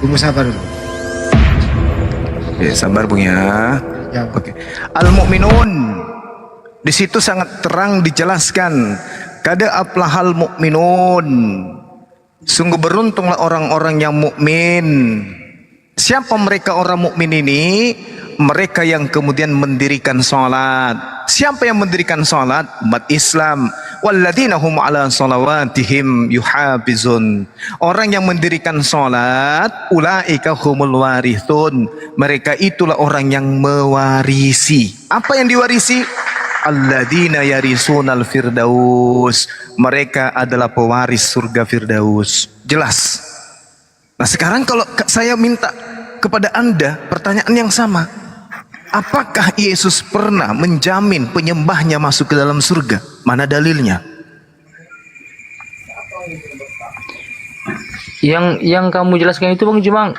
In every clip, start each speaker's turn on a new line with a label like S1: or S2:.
S1: Tunggu sabar dulu.
S2: Ya, sabar Bung ya.
S1: Ya,
S2: Oke. Al-mu'minun. Di situ sangat terang dijelaskan, kada aflahal mu'minun. Sungguh beruntunglah orang-orang yang mukmin. Siapa mereka orang mukmin ini? Mereka yang kemudian mendirikan salat. Siapa yang mendirikan salat? Umat Islam. Walladzina hum ala salawatihim yuhafizun. Orang yang mendirikan salat, ulaika humul warithun. Mereka itulah orang yang mewarisi. Apa yang diwarisi? Alladzina yarisunal firdaus. Mereka adalah pewaris surga Firdaus. Jelas. Nah sekarang kalau saya minta kepada Anda pertanyaan yang sama. Apakah Yesus pernah menjamin penyembahnya masuk ke dalam surga? Mana dalilnya?
S3: Yang kamu jelaskan itu Bang Jumang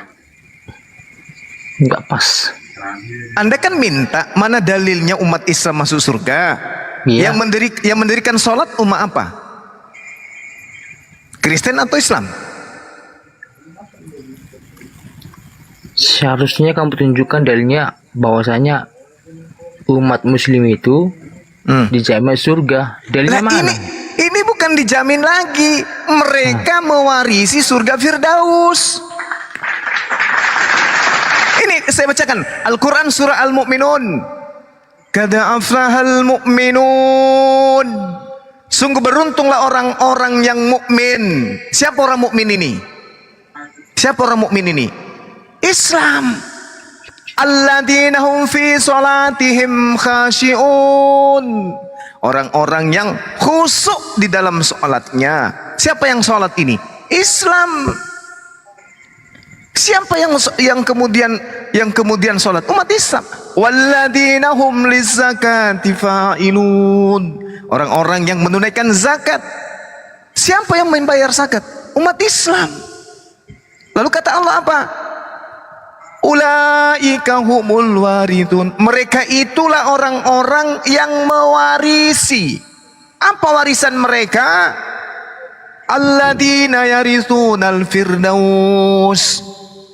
S3: nggak pas.
S2: Anda kan minta mana dalilnya umat Islam masuk surga?
S3: Iya.
S2: Yang mendirikan sholat umat apa? Kristen atau Islam?
S3: Seharusnya kamu tunjukkan dalilnya bahwasanya umat Muslim itu dijamin surga. Dalilnya
S2: Nah,
S3: mana?
S2: ini bukan dijamin lagi. Mereka mewarisi surga Firdaus. Ini saya bacakan Al-Quran surah Al-Mu'minun. Kada aflahal mu'minun. Sungguh beruntunglah orang-orang yang mukmin. Siapa orang mukmin ini? Siapa orang mukmin ini? Islam. Alladzina hum fi salatihim khashi'un. Orang-orang yang khusyuk di dalam salatnya. Siapa yang salat ini? Islam. Siapa yang kemudian salat? Umat Islam. Walladzina hum lizakati fa'ilun. Orang-orang yang menunaikan zakat. Siapa yang membayar zakat? Umat Islam. Lalu kata Allah apa? Ulaika humul warithun. Mereka itulah orang-orang yang mewarisi. Apa warisan mereka? Alladzina yarisunal firdaus.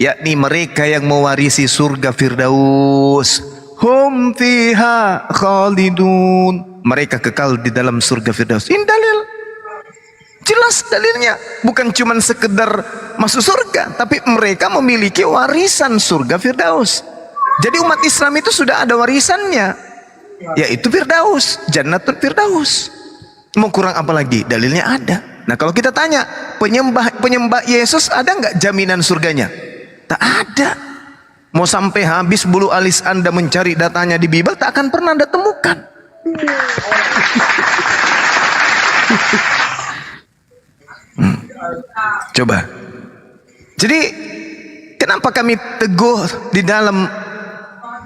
S2: Yakni mereka yang mewarisi surga Firdaus. Hum fiha khalidun. Mereka kekal di dalam surga Firdaus. Ini dalil. Jelas dalilnya. Bukan cuma sekedar masuk surga, tapi mereka memiliki warisan surga Firdaus. Jadi umat Islam itu sudah ada warisannya, yaitu Firdaus, Jannatul Firdaus. Mau kurang apa lagi? Dalilnya ada. Nah kalau kita tanya, penyembah Yesus ada nggak jaminan surganya? Tak ada. Mau sampai habis bulu alis Anda mencari datanya di Bible, tak akan pernah Anda temukan. Coba. Jadi kenapa kami teguh di dalam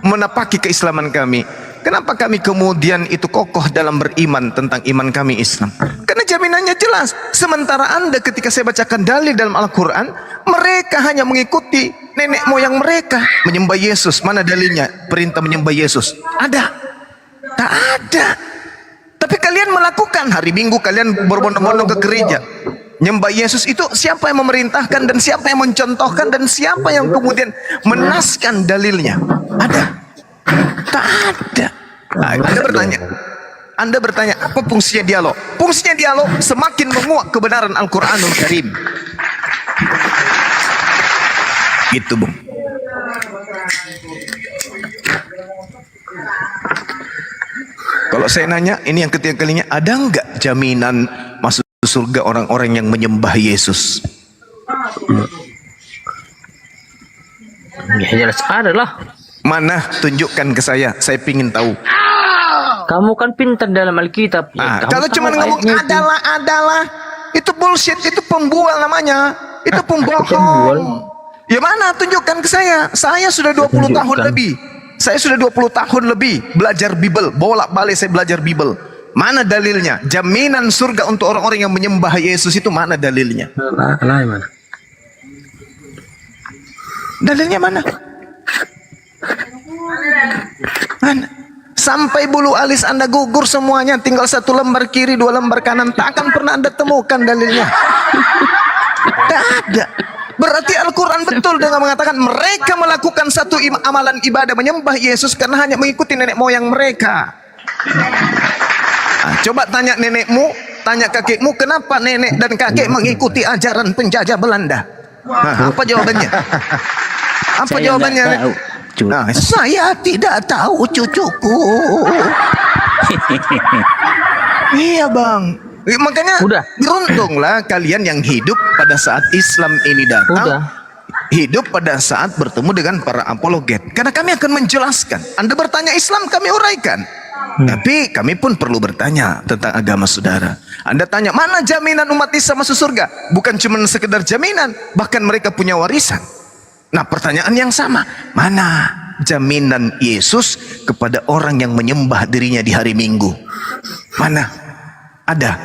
S2: menapaki keislaman kami? Kenapa kami kemudian itu kokoh dalam beriman tentang iman kami Islam? Karena jaminannya jelas. Sementara Anda ketika saya bacakan dalil dalam Al-Quran, mereka hanya mengikuti nenek moyang mereka menyembah Yesus. Mana dalilnya perintah menyembah Yesus? Ada? Tak ada. Tapi kalian melakukan. Hari Minggu kalian berbondong-bondong ke gereja. Nyembah Yesus itu siapa yang memerintahkan dan siapa yang mencontohkan dan siapa yang kemudian menaskan dalilnya? Ada? Tak ada. Nah, Anda bertanya apa fungsinya dialog? Fungsinya dialog semakin menguak kebenaran Al-Quranul Karim. Gitu Bung. Kalau saya nanya, ini yang ketiga kalinya, ada nggak jaminan masuk surga orang-orang yang menyembah Yesus?
S3: Ya jelas ada lah.
S2: Mana? Tunjukkan ke saya pingin tahu.
S3: Kamu kan pintar dalam Alkitab.
S2: Ah,
S3: Kamu
S2: kalau
S3: tahu
S2: cuma ngomong
S3: ayatnya itu.
S2: adalah, itu bullshit, itu pembual namanya. Itu
S3: Pembual.
S2: pembohong. Ya mana? Tunjukkan ke saya. Saya sudah 20 tahun lebih. Saya sudah 20 tahun lebih belajar Bible. Bolak-balik saya belajar Bible. Mana dalilnya? Jaminan surga untuk orang-orang yang menyembah Yesus itu mana dalilnya?
S3: Mana?
S2: Dalilnya mana? Mana? Sampai bulu alis Anda gugur semuanya, tinggal satu lembar kiri, dua lembar kanan, tak akan pernah Anda temukan dalilnya. Tak ada. Berarti Al-Quran betul dengan mengatakan mereka melakukan satu amalan ibadah menyembah Yesus karena hanya mengikuti nenek moyang mereka. Nah, coba tanya nenekmu, tanya kakekmu, kenapa nenek dan kakek mengikuti ajaran penjajah Belanda? Nah, apa jawabannya? Apa
S3: Saya
S2: jawabannya?
S3: nggak tahu, Cut.
S2: Nah, saya tidak tahu cucuku. Iya bang. Makanya
S3: Udah.
S2: beruntunglah kalian yang hidup pada saat Islam ini datang.
S3: Udah.
S2: Hidup pada saat bertemu dengan para apologet. Karena kami akan menjelaskan. Anda bertanya Islam, kami uraikan. Tapi kami pun perlu bertanya tentang agama saudara. Anda tanya, mana jaminan umat Islam masuk surga? Bukan cuma sekedar jaminan, bahkan mereka punya warisan. Nah, pertanyaan yang sama, mana jaminan Yesus kepada orang yang menyembah dirinya di hari Minggu? Mana? Ada.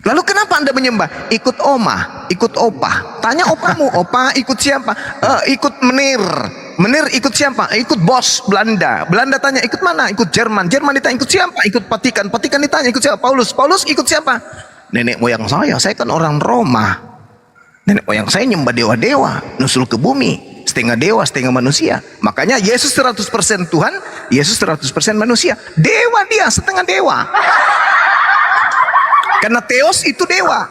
S2: Lalu kenapa Anda menyembah? Ikut oma, ikut opa. Tanya opamu, opa ikut siapa? Ikut menir. Menir ikut siapa? Ikut bos Belanda. Belanda tanya ikut mana? Ikut Jerman. Jerman ditanya ikut siapa? Ikut Vatikan. Vatikan ditanya ikut siapa? Paulus. Paulus ikut siapa? Nenek moyang saya kan orang Roma. Nenek moyang saya nyembah dewa-dewa, nusul ke bumi, setengah dewa, setengah manusia. Makanya Yesus 100% Tuhan, Yesus 100% manusia. Dewa dia, setengah dewa. Karena Theos itu dewa.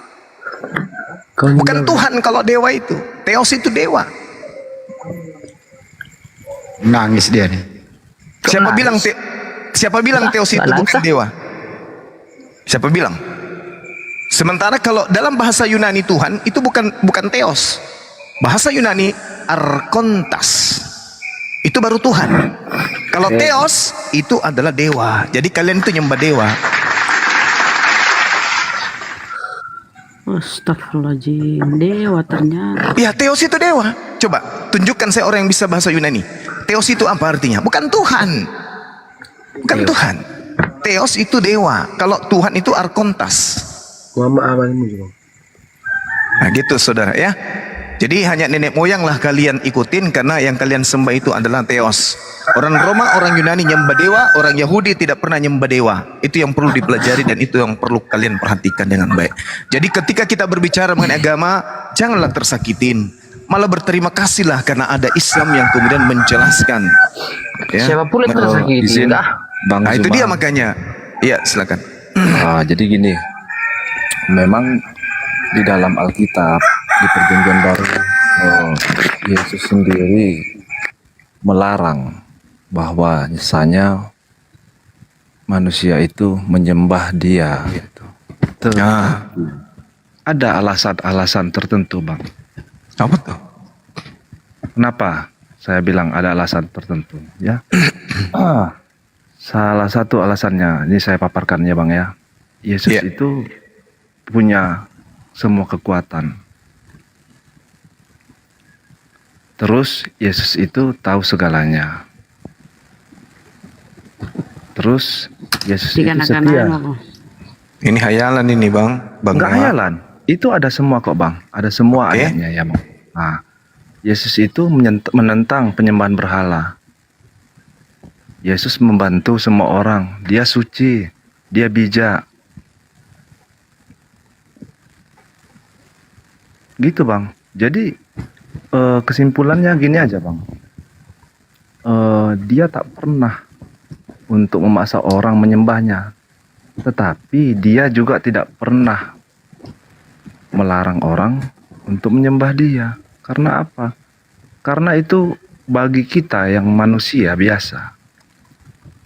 S2: Bukan Tuhan kalau dewa itu. Theos itu dewa.
S1: Nangis dia nih.
S2: Siapa bilang Theos itu bukan dewa? Siapa bilang? Sementara kalau dalam bahasa Yunani Tuhan itu bukan Theos. Bahasa Yunani Arkontas. Itu baru Tuhan. Kalau Theos itu adalah dewa. Jadi kalian itu nyembah dewa.
S4: Astagfirullahaladzim, dewa ternyata.
S2: Ya, Theos itu dewa. Coba tunjukkan saya orang yang bisa bahasa Yunani. Theos itu apa artinya? Bukan Tuhan. Bukan Tuhan. Theos itu dewa. Kalau Tuhan itu Arkontas. Nah gitu saudara ya. Jadi hanya nenek moyang lah kalian ikutin karena yang kalian sembah itu adalah Theos. Orang Roma, orang Yunani nyembah dewa, orang Yahudi tidak pernah nyembah dewa. Itu yang perlu dipelajari dan itu yang perlu kalian perhatikan dengan baik. Jadi ketika kita berbicara mengenai agama, janganlah tersakitin. Malah berterima kasihlah karena ada Islam yang kemudian menjelaskan. Ya.
S3: Siapa pula tersakiti?
S5: Izin,
S3: Dah.
S5: Bang
S2: Nah itu
S5: Zuma.
S2: dia makanya. Iya silakan.
S5: Jadi gini, memang di dalam Alkitab di Perjanjian Baru Yesus sendiri melarang bahwa misalnya manusia itu menyembah Dia. Gitu. Tetapi ada alasan-alasan tertentu, Bang.
S2: Apa tuh?
S5: Kenapa saya bilang ada alasan tertentu? Ya, salah satu alasannya ini saya paparkan ya, Bang ya. Yesus
S2: Iya.
S5: itu punya semua kekuatan. Terus Yesus itu tahu segalanya. Terus Yesus itu setia.
S2: Ini hayalan ini bang.
S5: Enggak hayalan. Itu ada semua kok bang. Ada semua
S2: Oke.
S5: ayatnya ya bang. Nah, Yesus itu menentang penyembahan berhala. Yesus membantu semua orang. Dia suci. Dia bijak. Gitu bang. Jadi kesimpulannya gini aja bang. Dia tak pernah untuk memaksa orang menyembahnya. Tetapi dia juga tidak pernah melarang orang untuk menyembah dia. Karena apa? Karena itu bagi kita yang manusia biasa,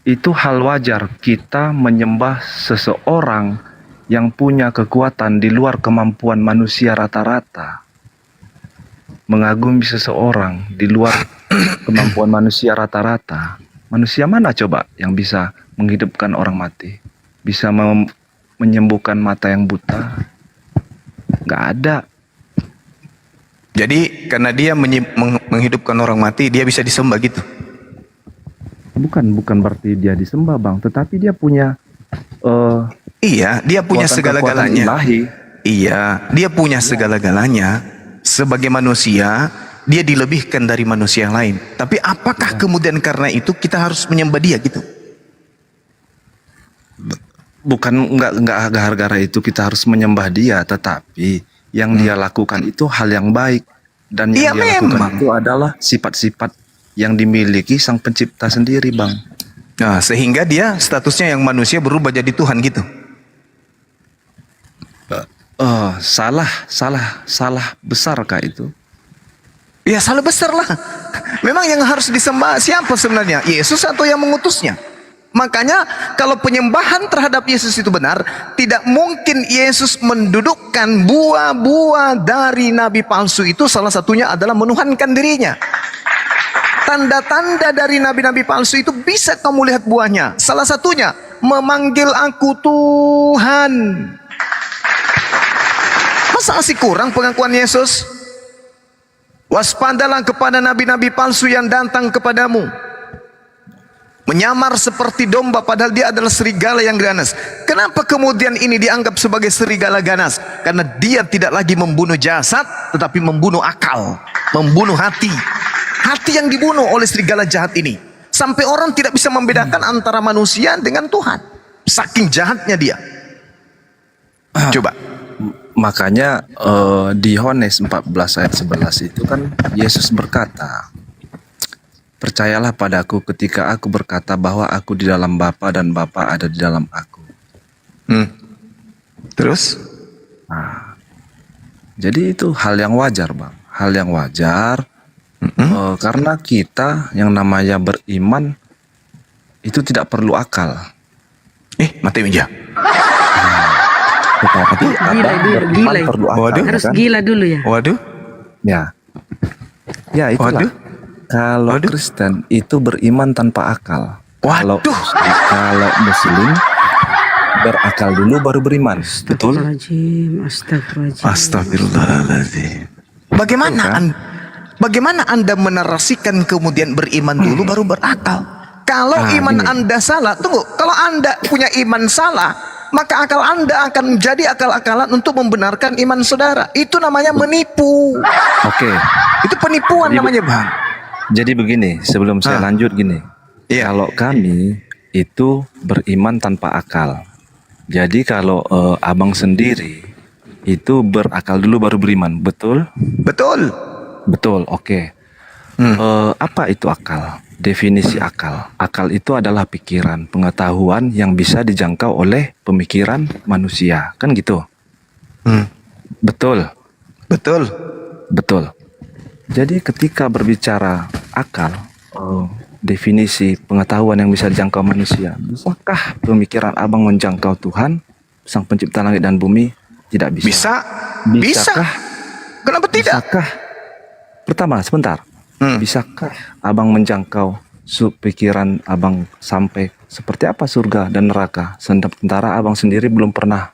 S5: itu hal wajar kita menyembah seseorang yang punya kekuatan di luar kemampuan manusia rata-rata. Mengagumi seseorang di luar kemampuan manusia rata-rata. Manusia mana coba yang bisa menghidupkan orang mati? Bisa menyembuhkan mata yang buta? Nggak ada.
S2: Jadi karena dia menghidupkan orang mati, dia bisa disembah gitu.
S5: Bukan berarti dia disembah bang, tetapi dia punya
S2: Iya, dia punya
S5: kekuatan
S2: segala-galanya.
S5: ilahi.
S2: Iya, dia punya segala-galanya. Sebagai manusia, dia dilebihkan dari manusia yang lain. Tapi apakah kemudian karena itu kita harus menyembah dia gitu?
S5: bukan nggak gara-gara itu kita harus menyembah dia, tetapi yang dia lakukan itu hal yang baik, dan
S2: Iya,
S5: yang dia lakukan
S2: memang.
S5: itu adalah sifat-sifat yang dimiliki sang pencipta sendiri, Bang.
S2: Nah, sehingga dia statusnya yang manusia berubah jadi Tuhan gitu.
S5: Salah besarkah itu?
S2: Ya salah besar lah. Memang yang harus disembah siapa sebenarnya? Yesus atau yang mengutusnya? Makanya kalau penyembahan terhadap Yesus itu benar, tidak mungkin Yesus mendudukkan buah-buah dari nabi palsu itu, salah satunya adalah menuhankan dirinya. Tanda-tanda dari nabi-nabi palsu itu bisa kamu lihat buahnya. Salah satunya memanggil aku Tuhan. Masa masih kurang pengakuan Yesus? Waspadalah kepada nabi-nabi palsu yang datang kepadamu, menyamar seperti domba padahal dia adalah serigala yang ganas. Kenapa kemudian ini dianggap sebagai serigala ganas? Karena dia tidak lagi membunuh jasad, tetapi membunuh akal, membunuh hati. Hati yang dibunuh oleh serigala jahat ini, sampai orang tidak bisa membedakan antara manusia dengan Tuhan. Saking jahatnya dia. Coba.
S5: Makanya di Yohanes 14 ayat 11 itu kan Yesus berkata, percayalah padaku ketika aku berkata bahwa aku di dalam Bapa dan Bapa ada di dalam aku.
S2: Terus?
S5: Nah, jadi itu hal yang wajar, Bang. Hal yang wajar karena kita yang namanya beriman itu tidak perlu akal.
S2: Mati meja.
S5: Tetapi abang beriman
S4: gila.
S5: perlu akal.
S2: Waduh.
S4: Harus
S5: kan?
S4: gila dulu ya.
S2: Waduh.
S5: Ya itulah.
S2: Waduh.
S5: Kalau
S2: Waduh.
S5: Kristen itu beriman tanpa akal.
S2: Waduh.
S5: Kalau Muslim berakal dulu baru beriman. Betul?
S4: Astagfirullahaladzim.
S2: Astagfirullahaladzim. Bagaimana anda menarasikan kemudian beriman dulu baru berakal? Kalau iman
S5: gini.
S2: anda salah, tunggu. Kalau anda punya iman salah, maka akal anda akan menjadi akal-akalan untuk membenarkan iman saudara. Itu namanya menipu.
S5: Oke.
S2: Itu penipuan namanya, Bang.
S5: Jadi begini, sebelum saya lanjut gini.
S2: Iya.
S5: Kalau kami itu beriman tanpa akal. Jadi kalau abang sendiri itu berakal dulu baru beriman, betul?
S2: Betul.
S5: Betul, oke. Apa itu akal? Definisi akal. Akal itu adalah pikiran, pengetahuan yang bisa dijangkau oleh pemikiran manusia. Kan gitu? Betul?
S2: Betul.
S5: Betul. Jadi ketika berbicara akal, definisi pengetahuan yang bisa dijangkau manusia, bisakah pemikiran abang menjangkau Tuhan, Sang Pencipta langit dan bumi? Tidak bisa.
S2: Bisa.
S5: Bisakah?
S2: Kenapa tidak?
S5: Bisakah? Pertama, sebentar. Bisakah abang menjangkau pikiran abang sampai seperti apa surga dan neraka? Sementara abang sendiri belum pernah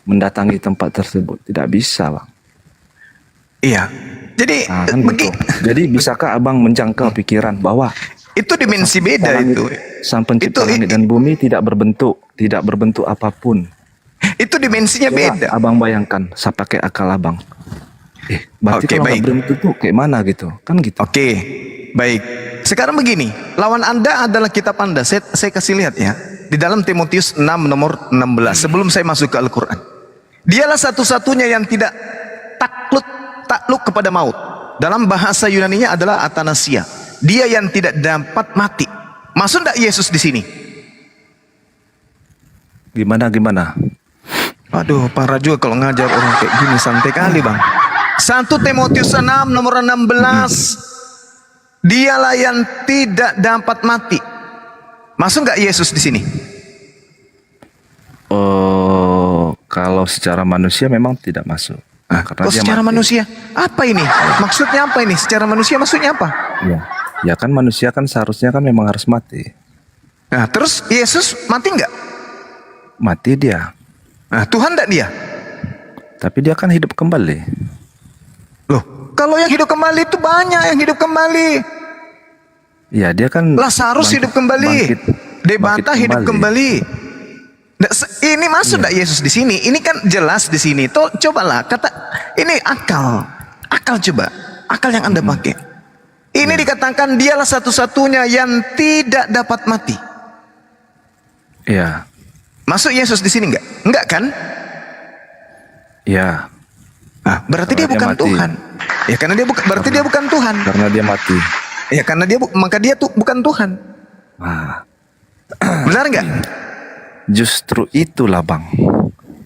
S5: mendatangi tempat tersebut. Tidak bisa, Bang.
S2: Iya. Jadi
S5: Nah, kan gitu. Jadi bisakah abang menjangkau pikiran bahwa
S2: itu dimensi beda itu.
S5: Sang Pencipta
S2: Itu-
S5: langit dan bumi tidak berbentuk apapun.
S2: Itu dimensinya
S5: Coba
S2: beda.
S5: abang bayangkan, saya pakai akal abang. Berarti
S2: Oke,
S5: kalau nggak
S2: baik.
S5: berbentuk tuh kayak mana gitu? Kan gitu.
S2: Oke, baik. Sekarang begini, lawan Anda adalah kitab Anda. Saya kasih lihat ya. Di dalam Timotius 6 nomor 16, sebelum saya masuk ke Al-Quran. Dialah satu-satunya yang tidak takluk kepada maut. Dalam bahasa Yunaninya adalah atanasia. Dia yang tidak dapat mati. Maksud tidak Yesus di sini?
S5: Gimana?
S2: Aduh, parah juga kalau ngajar orang kayak gini, santai kali, Bang. 1 Timotius 6 nomor 16. Dialah yang tidak dapat mati. Masuk nggak Yesus di sini?
S5: Kalau secara manusia memang tidak masuk. Karena
S2: Kok
S5: dia
S2: secara
S5: mati.
S2: manusia? Apa ini? Maksudnya apa ini? Secara manusia maksudnya apa?
S5: Ya kan manusia kan seharusnya kan memang harus mati.
S2: Nah, terus Yesus mati nggak?
S5: Mati dia.
S2: Nah, Tuhan nggak dia?
S5: Tapi dia kan hidup kembali.
S2: Loh, kalau yang hidup kembali itu banyak yang hidup kembali.
S5: Ya dia kan
S2: Lazarus hidup kembali. Debata hidup kembali. Nah, ini masuk nggak Yesus di sini? Ini kan jelas di sini. Cobalah kata ini akal. Akal coba. Akal yang Anda pakai. Ini dikatakan dialah satu-satunya yang tidak dapat mati.
S5: Iya.
S2: Masuk Yesus di sini enggak? Enggak kan?
S5: Ya,
S2: Ah, berarti dia
S5: Karena dia
S2: bukan
S5: mati.
S2: Tuhan. Ya karena dia bukan, berarti dia bukan Tuhan.
S5: karena dia mati.
S2: Ya karena dia maka dia tuh bukan Tuhan.
S5: Nah,
S2: Benar enggak?
S5: justru itulah Bang.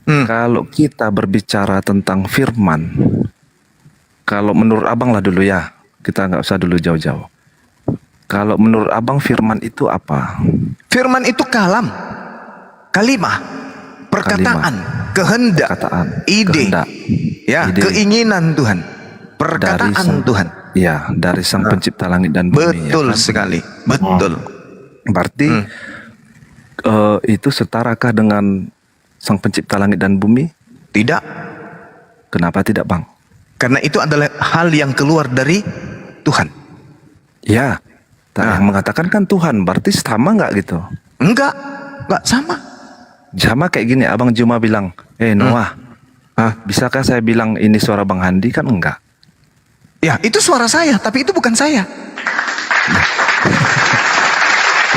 S5: Kalau kita berbicara tentang firman, kalau menurut Abang lah dulu ya, kita nggak usah dulu jauh-jauh. Kalau menurut Abang firman itu apa?
S2: Firman itu kalam, kalimah, perkataan, kehendak,
S5: Perkataan,
S2: ide,
S5: kehendak,
S2: ya,
S5: ide.
S2: keinginan Tuhan, perkataan
S5: sang-
S2: Tuhan.
S5: Ya, dari Sang Pencipta langit dan bumi. ya
S2: Betul
S5: kan?
S2: sekali, betul.
S5: Berarti itu setarakah dengan Sang Pencipta langit dan bumi?
S2: Tidak,
S5: Kenapa tidak, Bang?
S2: karena itu adalah hal yang keluar dari Tuhan.
S5: Ya, yang mengatakan kan Tuhan, berarti sama nggak gitu?
S2: Enggak sama.
S5: Sama kayak gini, Abang cuma bilang, Noah, bisakah saya bilang ini suara Bang Handi? Kan enggak.
S2: Ya, itu suara saya, tapi itu bukan saya.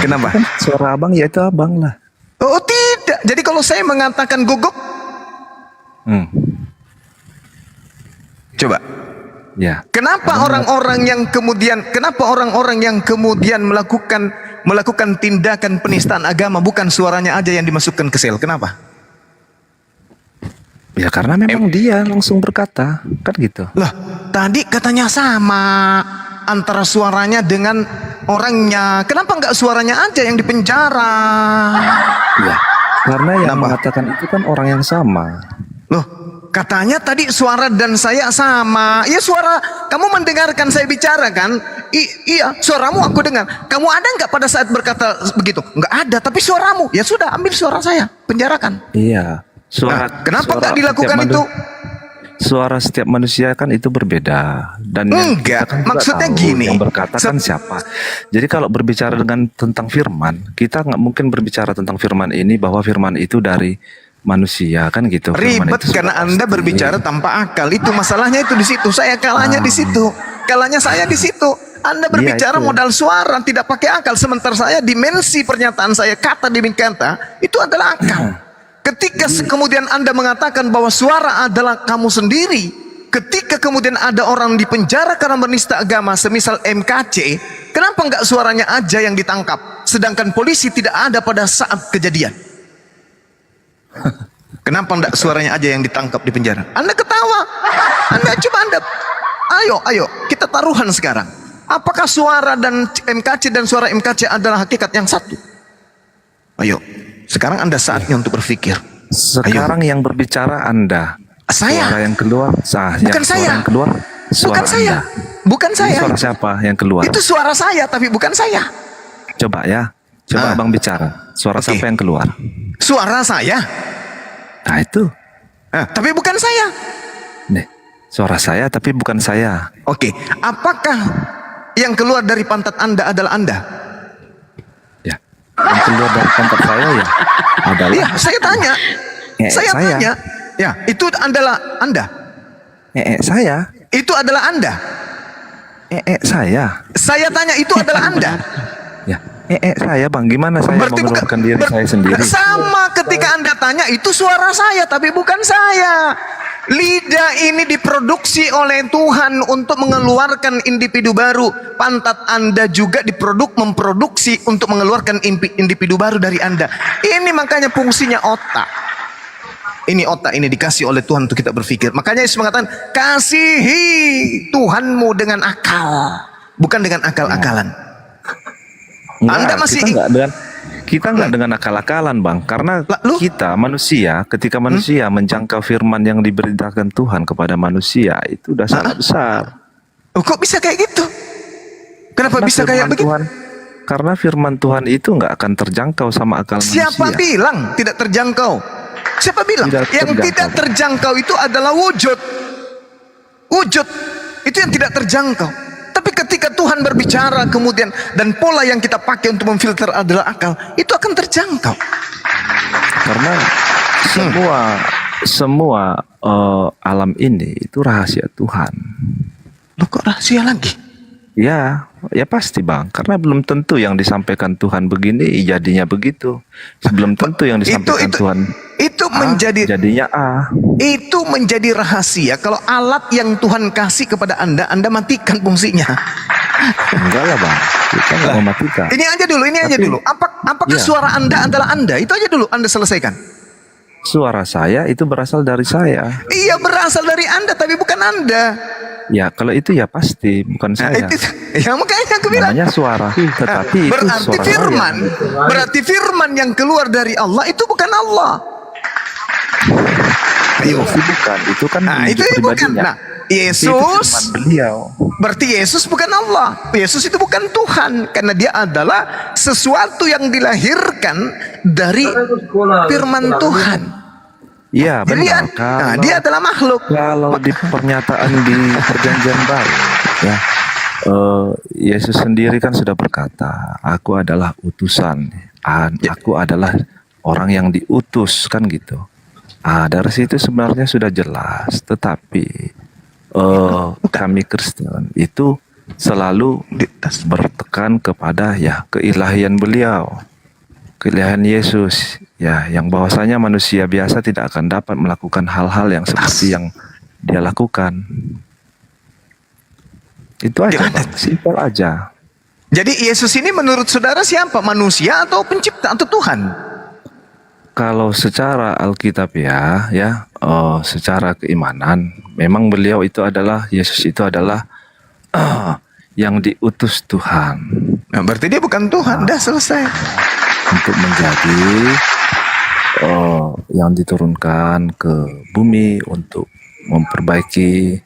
S2: Kenapa?
S5: Kan suara Abang ya itu Abang lah.
S2: Oh, tidak. Jadi kalau saya mengatakan gugup, coba.
S5: Ya,
S2: Kenapa orang-orang yang kemudian melakukan tindakan penistaan agama bukan suaranya aja yang dimasukkan ke sel? Kenapa?
S5: ya karena memang dia langsung berkata, kan gitu.
S2: Lah, tadi katanya sama antara suaranya dengan orangnya. Kenapa nggak suaranya aja yang dipenjara?
S5: Ya, karena yang
S2: Kenapa?
S5: mengatakan itu kan orang yang sama.
S2: Loh, katanya tadi suara dan saya sama. Iya, suara kamu mendengarkan saya bicara kan? Iya, suaramu aku dengar. Kamu ada nggak pada saat berkata begitu? Nggak ada, tapi suaramu. Ya sudah, ambil suara saya, penjarakan.
S5: Iya. Suara,
S2: Nah, kenapa
S5: suara
S2: nggak dilakukan
S5: setiap
S2: itu?
S5: Suara setiap manusia kan itu berbeda dan yang
S2: Enggak,
S5: kita kan juga
S2: maksudnya
S5: tahu
S2: gini.
S5: yang berkata kan siapa. Jadi kalau berbicara tentang firman, kita nggak mungkin berbicara tentang firman ini bahwa firman itu dari manusia kan gitu. Firman
S2: Ribet
S5: itu sudah
S2: karena Anda
S5: pasti.
S2: berbicara tanpa akal. Itu masalahnya itu di situ. Saya kalahnya di situ. Kalahnya saya di situ. Anda berbicara
S5: itu.
S2: modal suara tidak pakai akal. Sementara saya dimensi pernyataan saya kata demi kata itu adalah akal. Ketika kemudian Anda mengatakan bahwa suara adalah kamu sendiri, ketika kemudian ada orang dipenjara karena menista agama, semisal MKC, kenapa nggak suaranya aja yang ditangkap, sedangkan polisi tidak ada pada saat kejadian? Kenapa nggak suaranya aja yang ditangkap di penjara? Anda ketawa, ayo kita taruhan sekarang. Apakah suara dan MKC dan suara MKC adalah hakikat yang satu? Ayo. Sekarang Anda saatnya untuk berpikir.
S5: Sekarang yang berbicara Anda.
S2: Saya.
S5: Suara yang keluar,
S2: Bukan
S5: suara
S2: saya.
S5: yang keluar, suara
S2: Bukan saya.
S5: Anda.
S2: Bukan
S5: Ini
S2: saya.
S5: suara siapa yang keluar?
S2: Itu suara saya, tapi bukan saya.
S5: Coba ya, coba Abang bicara. Suara
S2: Oke.
S5: siapa yang keluar?
S2: Suara saya.
S5: Nah itu,
S2: Tapi bukan saya.
S5: nih, suara saya tapi bukan saya.
S2: Oke. Apakah yang keluar dari pantat Anda adalah Anda?
S5: Ya, yang keluar dari kantor saya ya adalah
S2: Iya, saya tanya. Saya
S5: saya.
S2: tanya. Ya, itu adalah Anda.
S5: saya,
S2: Itu adalah Anda.
S5: saya.
S2: Saya tanya, itu adalah Anda.
S5: Ya, saya Bang, gimana saya mengeluarkan diri saya sendiri?
S2: Sama ketika Anda tanya, itu suara saya tapi bukan saya. Lidah ini diproduksi oleh Tuhan untuk mengeluarkan individu baru. Pantat Anda juga memproduksi untuk mengeluarkan individu baru dari Anda. Ini makanya fungsinya otak. Ini otak ini dikasih oleh Tuhan untuk kita berpikir. Makanya Yesus mengatakan, kasihi Tuhanmu dengan akal, bukan dengan akal-akalan. Anda masih
S5: kita nggak dengan akal-akalan Bang, karena
S2: Lalu?
S5: kita manusia, ketika manusia menjangkau firman yang diberitakan Tuhan kepada manusia itu udah sangat besar.
S2: Oh, kok bisa kayak gitu? Kenapa
S5: Karena
S2: bisa kayak
S5: firman
S2: begitu?
S5: Tuhan, karena firman Tuhan itu nggak akan terjangkau sama akal
S2: Siapa
S5: manusia.
S2: bilang tidak terjangkau? Siapa bilang?
S5: Tidak
S2: Yang
S5: terjangkau.
S2: tidak terjangkau itu adalah wujud. Wujud itu yang tidak terjangkau. Tapi ketika Tuhan berbicara kemudian dan pola yang kita pakai untuk memfilter adalah akal, itu akan terjangkau.
S5: Karena semua alam ini itu rahasia Tuhan.
S2: Loh, kok rahasia lagi?
S5: Ya, ya pasti Bang. Karena belum tentu yang disampaikan Tuhan begini jadinya begitu. Belum tentu yang disampaikan Tuhan
S2: itu
S5: A,
S2: menjadi
S5: jadinya A.
S2: itu menjadi rahasia. Kalau alat yang Tuhan kasih kepada Anda matikan fungsinya.
S5: Enggak lah Bang. Kita nggak mematikan.
S2: Ini aja dulu. Apakah
S5: Iya.
S2: suara Anda adalah Anda? Itu aja dulu Anda selesaikan.
S5: Suara saya itu berasal dari saya.
S2: Iya, berasal dari Anda tapi bukan Anda.
S5: Ya kalau itu ya pasti bukan
S2: Nah,
S5: saya.
S2: itu ya makanya aku bilang.
S5: Namanya suara. Tetapi itu
S2: Berarti
S5: suara
S2: firman,
S5: saya.
S2: berarti firman yang keluar dari Allah itu bukan Allah. Ayo.
S5: Itu bukan. Itu kan
S2: Nah, itu bukan.
S5: pribadinya.
S2: Nah,
S5: Itu
S2: Yesus
S5: firman beliau.
S2: berarti Yesus bukan Allah. Yesus itu bukan Tuhan karena dia adalah sesuatu yang dilahirkan dari firman Tuhan.
S5: Iya
S2: Jadi
S5: benar.
S2: dia adalah makhluk.
S5: Kalau di pernyataan di perjanjian baru, ya Yesus sendiri kan sudah berkata, aku adalah utusan, aku adalah orang yang diutus, kan gitu. Dari situ sebenarnya sudah jelas, tetapi kami Kristen itu selalu bertekan kepada ya keilahian beliau, keilahian Yesus, ya yang bahwasanya manusia biasa tidak akan dapat melakukan hal-hal yang seperti yang dia lakukan. Itu aja, Bang. Simpel aja.
S2: Jadi Yesus ini menurut saudara siapa? Manusia atau pencipta atau Tuhan?
S5: Kalau secara Alkitab secara keimanan, memang beliau itu adalah, Yesus itu adalah yang diutus Tuhan.
S2: Nah, berarti dia bukan Tuhan. Dah selesai.
S5: Untuk menjadi yang diturunkan ke bumi untuk memperbaiki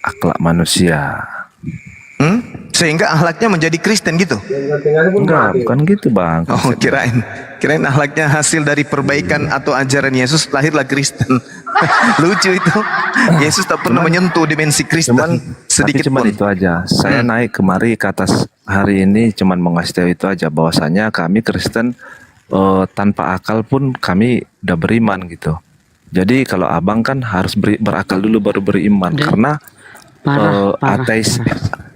S5: akhlak manusia.
S2: Sehingga akhlaknya menjadi Kristen gitu.
S5: Enggak, bukan gitu Bang.
S2: Oh, kirain akhlaknya hasil dari perbaikan atau ajaran Yesus, lahirlah Kristen. Lucu itu. Yesus tak pernah menyentuh dimensi Kristen sedikit
S5: Cuman
S2: pun.
S5: itu aja. Saya naik kemari ke atas hari ini cuman mau ngasih tahu itu aja, bahwasanya kami Kristen tanpa akal pun kami udah beriman gitu. Jadi kalau abang kan harus berakal dulu baru beriman. Karena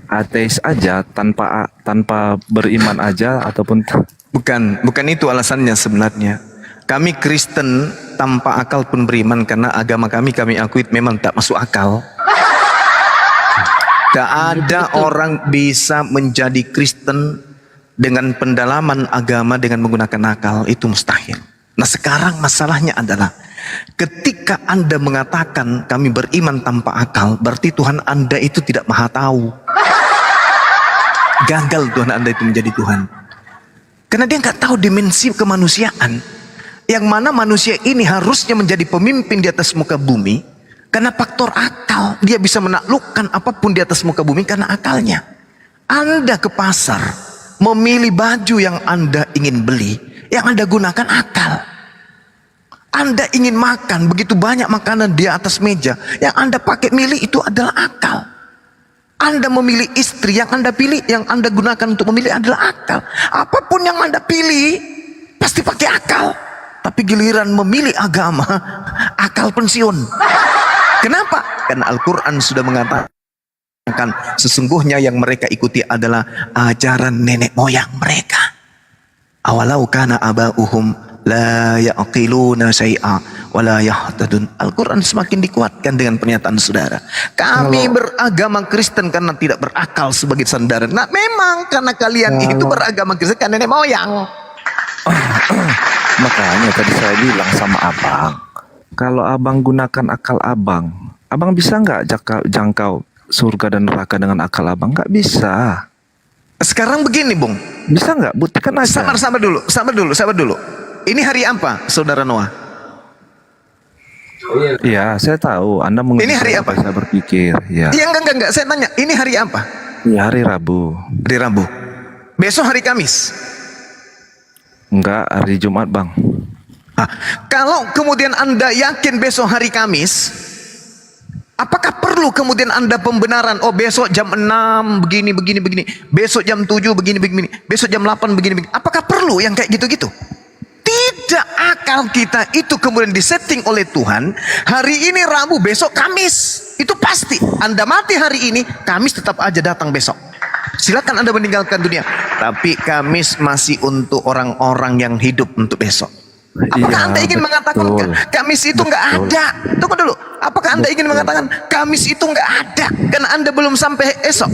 S5: ateis aja tanpa beriman aja ataupun
S2: Bukan itu alasannya sebenarnya. Kami Kristen tanpa akal pun beriman karena agama kami akui memang tak masuk akal. Tak ada orang bisa menjadi Kristen dengan pendalaman agama dengan menggunakan akal, itu mustahil. Nah, sekarang masalahnya adalah ketika Anda mengatakan kami beriman tanpa akal, berarti Tuhan Anda itu tidak maha tahu. Gagal Tuhan Anda itu menjadi Tuhan. Karena dia nggak tahu dimensi kemanusiaan. Yang mana manusia ini harusnya menjadi pemimpin di atas muka bumi. Karena faktor akal. Dia bisa menaklukkan apapun di atas muka bumi karena akalnya. Anda ke pasar, memilih baju yang Anda ingin beli, yang Anda gunakan akal. Anda ingin makan, begitu banyak makanan di atas meja, yang Anda pakai milih itu adalah akal. Anda memilih istri, yang Anda pilih, yang Anda gunakan untuk memilih adalah akal. Apapun yang Anda pilih, pasti pakai akal. Tapi giliran memilih agama, akal pensiun. Kenapa? Karena Al-Quran sudah mengatakan, sesungguhnya yang mereka ikuti adalah ajaran nenek moyang mereka. Awalau kana aba'uhum la ya'qiluna syai'a wa la yahtadun. Al-Quran semakin dikuatkan dengan pernyataan saudara. Kami beragama Kristen karena tidak berakal sebagai sandaran. Nah, memang karena kalian itu beragama Kristen karena nenek moyang.
S5: makanya tadi saya bilang sama abang, kalau abang gunakan akal abang bisa nggak jangkau surga dan neraka dengan akal abang? Nggak bisa.
S2: Sekarang begini, Bung.
S5: Bisa nggak? Buktikan aja.
S2: Sabar dulu. Ini hari apa, Saudara Noah?
S5: Iya, saya tahu. Anda mengerti.
S2: Ini hari apa?
S5: Saya berpikir. Ya.
S2: Iya, enggak. Saya tanya, ini hari apa?
S5: Ya, hari Rabu.
S2: Hari Rabu. Besok hari Kamis.
S5: Enggak, hari Jumat, Bang.
S2: Kalau kemudian Anda yakin besok hari Kamis, apakah perlu kemudian Anda pembenaran? Oh, besok jam 6 begini. Besok jam 7 begini. Besok jam 8 begini. Apakah perlu yang kayak gitu-gitu? Tidak, akal kita itu kemudian disetting oleh Tuhan. Hari ini Rabu, besok Kamis. Itu pasti. Anda mati hari ini, Kamis tetap aja datang besok. silakan Anda meninggalkan dunia. Tapi Kamis masih untuk orang-orang yang hidup untuk besok. Apakah
S5: Iya,
S2: Anda ingin mengatakan
S5: betul.
S2: Kamis itu nggak ada? Tunggu dulu. Apakah Anda ingin mengatakan Kamis itu nggak ada karena Anda belum sampai esok?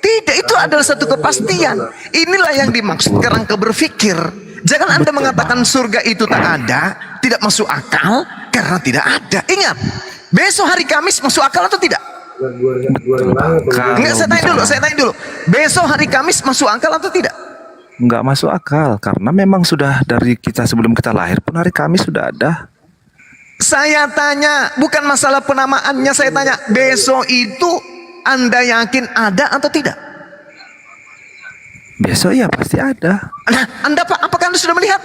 S2: Tidak, itu adalah satu kepastian. Inilah yang dimaksud kerangka berpikir. Jangan Anda mengatakan surga itu tak ada, tidak masuk akal karena tidak ada. Ingat, besok hari Kamis masuk akal atau tidak? Enggak, saya tanya dulu. Besok hari Kamis masuk akal atau tidak?
S5: Nggak masuk akal karena memang sudah dari kita sebelum kita lahir pun hari Kamis sudah ada.
S2: Saya tanya, bukan masalah penamaannya, saya tanya, besok itu Anda yakin ada atau tidak?
S5: Besok ya pasti ada.
S2: Nah, apakah Anda sudah melihat?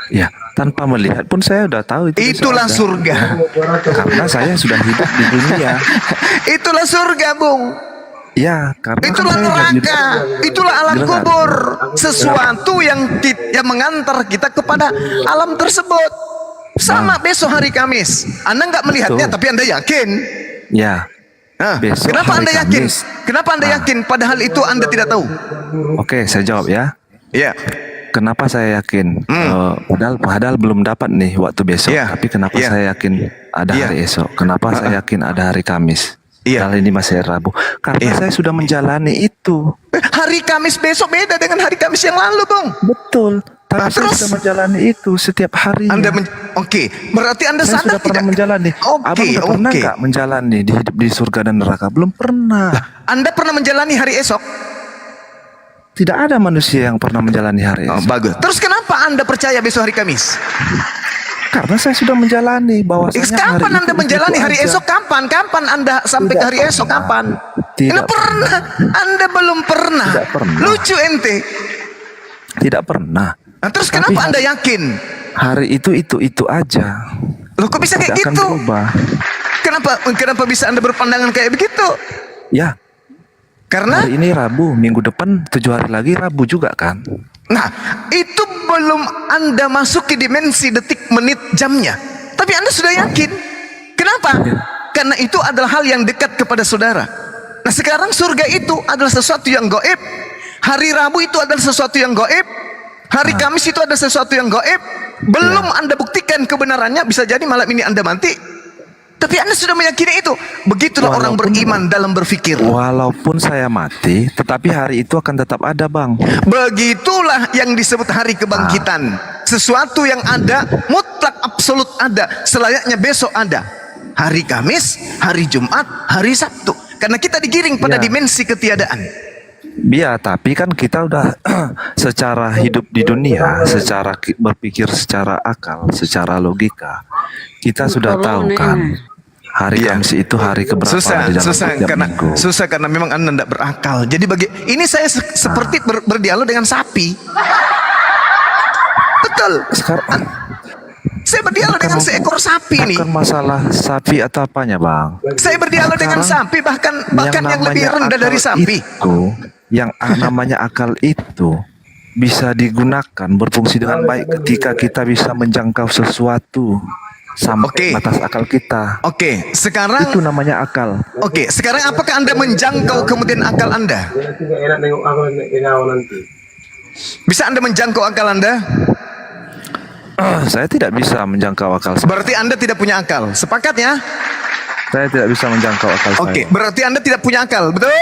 S5: Ya, tanpa melihat pun saya udah tahu itu. besok
S2: Itulah
S5: ada.
S2: surga.
S5: Karena saya sudah hidup di dunia.
S2: Itulah surga, Bung.
S5: Ya, karena kan
S2: Itulah
S5: saya udah
S2: neraka. Itulah alam
S5: Dengar.
S2: kubur. Sesuatu yang mengantar kita kepada alam tersebut. Sama besok hari Kamis. Anda nggak melihatnya,
S5: Betul.
S2: tapi Anda yakin.
S5: Ya,
S2: Nah,
S5: Besok
S2: kenapa
S5: hari
S2: Anda yakin?
S5: Kamis.
S2: Kenapa Anda yakin? Padahal itu Anda tidak tahu.
S5: oke, saya jawab ya.
S2: Ya.
S5: Kenapa saya yakin? Padahal belum dapat nih waktu besok.
S2: Iya.
S5: Tapi kenapa
S2: Iya.
S5: saya yakin ada
S2: Iya.
S5: hari esok? Kenapa saya yakin ada hari Kamis?
S2: Iya.
S5: Kali ini masih hari Rabu. Karena
S2: Iya.
S5: saya sudah menjalani itu.
S2: Hari Kamis besok beda dengan hari Kamis yang lalu, Bung.
S5: Betul. Tapi
S2: Nah,
S5: saya
S2: terus?
S5: sudah menjalani itu setiap hari.
S2: Oke, berarti Anda
S5: Saya
S2: sadar
S5: sudah pernah
S2: tidak?
S5: menjalani. Abang udah pernah nggak menjalani di hidup di surga dan neraka? Belum pernah.
S2: Anda pernah menjalani hari esok?
S5: Tidak ada manusia yang pernah menjalani hari
S2: Oh,
S5: esok.
S2: bagus. Terus kenapa Anda percaya besok hari Kamis?
S5: Karena saya sudah menjalani bahwasanya
S2: Kapan
S5: hari
S2: Anda
S5: itu
S2: menjalani hari
S5: aja.
S2: esok? Kapan? Kapan Anda sampai ke
S5: Tidak
S2: hari esok?
S5: pernah.
S2: Kapan?
S5: Tidak
S2: Anda pernah. Anda belum pernah.
S5: Tidak pernah.
S2: Lucu ente.
S5: Tidak pernah.
S2: Nah, terus
S5: Tapi
S2: kenapa Anda yakin?
S5: Hari itu aja.
S2: Loh, kok bisa kayak
S5: Tidak akan
S2: gitu?
S5: berubah.
S2: Kenapa bisa Anda berpandangan kayak begitu?
S5: Ya,
S2: Karena
S5: hari ini Rabu, minggu depan 7 hari lagi Rabu juga kan?
S2: nah, itu belum Anda masuk ke dimensi detik, menit, jamnya. Tapi Anda sudah yakin. Kenapa? Karena itu adalah hal yang dekat kepada saudara. Nah, sekarang surga itu adalah sesuatu yang gaib. Hari Rabu itu adalah sesuatu yang gaib. Hari Kamis itu adalah sesuatu yang gaib. Belum Anda buktikan kebenarannya, bisa jadi malam ini Anda mati. Tapi Anda sudah meyakini itu. Begitulah orang beriman dalam berpikir.
S5: Walaupun saya mati, tetapi hari itu akan tetap ada, Bang.
S2: Begitulah yang disebut hari kebangkitan. Sesuatu yang ada, mutlak absolut ada. Selayaknya besok ada. Hari Kamis, hari Jumat, hari Sabtu. Karena kita digiring pada
S5: Ya.
S2: dimensi ketiadaan.
S5: Ya, tapi kan kita udah secara hidup di dunia, secara berpikir secara akal, secara logika, kita sudah tahu kan hari
S2: Iya.
S5: Kamis itu hari keberapa di dalam setiap minggu.
S2: Susah karena memang Anda tidak berakal. Jadi ini saya seperti berdialog dengan sapi. Betul.
S5: Sekarang
S2: Saya berdialog dengan seekor sapi nih.
S5: bukan masalah sapi atau apanya, Bang.
S2: Saya berdialog dengan
S5: Sekarang
S2: sapi bahkan yang lebih
S5: namanya
S2: rendah dari
S5: akal
S2: sapi.
S5: yang namanya akal itu bisa digunakan berfungsi dengan baik ketika kita bisa menjangkau sesuatu sampai
S2: Oke.
S5: batas akal kita.
S2: Oke, sekarang
S5: Itu namanya akal.
S2: Oke, sekarang apakah Anda menjangkau kemudian akal Anda?
S6: Enak nengok aku nanti.
S2: Bisa Anda menjangkau akal Anda?
S5: Saya tidak bisa menjangkau akal saya.
S2: Berarti Anda tidak punya akal. Sepakat ya?
S5: Saya tidak bisa menjangkau akal
S2: Oke,
S5: saya.
S2: berarti Anda tidak punya akal, betul?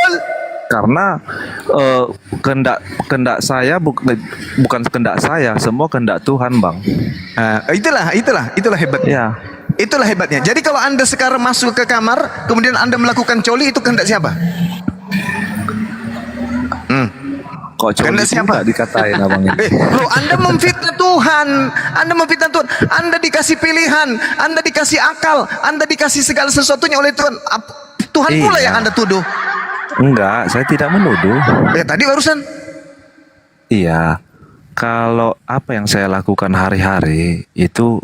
S5: Karena kehendak saya bukan kehendak saya, semua kehendak Tuhan, Bang.
S2: Itulah hebatnya.
S5: Ya.
S2: Itulah hebatnya. Jadi kalau Anda sekarang masuk ke kamar, kemudian Anda melakukan coli, itu kehendak siapa?
S5: Kok
S2: Kehendak
S5: coli
S2: siapa?
S5: juga dikatain abang ini.
S2: Loh, Anda memfitnah Tuhan. Anda memfitnah Tuhan. Anda dikasih pilihan, Anda dikasih akal, Anda dikasih segala sesuatunya oleh Tuhan. Tuhan pula
S5: Iya.
S2: yang Anda tuduh.
S5: Enggak, saya tidak menuduh.
S2: Ya tadi barusan.
S5: Iya, kalau apa yang saya lakukan hari-hari itu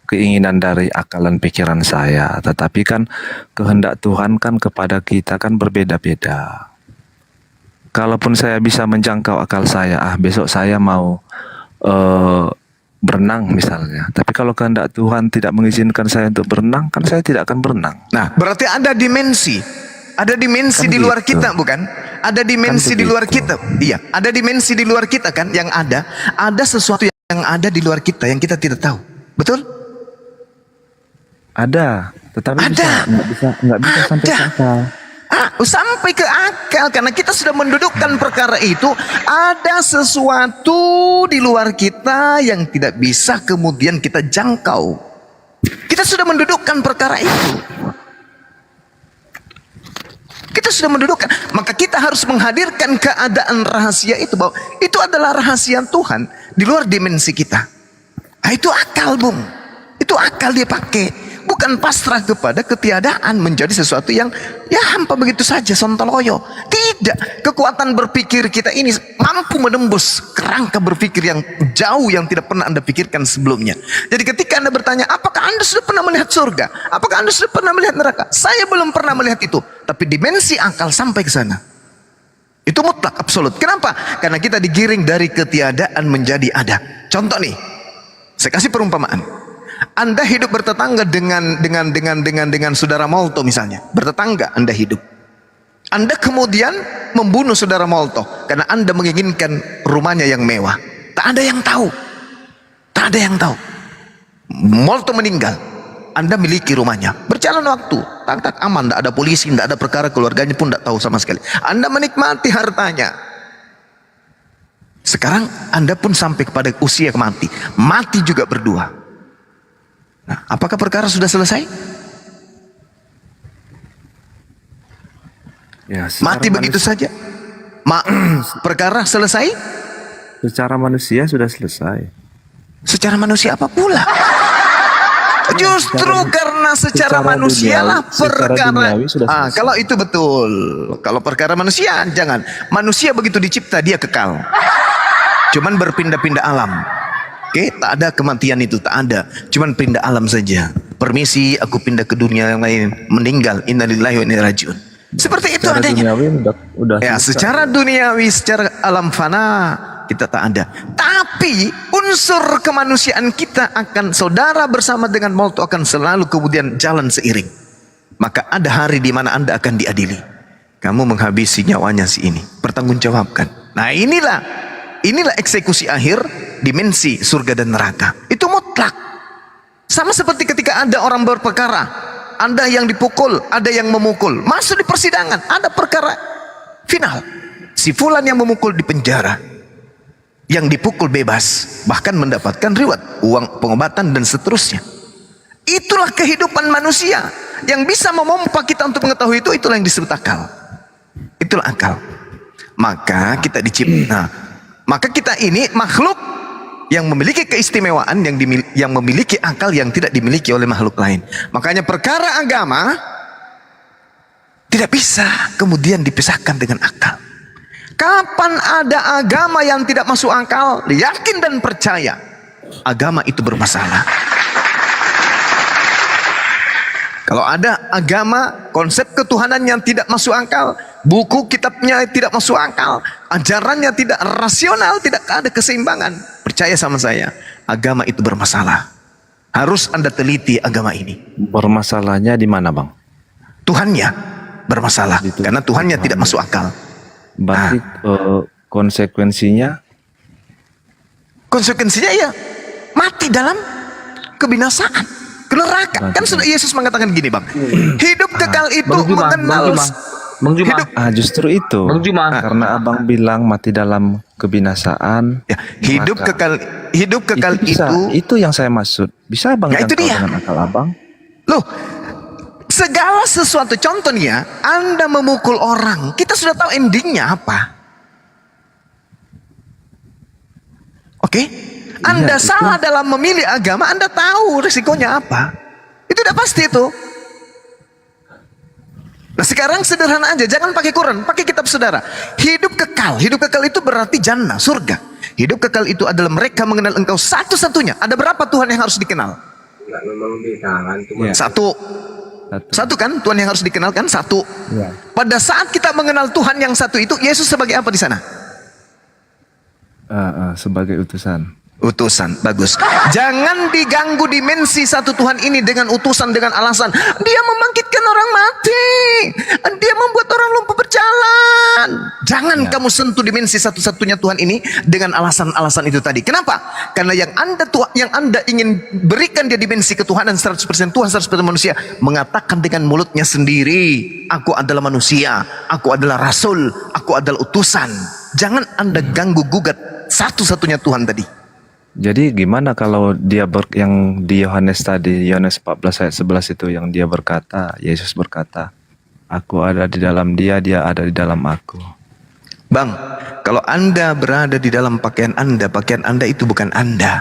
S5: keinginan dari akal dan pikiran saya. Tetapi kan kehendak Tuhan kan kepada kita kan berbeda-beda. Kalaupun saya bisa menjangkau akal saya, besok saya mau berenang misalnya. Tapi kalau kehendak Tuhan tidak mengizinkan saya untuk berenang, kan saya tidak akan berenang.
S2: Nah, berarti ada dimensi Ada dimensi
S5: Kan
S2: di luar
S5: gitu.
S2: kita, bukan? Ada dimensi di luar
S5: begitu.
S2: kita. Iya, ada dimensi di luar kita kan yang ada. Ada sesuatu yang ada di luar kita yang kita tidak tahu. Betul?
S5: Ada, tetapi
S2: Ada.
S5: nggak bisa sampai
S2: Ada.
S5: ke akal.
S2: Sampai ke akal karena kita sudah mendudukkan perkara itu. Ada sesuatu di luar kita yang tidak bisa kemudian kita jangkau. Kita sudah mendudukkan perkara itu. Kita sudah mendudukkan, maka kita harus menghadirkan keadaan rahasia itu, bahwa itu adalah rahasia Tuhan di luar dimensi kita. Itu akal, Bung. Itu akal dia pakai. Bukan pasrah kepada ketiadaan menjadi sesuatu yang ya hampa begitu saja, sontoloyo. Tidak, kekuatan berpikir kita ini mampu menembus kerangka berpikir yang jauh yang tidak pernah Anda pikirkan sebelumnya. Jadi ketika Anda bertanya, apakah Anda sudah pernah melihat surga? Apakah Anda sudah pernah melihat neraka? Saya belum pernah melihat itu, tapi dimensi akal sampai ke sana. Itu mutlak, absolut. Kenapa? Karena kita digiring dari ketiadaan menjadi ada. Contoh nih, saya kasih perumpamaan. Anda hidup bertetangga dengan saudara Molto misalnya. Bertetangga Anda hidup. Anda kemudian membunuh saudara Molto karena Anda menginginkan rumahnya yang mewah. Tak ada yang tahu. Tak ada yang tahu. Molto meninggal. Anda miliki rumahnya. Berjalan waktu, tak aman, tidak ada polisi, tidak ada perkara, keluarganya pun tidak tahu sama sekali. Anda menikmati hartanya. Sekarang Anda pun sampai kepada usia mati. Mati juga berdua. Nah, apakah perkara sudah selesai?
S5: Ya, secara
S2: Mati begitu saja? Perkara selesai?
S5: Secara manusia sudah selesai.
S2: Secara manusia apa pula? Justru karena secara manusia lah perkara.
S5: duniawi sudah selesai.
S2: Kalau itu betul. Kalau perkara manusia jangan. Manusia begitu dicipta dia kekal. Cuman berpindah-pindah alam. Oke, tak ada kematian itu, tak ada. Cuman pindah alam saja. Permisi, aku pindah ke dunia yang lain, meninggal. Innalillahi wa inna ilaihi rajiun. Seperti itu
S5: Secara
S2: adanya.
S5: duniawi udah
S2: Ya,
S5: selesai.
S2: secara duniawi, secara alam fana kita tak ada. Tapi unsur kemanusiaan kita akan saudara bersama dengan Molto akan selalu kemudian jalan seiring. Maka ada hari di mana Anda akan diadili. Kamu menghabisi nyawanya si ini, pertanggungjawabkan. Nah, inilah eksekusi akhir dimensi surga dan neraka. Itu mutlak. Sama seperti ketika ada orang berperkara, Anda yang dipukul, ada yang memukul, masuk di persidangan, ada perkara final. Si fulan yang memukul di penjara, yang dipukul bebas, bahkan mendapatkan reward, uang pengobatan dan seterusnya. Itulah kehidupan manusia yang bisa memompa kita untuk mengetahui itu. Itulah yang disebut akal. Itulah akal. Maka kita dicipta. Maka kita ini makhluk yang memiliki keistimewaan, yang memiliki akal yang tidak dimiliki oleh makhluk lain. Makanya perkara agama tidak bisa kemudian dipisahkan dengan akal. Kapan ada agama yang tidak masuk akal, yakin dan percaya agama itu bermasalah. Kalau ada agama, konsep ketuhanan yang tidak masuk akal, buku kitabnya tidak masuk akal, ajarannya tidak rasional, tidak ada keseimbangan, percaya sama saya, agama itu bermasalah. Harus Anda teliti agama ini.
S5: Bermasalahnya di mana, Bang?
S2: Tuhannya bermasalah,
S5: Itu
S2: karena Tuhannya tidak masuk akal.
S5: Berarti konsekuensinya
S2: Konsekuensinya ya mati dalam kebinasaan, ke neraka. Kan sudah Yesus mengatakan gini, Bang. Hidup kekal itu
S3: Bang Juma,
S2: mengenal
S3: Bang Juma,
S2: hidup.
S5: justru itu.
S3: Bang Juma.
S5: Karena Abang bilang mati dalam kebinasaan.
S2: Ya, hidup
S5: maka
S2: kekal
S5: bisa, itu yang saya maksud. Bisa Abang
S2: Ya, itu
S5: jangkau
S2: dia.
S5: dengan akal Abang?
S2: Loh, segala sesuatu, contoh nih ya, Anda memukul orang, kita sudah tahu endingnya apa. Oke? Anda
S5: Iya,
S2: salah dalam memilih agama, Anda tahu risikonya apa. Itu udah pasti itu. Nah, sekarang sederhana aja, jangan pakai Quran, pakai kitab saudara. Hidup kekal itu berarti jannah, surga. Hidup kekal itu adalah mereka mengenal engkau satu-satunya. Ada berapa Tuhan yang harus dikenal?
S6: Enggak, memang beda kan, cuma
S5: Iya.
S2: Satu kan Tuhan yang harus dikenal kan? Satu.
S5: Iya.
S2: Pada saat kita mengenal Tuhan yang satu itu, Yesus sebagai apa di sana?
S5: Sebagai utusan.
S2: Utusan, bagus. Jangan diganggu dimensi satu Tuhan ini dengan utusan, dengan alasan dia membangkitkan orang mati, dia kamu sentuh dimensi satu-satunya Tuhan ini dengan alasan-alasan itu tadi. Kenapa? Karena yang anda ingin berikan dia dimensi ketuhanan 100% Tuhan, 100% manusia, mengatakan dengan mulutnya sendiri, aku adalah manusia, aku adalah rasul, aku adalah utusan. Jangan anda ganggu gugat satu-satunya Tuhan tadi.
S5: Jadi gimana kalau dia yang di Yohanes tadi, Yohanes 14 ayat 11 itu yang dia berkata, Yesus berkata, aku ada di dalam dia, dia ada di dalam aku.
S2: Bang, kalau anda berada di dalam pakaian anda itu bukan anda.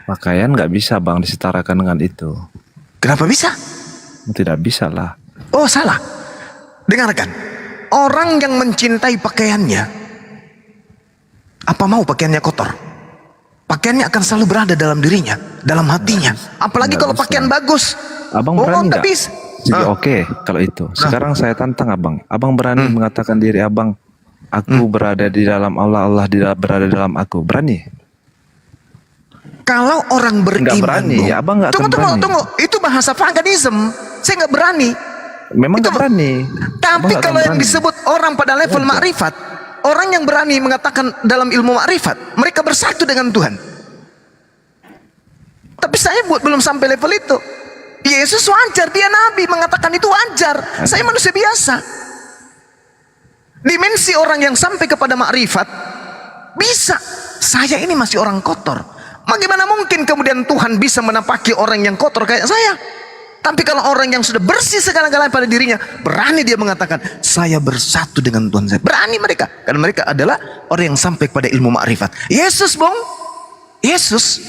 S5: Pakaian nggak bisa bang disetarakan dengan itu.
S2: Kenapa bisa?
S5: Tidak bisa lah.
S2: Oh salah. Dengarkan, orang yang mencintai pakaiannya, apa mau pakaiannya kotor? Pakaiannya akan selalu berada dalam dirinya, dalam hatinya. Apalagi kalau pakaian bagus.
S5: Abang berani nggak?
S2: Bisa.
S5: Oke, kalau itu. Sekarang saya tantang abang. Abang berani mengatakan diri abang, aku berada di dalam Allah, Allah berada dalam aku. Berani?
S2: Kalau orang beriman,
S5: nggak berani, ya abang nggak akan berani.
S2: Tunggu. Itu bahasa paganism. Saya nggak berani.
S5: Memang nggak berani.
S2: Tapi kalau yang disebut orang pada level makrifat, orang yang berani mengatakan dalam ilmu makrifat, mereka bersatu dengan Tuhan. Tapi saya belum sampai level itu. Yesus wajar, dia nabi, mengatakan itu wajar. Saya manusia biasa. Dimensi orang yang sampai kepada makrifat bisa. Saya ini masih orang kotor. Bagaimana mungkin kemudian Tuhan bisa menapaki orang yang kotor kayak saya? Tapi kalau orang yang sudah bersih segala-galanya pada dirinya, berani dia mengatakan, saya bersatu dengan Tuhan saya. Berani mereka. Karena mereka adalah orang yang sampai kepada ilmu makrifat. Yesus, bung. Yesus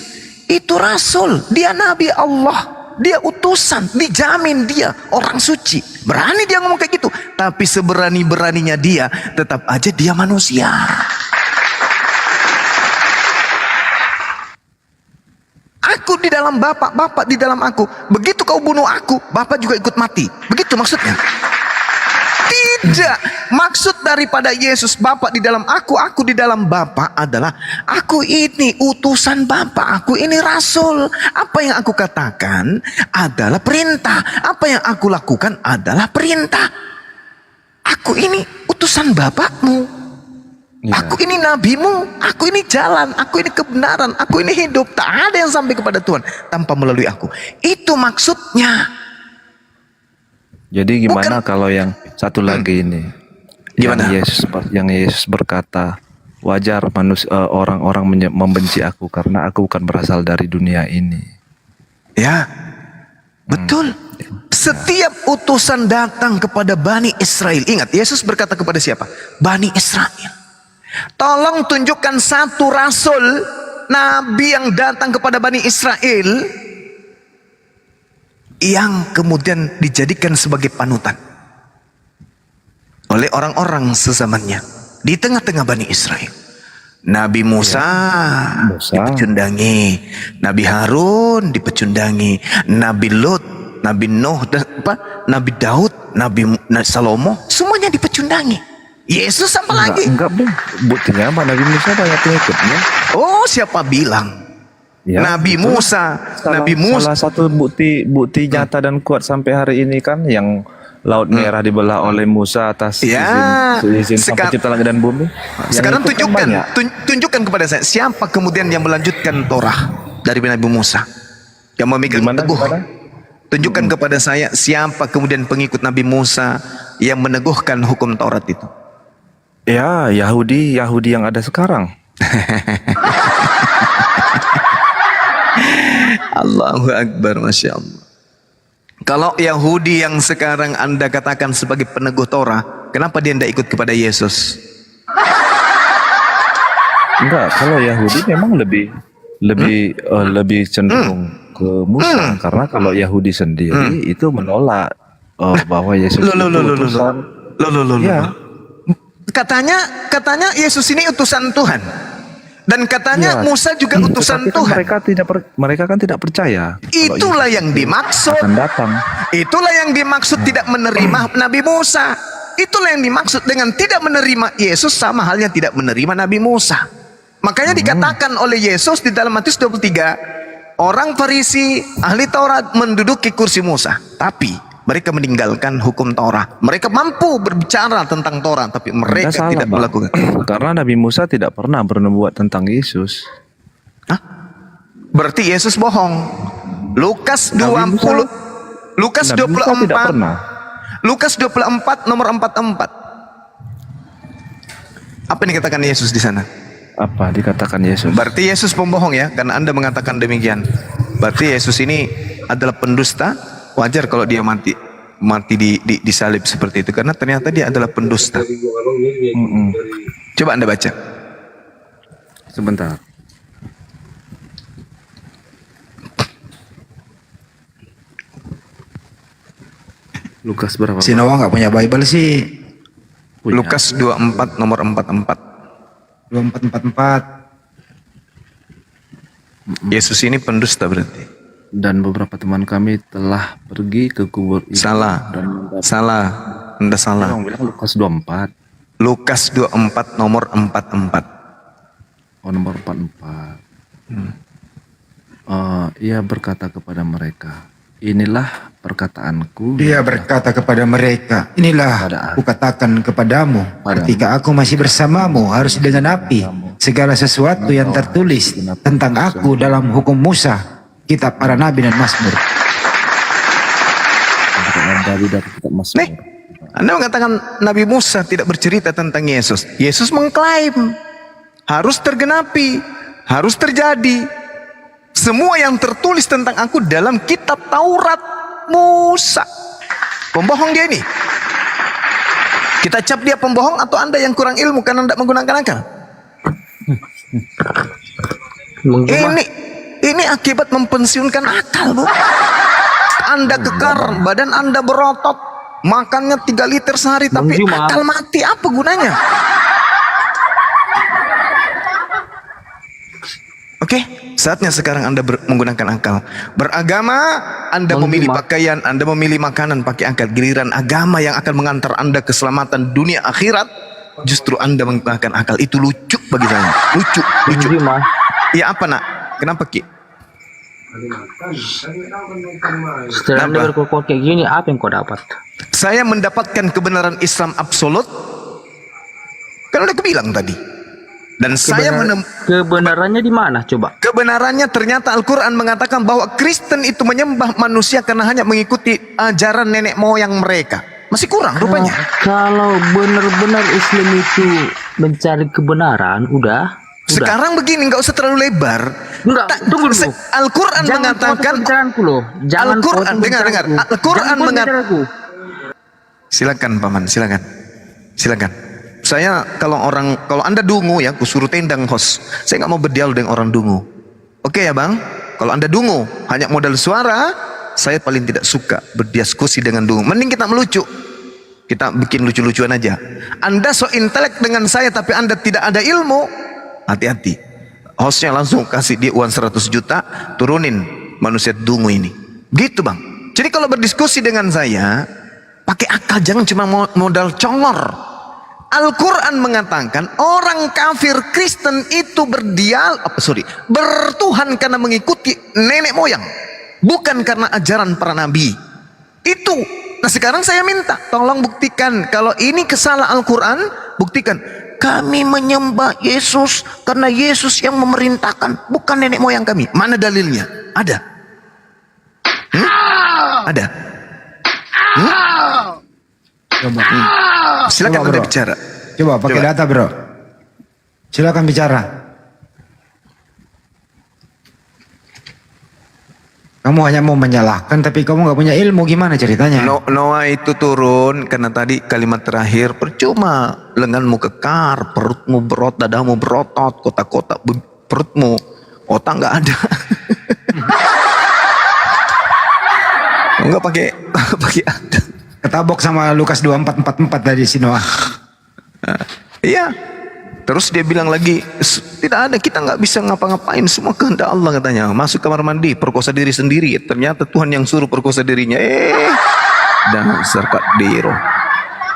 S2: itu rasul. Dia nabi Allah. Dia utusan. Dijamin dia orang suci. Berani dia ngomong kayak gitu. Tapi seberani-beraninya dia, tetap aja dia manusia. Aku di dalam Bapa, Bapa di dalam aku. Begitu kau bunuh aku, Bapa juga ikut mati. Begitu maksudnya. Tidak. Maksud daripada Yesus, Bapa di dalam aku di dalam Bapa adalah aku ini utusan Bapa, aku ini rasul. Apa yang aku katakan adalah perintah. Apa yang aku lakukan adalah perintah. Aku ini utusan Bapakmu. Aku ini nabimu, aku ini jalan, aku ini kebenaran, aku ini hidup. Tak ada yang sampai kepada Tuhan tanpa melalui aku. Itu maksudnya.
S5: Jadi gimana kalau yang satu lagi ini?
S2: Gimana?
S5: Yang Yesus berkata, wajar orang-orang membenci aku karena aku bukan berasal dari dunia ini.
S2: Ya, betul. Setiap utusan datang kepada Bani Israel. Ingat, Yesus berkata kepada siapa? Bani Israel. Tolong tunjukkan satu rasul, nabi yang datang kepada Bani Israel yang kemudian dijadikan sebagai panutan oleh orang-orang sezamannya di tengah-tengah Bani Israel. Nabi Musa, dipecundangi, Nabi Harun dipecundangi, Nabi Lot, Nabi Nuh, Nabi Daud, Nabi Salomo, semuanya dipecundangi. Yesus apa lagi?
S5: Enggak, buktinya apa? Nabi Musa banyak pengikutnya.
S2: Oh, siapa bilang? Ya, Nabi Musa,
S5: salah satu bukti nyata dan kuat sampai hari ini kan yang Laut Merah dibelah oleh Musa atas izin sampai cipta langit dan bumi.
S2: Sekarang tunjukkan kepada saya siapa kemudian yang melanjutkan Torah dari Nabi Musa yang memegang teguh. Tunjukkan kepada saya siapa kemudian pengikut Nabi Musa yang meneguhkan hukum Taurat itu.
S5: Ya, Yahudi yang ada sekarang.
S2: Allahu Akbar, Masya Allah. Kalau Yahudi yang sekarang Anda katakan sebagai peneguh Torah, kenapa dia tidak ikut kepada Yesus?
S5: Enggak, kalau Yahudi memang lebih cenderung ke Musa, karena kalau Yahudi sendiri itu menolak bahwa Yesus itu utusan. Ya.
S2: Katanya Yesus ini utusan Tuhan. Dan katanya Musa juga utusan Tuhan.
S5: Mereka kan tidak percaya.
S2: Itulah yang dimaksud. Itulah yang dimaksud tidak menerima Nabi Musa. Itulah yang dimaksud dengan tidak menerima Yesus, sama halnya tidak menerima Nabi Musa. Makanya dikatakan oleh Yesus di dalam Matius 23, orang Farisi, ahli Taurat menduduki kursi Musa. Tapi Mereka meninggalkan hukum Torah. Mereka mampu berbicara tentang Torah, tapi
S5: Anda
S2: mereka
S5: salah,
S2: tidak
S5: Bang.
S2: melakukan.
S5: Karena Nabi Musa tidak pernah bernubuat tentang Yesus.
S2: Hah? Berarti Yesus bohong. Lukas 20, Lukas
S5: Nabi Musa tidak
S2: 24,
S5: pernah.
S2: Lukas 24 nomor 44. Apa yang dikatakan Yesus di sana?
S5: Apa dikatakan Yesus?
S2: Berarti Yesus pembohong ya, karena Anda mengatakan demikian. Berarti Yesus ini adalah pendusta. Wajar kalau dia mati disalib seperti itu, karena ternyata dia adalah pendusta. Coba Anda baca.
S5: Sebentar. Lukas berapa?
S1: Si Noah nggak punya Bible sih.
S5: Punya.
S2: Lukas 24 nomor 44.
S1: 2444.
S2: Yesus ini pendusta berarti.
S5: Dan beberapa teman kami telah pergi ke kubur itu.
S2: Salah.
S5: Dan
S2: Salah. Anda salah.
S5: orang bilang Lukas 24.
S2: Lukas 24 nomor 44.
S5: Oh, nomor 44. Ia berkata kepada mereka, inilah perkataanku.
S1: Dia berkata kepada mereka, inilah aku katakan kepadamu, ketika aku masih bersamamu harus dengan api. Segala sesuatu yang tertulis tentang aku dalam hukum Musa, kitab para nabi dan Mazmur.
S2: Nih, Anda mengatakan Nabi Musa tidak bercerita tentang Yesus. Yesus mengklaim harus tergenapi, harus terjadi. Semua yang tertulis tentang aku dalam kitab Taurat Musa. Pembohong dia ini. Kita cap dia pembohong, atau Anda yang kurang ilmu karena tidak menggunakan akal? Ini akibat mempensiunkan akal, Bu. Anda kekar, badan Anda berotot, makannya 3 liter sehari, tapi akal mati, apa gunanya? Oke, saatnya sekarang Anda menggunakan akal. Beragama, Anda memilih pakaian, Anda memilih makanan pakai akal. Giliran agama yang akan mengantar Anda keselamatan dunia akhirat, justru Anda menggunakan akal. Itu lucu bagi saya. Lucu. Ya apa nak? Kenapa Ki?
S3: Setelah Anda berkokok kayak gini, apa yang kau dapat?
S2: Saya mendapatkan kebenaran Islam absolut. Kan udah kebilang tadi. Dan saya
S3: kebenarannya di mana coba?
S2: Kebenarannya ternyata Al-Quran mengatakan bahwa Kristen itu menyembah manusia karena hanya mengikuti ajaran nenek moyang mereka. Masih kurang rupanya.
S3: Kalau benar-benar Islam itu mencari kebenaran, udah.
S2: Sekarang begini, nggak usah terlalu lebar.
S3: Enggak, tunggu dulu.
S2: Al-Quran mengatakan. Al-Quran, dengar. Al-Quran mengatakan. Silakan Paman, silakan. Saya kalau Anda dungu ya, aku suruh tendang host. Saya nggak mau berdialog dengan orang dungu. Oke ya Bang? Kalau Anda dungu, hanya modal suara, saya paling tidak suka berdiskusi dengan dungu. Mending kita melucu. Kita bikin lucu-lucuan aja. Anda so intelek dengan saya, tapi Anda tidak ada ilmu. Hati-hati. Hostnya langsung kasih dia uang 100 juta, turunin manusia dungu ini. Gitu Bang. Jadi kalau berdiskusi dengan saya, pakai akal, jangan cuma modal congor. Al-Quran mengatakan orang kafir Kristen itu bertuhan karena mengikuti nenek moyang, bukan karena ajaran para nabi. Itu. Nah sekarang saya minta, tolong buktikan kalau ini kesalahan Al-Quran. Buktikan. Kami menyembah Yesus karena Yesus yang memerintahkan, bukan nenek moyang kami. Mana dalilnya? Ada? Ada?
S1: Coba.
S2: Silakan Anda bicara.
S1: Coba pakai data bro. Silakan bicara. Kamu hanya mau menyalahkan, tapi kamu nggak punya ilmu. Gimana ceritanya?
S2: Noah itu turun karena tadi kalimat terakhir, percuma lenganmu kekar, perutmu berot, dadamu berotot, kotak-kotak perutmu, otak nggak ada. Enggak pakai ada.
S1: Ketabok sama Lukas 2444 tadi si Noah.
S2: Iya. Terus dia bilang lagi, tidak ada, kita nggak bisa ngapa-ngapain, semua kehendak Allah katanya. Masuk kamar mandi, perkosa diri sendiri. Ternyata Tuhan yang suruh perkosa dirinya. Dan serkat diro.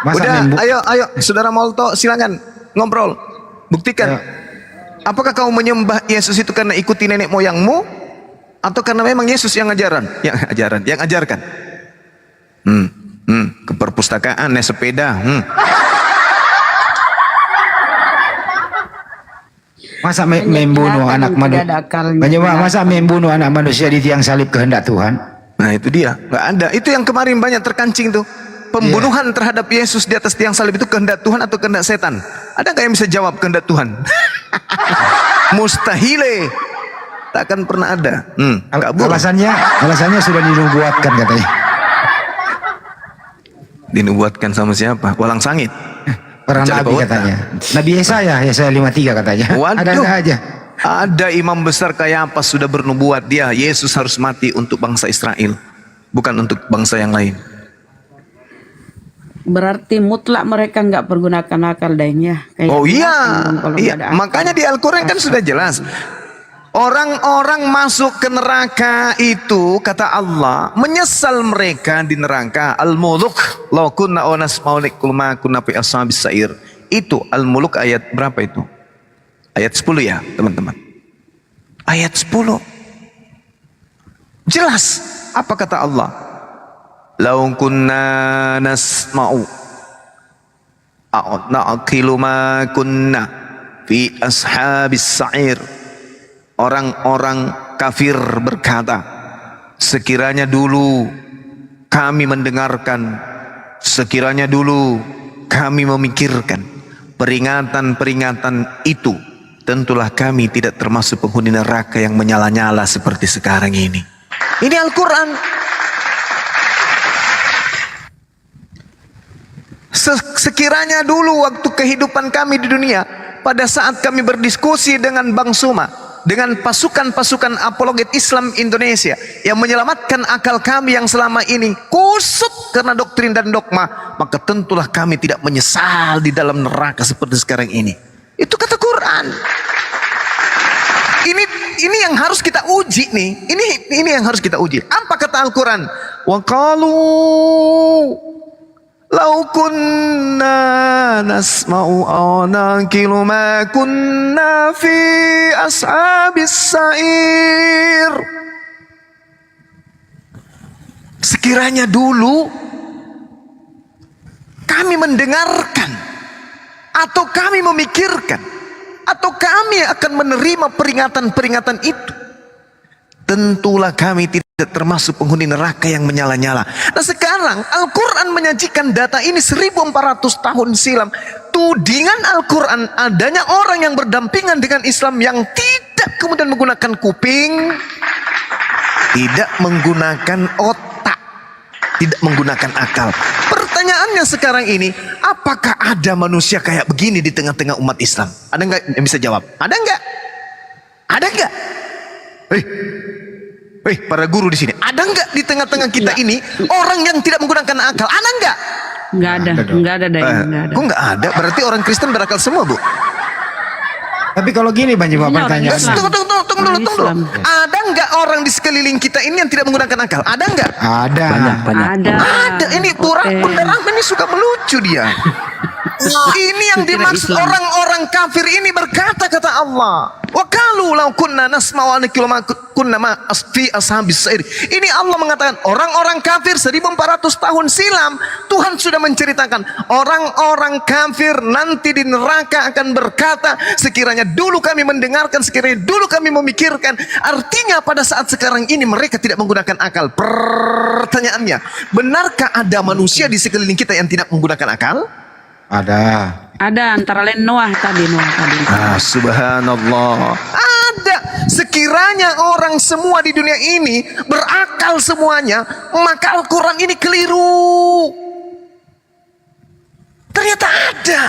S2: Udah, ayo, saudara Molto, silakan ngobrol, buktikan. Apakah kamu menyembah Yesus itu karena ikuti nenek moyangmu, atau karena memang Yesus yang ajarkan? Ke perpustakaan, naik sepeda.
S1: Masa membunuh anak manusia? Masa membunuh anak manusia di tiang salib kehendak Tuhan?
S2: Nah itu dia, nggak ada. Itu yang kemarin banyak terkancing tuh. Pembunuhan terhadap Yesus di atas tiang salib itu kehendak Tuhan atau kehendak setan? Ada nggak yang bisa jawab kehendak Tuhan? Mustahile, takkan pernah ada.
S1: Alasannya sudah dinubuatkan katanya.
S2: Dinubuatkan sama siapa? Walang sangit.
S1: Para nabi katanya. Nabi Yesaya 53 katanya.
S2: Waduh.
S1: Ada aja.
S2: Ada imam besar Kayapas sudah bernubuat dia Yesus harus mati untuk bangsa Israel, bukan untuk bangsa yang lain.
S4: Berarti mutlak mereka nggak pergunakan akal dayanya.
S2: Oh iya, makanya di Al-Quran kan sudah jelas. Orang-orang masuk ke neraka itu, kata Allah, menyesal mereka di neraka. Al-Muluk, law kunna nasma'u ma kunna fi ashabis sa'ir. Itu Al-Muluk ayat berapa itu? Ayat 10 ya, teman-teman. Ayat 10. Jelas apa kata Allah? Law kunna nasma'u na'qilu ma kunna fi ashabis sa'ir. Orang-orang kafir berkata, sekiranya dulu kami mendengarkan, sekiranya dulu kami memikirkan peringatan-peringatan itu, tentulah kami tidak termasuk penghuni neraka yang menyala-nyala seperti sekarang ini. Ini Al-Quran. Sekiranya dulu waktu kehidupan kami di dunia, pada saat kami berdiskusi dengan Bang Suma, dengan pasukan-pasukan apologet Islam Indonesia yang menyelamatkan akal kami yang selama ini kusut karena doktrin dan dogma, maka tentulah kami tidak menyesal di dalam neraka seperti sekarang ini. Itu kata Quran. Ini yang harus kita uji nih. Ini yang harus kita uji. Apa kata Al-Quran? Wa qalu law kunna nasma'u aw naqilu ma kunna fi ashabis sa'ir. Sekiranya dulu kami mendengarkan atau kami memikirkan atau kami akan menerima peringatan-peringatan itu, tentulah kami tidak termasuk penghuni neraka yang menyala-nyala. Nah sekarang Al-Quran menyajikan data ini 1400 tahun silam. Tudingan Al-Quran adanya orang yang berdampingan dengan Islam yang tidak kemudian menggunakan kuping, tidak menggunakan otak, tidak menggunakan akal. Pertanyaannya sekarang ini, apakah ada manusia kayak begini di tengah-tengah umat Islam? Ada nggak yang bisa jawab? Ada nggak? Ada nggak? Para guru di sini, ada nggak di tengah-tengah kita ini orang yang tidak menggunakan akal? Ada nggak?
S4: Nggak ada, nggak ada dayanya, nggak ada.
S2: Kok nggak ada? Berarti orang Kristen berakal semua, Bu.
S1: Tapi kalau gini Bang Juma pertanyaan.
S2: Tunggu dulu. Ada nggak orang di sekeliling kita ini yang tidak menggunakan akal? Ada nggak?
S1: Ada.
S5: Banyak.
S2: Ada. Ini Bunda Rahma ini suka melucu dia. Ini yang dimaksud orang-orang kafir ini berkata, kata Allah, wa qalu law kunna nasma'u wa naqilu ma kunna ma fi ashabis sa'ir. Ini Allah mengatakan orang-orang kafir 1400 tahun silam Tuhan sudah menceritakan orang-orang kafir nanti di neraka akan berkata, sekiranya dulu kami mendengarkan, sekiranya dulu kami memikirkan. Artinya pada saat sekarang ini mereka tidak menggunakan akal. Pertanyaannya, benarkah ada manusia di sekeliling kita yang tidak menggunakan akal?
S1: Ada.
S4: Ada, antara lain Noah tadi.
S2: Subhanallah. Ada. Sekiranya orang semua di dunia ini berakal semuanya, maka Al-Quran ini keliru. Ternyata ada.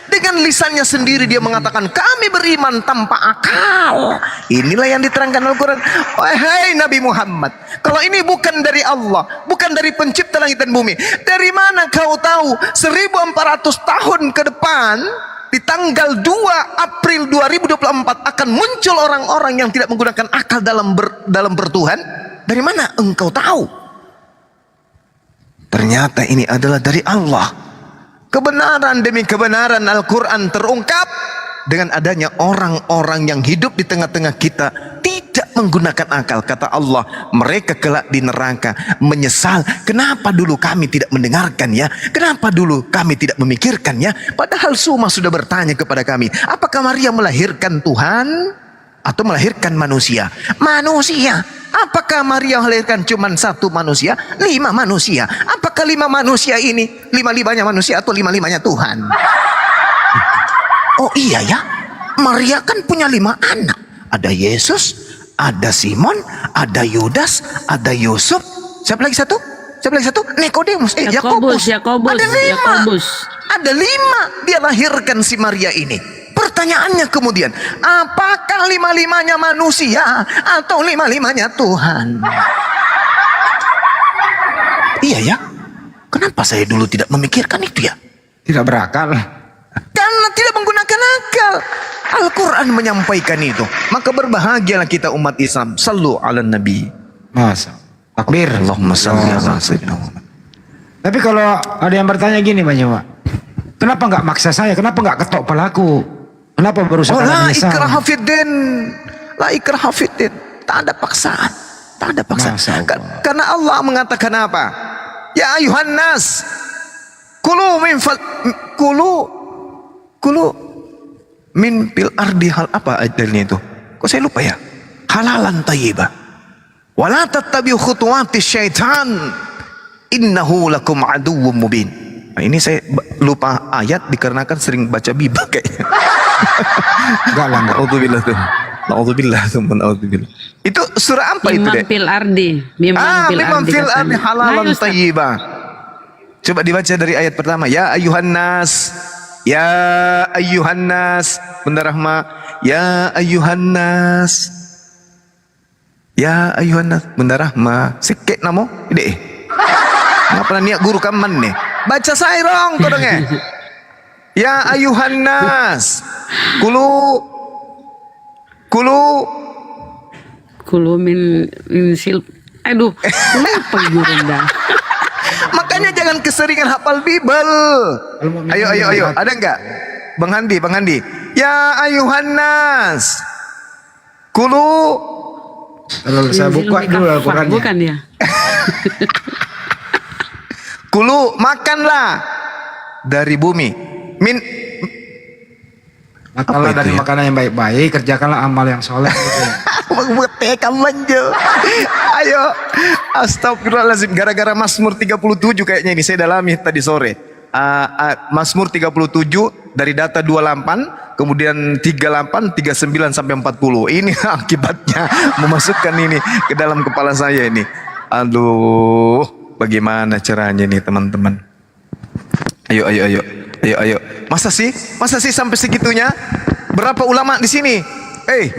S2: Dengan lisannya sendiri dia mengatakan kami beriman tanpa akal. Inilah yang diterangkan Al-Quran. Wahai Nabi Muhammad, kalau ini bukan dari Allah, bukan dari pencipta langit dan bumi, dari mana kau tahu 1400 tahun ke depan di tanggal 2 April 2024 akan muncul orang-orang yang tidak menggunakan akal dalam bertuhan? Dari mana engkau tahu? Ternyata ini adalah dari Allah. Kebenaran demi kebenaran Al-Quran terungkap dengan adanya orang-orang yang hidup di tengah-tengah kita tidak menggunakan akal. Kata Allah, mereka kelak di neraka menyesal. Kenapa dulu kami tidak mendengarkan ya? Kenapa dulu kami tidak memikirkan ya? Padahal semua sudah bertanya kepada kami, apakah Maria melahirkan Tuhan atau melahirkan manusia? Manusia. Apakah Maria melahirkan cuma satu manusia? 5 manusia. Apakah 5 manusia ini 5-5-nya manusia atau 5-5-nya Tuhan? Oh iya ya, Maria kan punya 5 anak. Ada Yesus, ada Simon, ada Yudas, ada Yusuf. Siapa lagi satu? Nikodemus.
S4: Yakobus.
S2: Ada 5. Ada 5 dia lahirkan si Maria ini. Pertanyaannya kemudian, apakah 5-5-nya manusia atau 5-5-nya Tuhan? Iya ya. Kenapa saya dulu tidak memikirkan itu ya?
S1: Tidak berakal.
S2: Karena tidak menggunakan akal. Al-Quran menyampaikan itu. Maka berbahagialah kita umat Islam. Sallu ala Nabi.
S1: Masa. Takbir.
S2: Allahumma salli ala Sayyidina Muhammad.
S1: Tapi kalau ada yang bertanya gini Pak Nyawa, kenapa nggak maksa saya? Kenapa nggak ketok pelaku? Kenapa berusaha
S2: La
S1: menyesal?
S2: ikraha fiddin. La ikraha fiddin. Tak ada paksaan. Tak ada paksaan.
S1: Masya Allah.
S2: Karena Allah mengatakan apa? Ya ayuhan nas. Kulu min fil ardi hal apa ajalnya itu? Kok saya lupa ya? Halalan tayyibah. Wala tattabi'u khutuwatis syaitan. Innahu lakum aduwwum mubin. Nah, ini saya lupa ayat dikarenakan sering baca bibah kayaknya.
S1: Enggak lah.
S2: Naudzubillah tuh. Naudzubillah. Itu surah apa itu, Dek?
S4: Mimman fil ardi.
S2: Mimman fil ardi
S4: katanya.
S2: halalan
S4: Nah, Ustaz.
S2: tayyibah. Coba dibaca dari ayat pertama. Ya ayuhan nas. Ya ayuhan nas. Bunda Rahma. Ya ayuhan nas. Ya ayuhan nas. Bunda Rahma. Sikit namo. Dek. Ngapa niat guru kaman nih? Baca saya dong kau dong ya. Ya ayuhan nas.
S4: Kulu min sil. Aduh, kenapa guru dah?
S2: Makanya jangan keseringan hafal Bible. Ayo. Ada enggak? Bang Handi. Ya ayuhan nas. Kulu.
S1: Kalau saya buka dulu Al-Qurannya.
S4: Bukan ya?
S2: Kulu makanlah dari bumi.
S1: Makanlah
S2: Apa itu
S1: dari
S2: ya?
S1: makanan yang baik-baik, kerjakanlah amal yang soleh.
S2: Tekan manja. Ayo. Astagfirullahaladzim. Gara-gara Mazmur 37 kayaknya ini saya dalami tadi sore. Mazmur 37 dari data 28, kemudian 38, 39 sampai 40. Ini akibatnya memasukkan ini ke dalam kepala saya ini. Aduh, bagaimana caranya nih teman-teman? Ayo. Masa sih sampai segitunya? Berapa ulama di sini? Hei.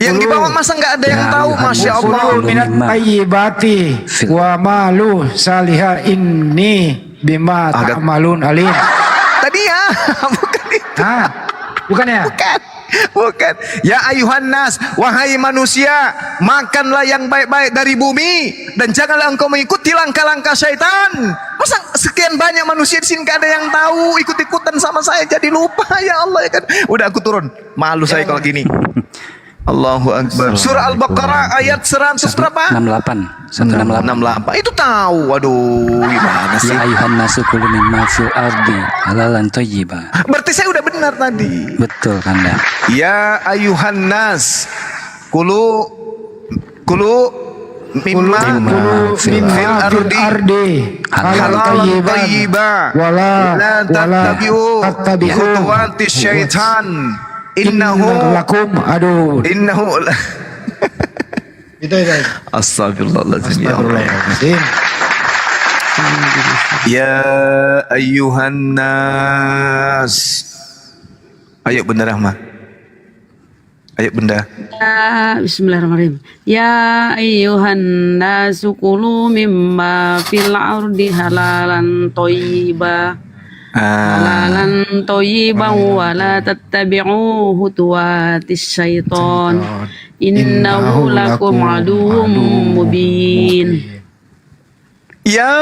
S2: Yang di bawah masa nggak ada yang tahu? Masya Allah.
S1: Kulu minat tayyibati wa malu salihah inni bima ta'malun alim.
S2: Tadi ya, bukan itu.
S1: Bukan ya?
S2: Bukan. Ya ayuhan nas, wahai manusia, makanlah yang baik-baik dari bumi dan janganlah engkau mengikuti langkah-langkah syaitan. Masa sekian banyak manusia di sini gak ada yang tahu, ikut-ikutan sama saya jadi lupa ya Allah ya kan. Udah aku turun. Malu saya kalau gini. Allahu Akbar. Surah Al-Baqarah ayat 100 berapa?
S7: 68 168.
S2: 68. Itu tahu. Waduh, gimana sih?
S7: Ya ayuhan nasu kulu mimma fil ardi halalan thayyiba.
S2: Berarti saya udah benar tadi.
S7: Betul Kanda.
S2: Ya ayuhan nas. Kulu mimma
S7: fil
S2: fil ardi halalan thayyiba wala tattabi'u khutuwatis syaitan innahu
S1: Itu.
S2: Astagfirullahaladzim ya Allah. Ya ayyuhan nas. Ayo Bunda Rahma. Ayo Bunda.
S4: Ya, Bismillahirrahmanirrahim. Ya ayyuhan nasu kulu mimma fil ardi halalan thayyiba. Halalan thayyiban wa la tattabi'u khutuwatis syaitan. Innahu lakum aduwwum mubin.
S2: Ya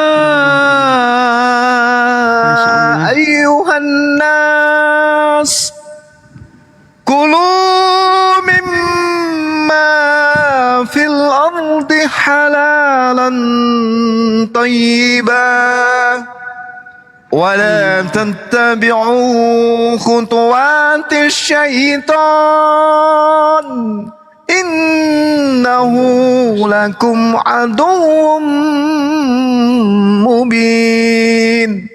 S2: ayyuhan nas. Kulu halalan tayyiban wa la tattabi'u khutuwatis syaitan innahu lakum aduwwum mubin.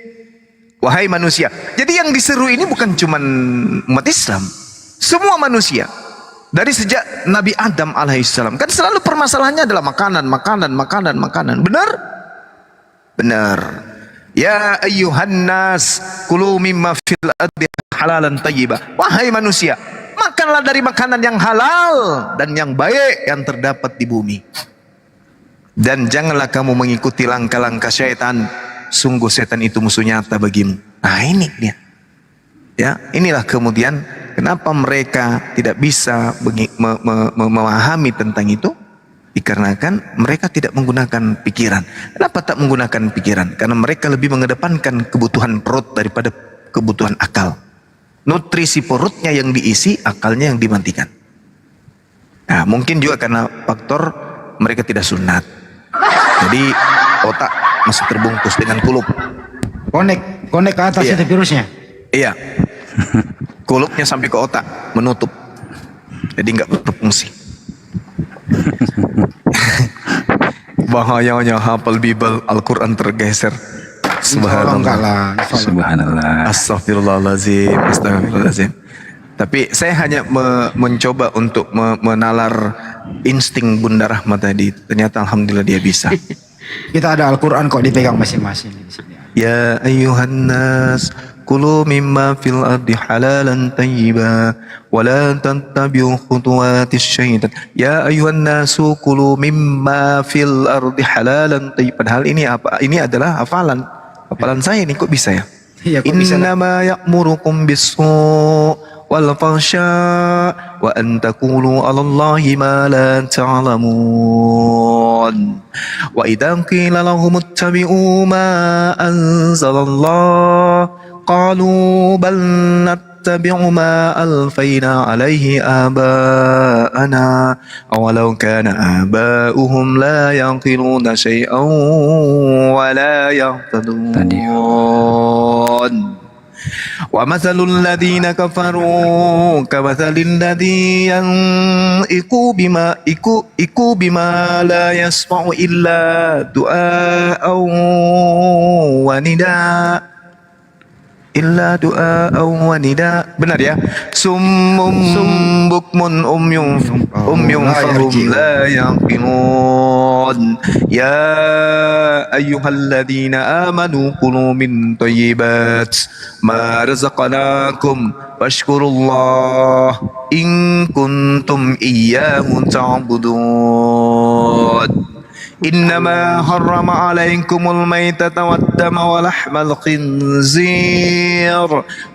S2: Wahai manusia. Jadi yang diseru ini bukan cuma umat Islam, semua manusia. Dari sejak Nabi Adam alaihissalam, kan selalu permasalahannya adalah makanan. Benar? Benar. Ya ayyuhan nas kulu mimma fil ardi halalan thayyibah. Wahai manusia, makanlah dari makanan yang halal dan yang baik yang terdapat di bumi. Dan janganlah kamu mengikuti langkah-langkah syaitan. Sungguh setan itu musuh nyata bagimu. Nah ini dia. Ya, inilah kemudian kenapa mereka tidak bisa memahami tentang itu. Dikarenakan mereka tidak menggunakan pikiran. Kenapa tak menggunakan pikiran? Karena mereka lebih mengedepankan kebutuhan perut daripada kebutuhan akal. Nutrisi perutnya yang diisi, akalnya yang dimatikan. Nah, mungkin juga karena faktor mereka tidak sunat. Jadi otak masih terbungkus dengan kulup.
S1: Konek ke atas
S2: Iya.
S1: itu virusnya.
S2: Iya. Kulupnya sampai ke otak, menutup. Jadi nggak berfungsi. Bahayanya hafal Bible, Al-Quran tergeser.
S1: Insya Allah enggak
S2: Subhanallah.
S1: lah.
S7: Subhanallah.
S2: Astagfirullahaladzim. Astagfirullahaladzim. Tapi saya hanya mencoba untuk menalar insting Bunda Rahma tadi. Ternyata alhamdulillah dia bisa.
S1: Kita ada Al-Quran kok dipegang masing-masing di sini.
S2: Ya ayyuhan nas kulu mimma fil ardi halalan tayyiba wa la tattabi'u khutuwatis syaitan. Ya ayyuhan nas kulu mimma fil ardi halalan tayyiba. Padahal ini apa? Ini adalah hafalan saya ini, kok bisa ya?
S1: Iya, kok bisa?
S2: Innama ya'murukum bis-su' wal fahsya wa an taqulu 'ala Allahi ma la ta'lamun. Wa idza qila lahum ittabi'u ma anzalallah qalu bal nattabi'u ma alfayna 'alaihi aba'ana awalau kana aba'uhum la yaqiluna syai'an wa la yahtadun. وَمَثَلُ الَّذِينَ كَفَرُوا كَمَثَلِ الَّذِي يَنْطِقُ بِمَا لَا يَسْمَعُ إِلَّا دُعَاءً وَنِدَاءً. Benar ya? Summum bukmun umyum fahum la yaqilun. Ya ayyuhalladzina amanu kulu min thayyibat ma razaqnakum washkurullah in kuntum iyyahu ta'budun. إنما حرم عليكم الميتة والدم ولحم الخنزير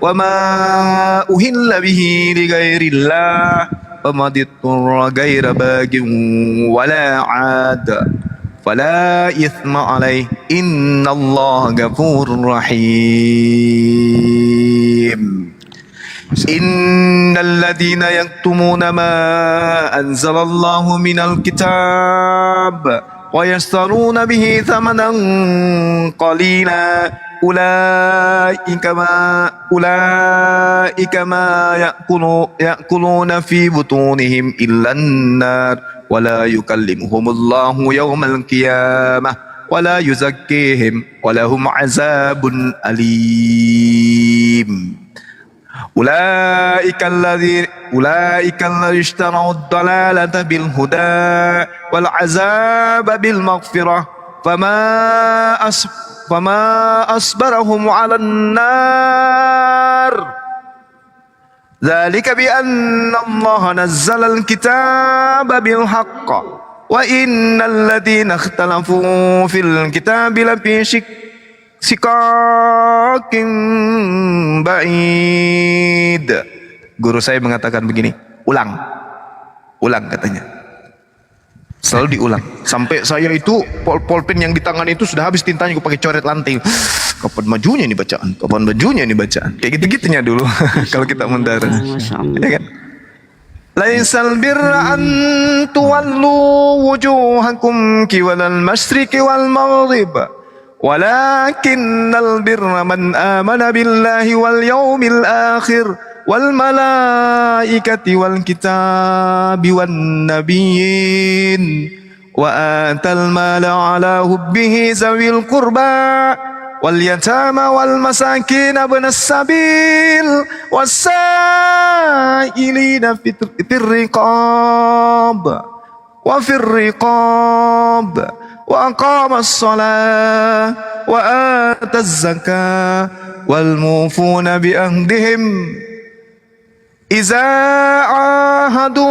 S2: وما أهل به لغير الله وما اضطر غير باغ ولا عاد فلا إثم عليه إن الله غفور رحيم. إن الذين يكتمون ما أنزل الله من الكتاب ويشترون به ثمنا قليلا أولئك ما يأكلون في بطونهم إلا النار ولا يكلمهم الله يوم القيامة ولا يزكيهم ولهم عذاب أليم. أولئك الذين اشتروا الضلالة بالهدى والعذاب بالمغفرة فما أصبرهم على النار ذلك بأن الله نزل الكتاب بالحق وإن الذين اختلفوا في الكتاب لفي sikakin ba'id. Guru saya mengatakan begini, ulang katanya, selalu diulang sampai saya itu pulpen yang di tangan itu sudah habis tintanya, aku pakai coret lantai. Kapan majunya ini bacaan, kayak gitu-gitunya dulu. Kalau kita mendarat,
S4: Masya Allah.
S2: ya kan? Laisal birra an tuwallu wujuhakum kiwalal masyriqi wal maghrib walakinnal birra man amana billahi wal yawmil akhir wal malaikati wal kitabi wan nabiyyin wa atal mala ala hubbihi zawil qurba wal yatama wal masakin ibnas sabil wasailina fir riqab wa fir riqab wa aqama as-salah wa ata az-zakah wal mufuna bi ahdihim iza ahadu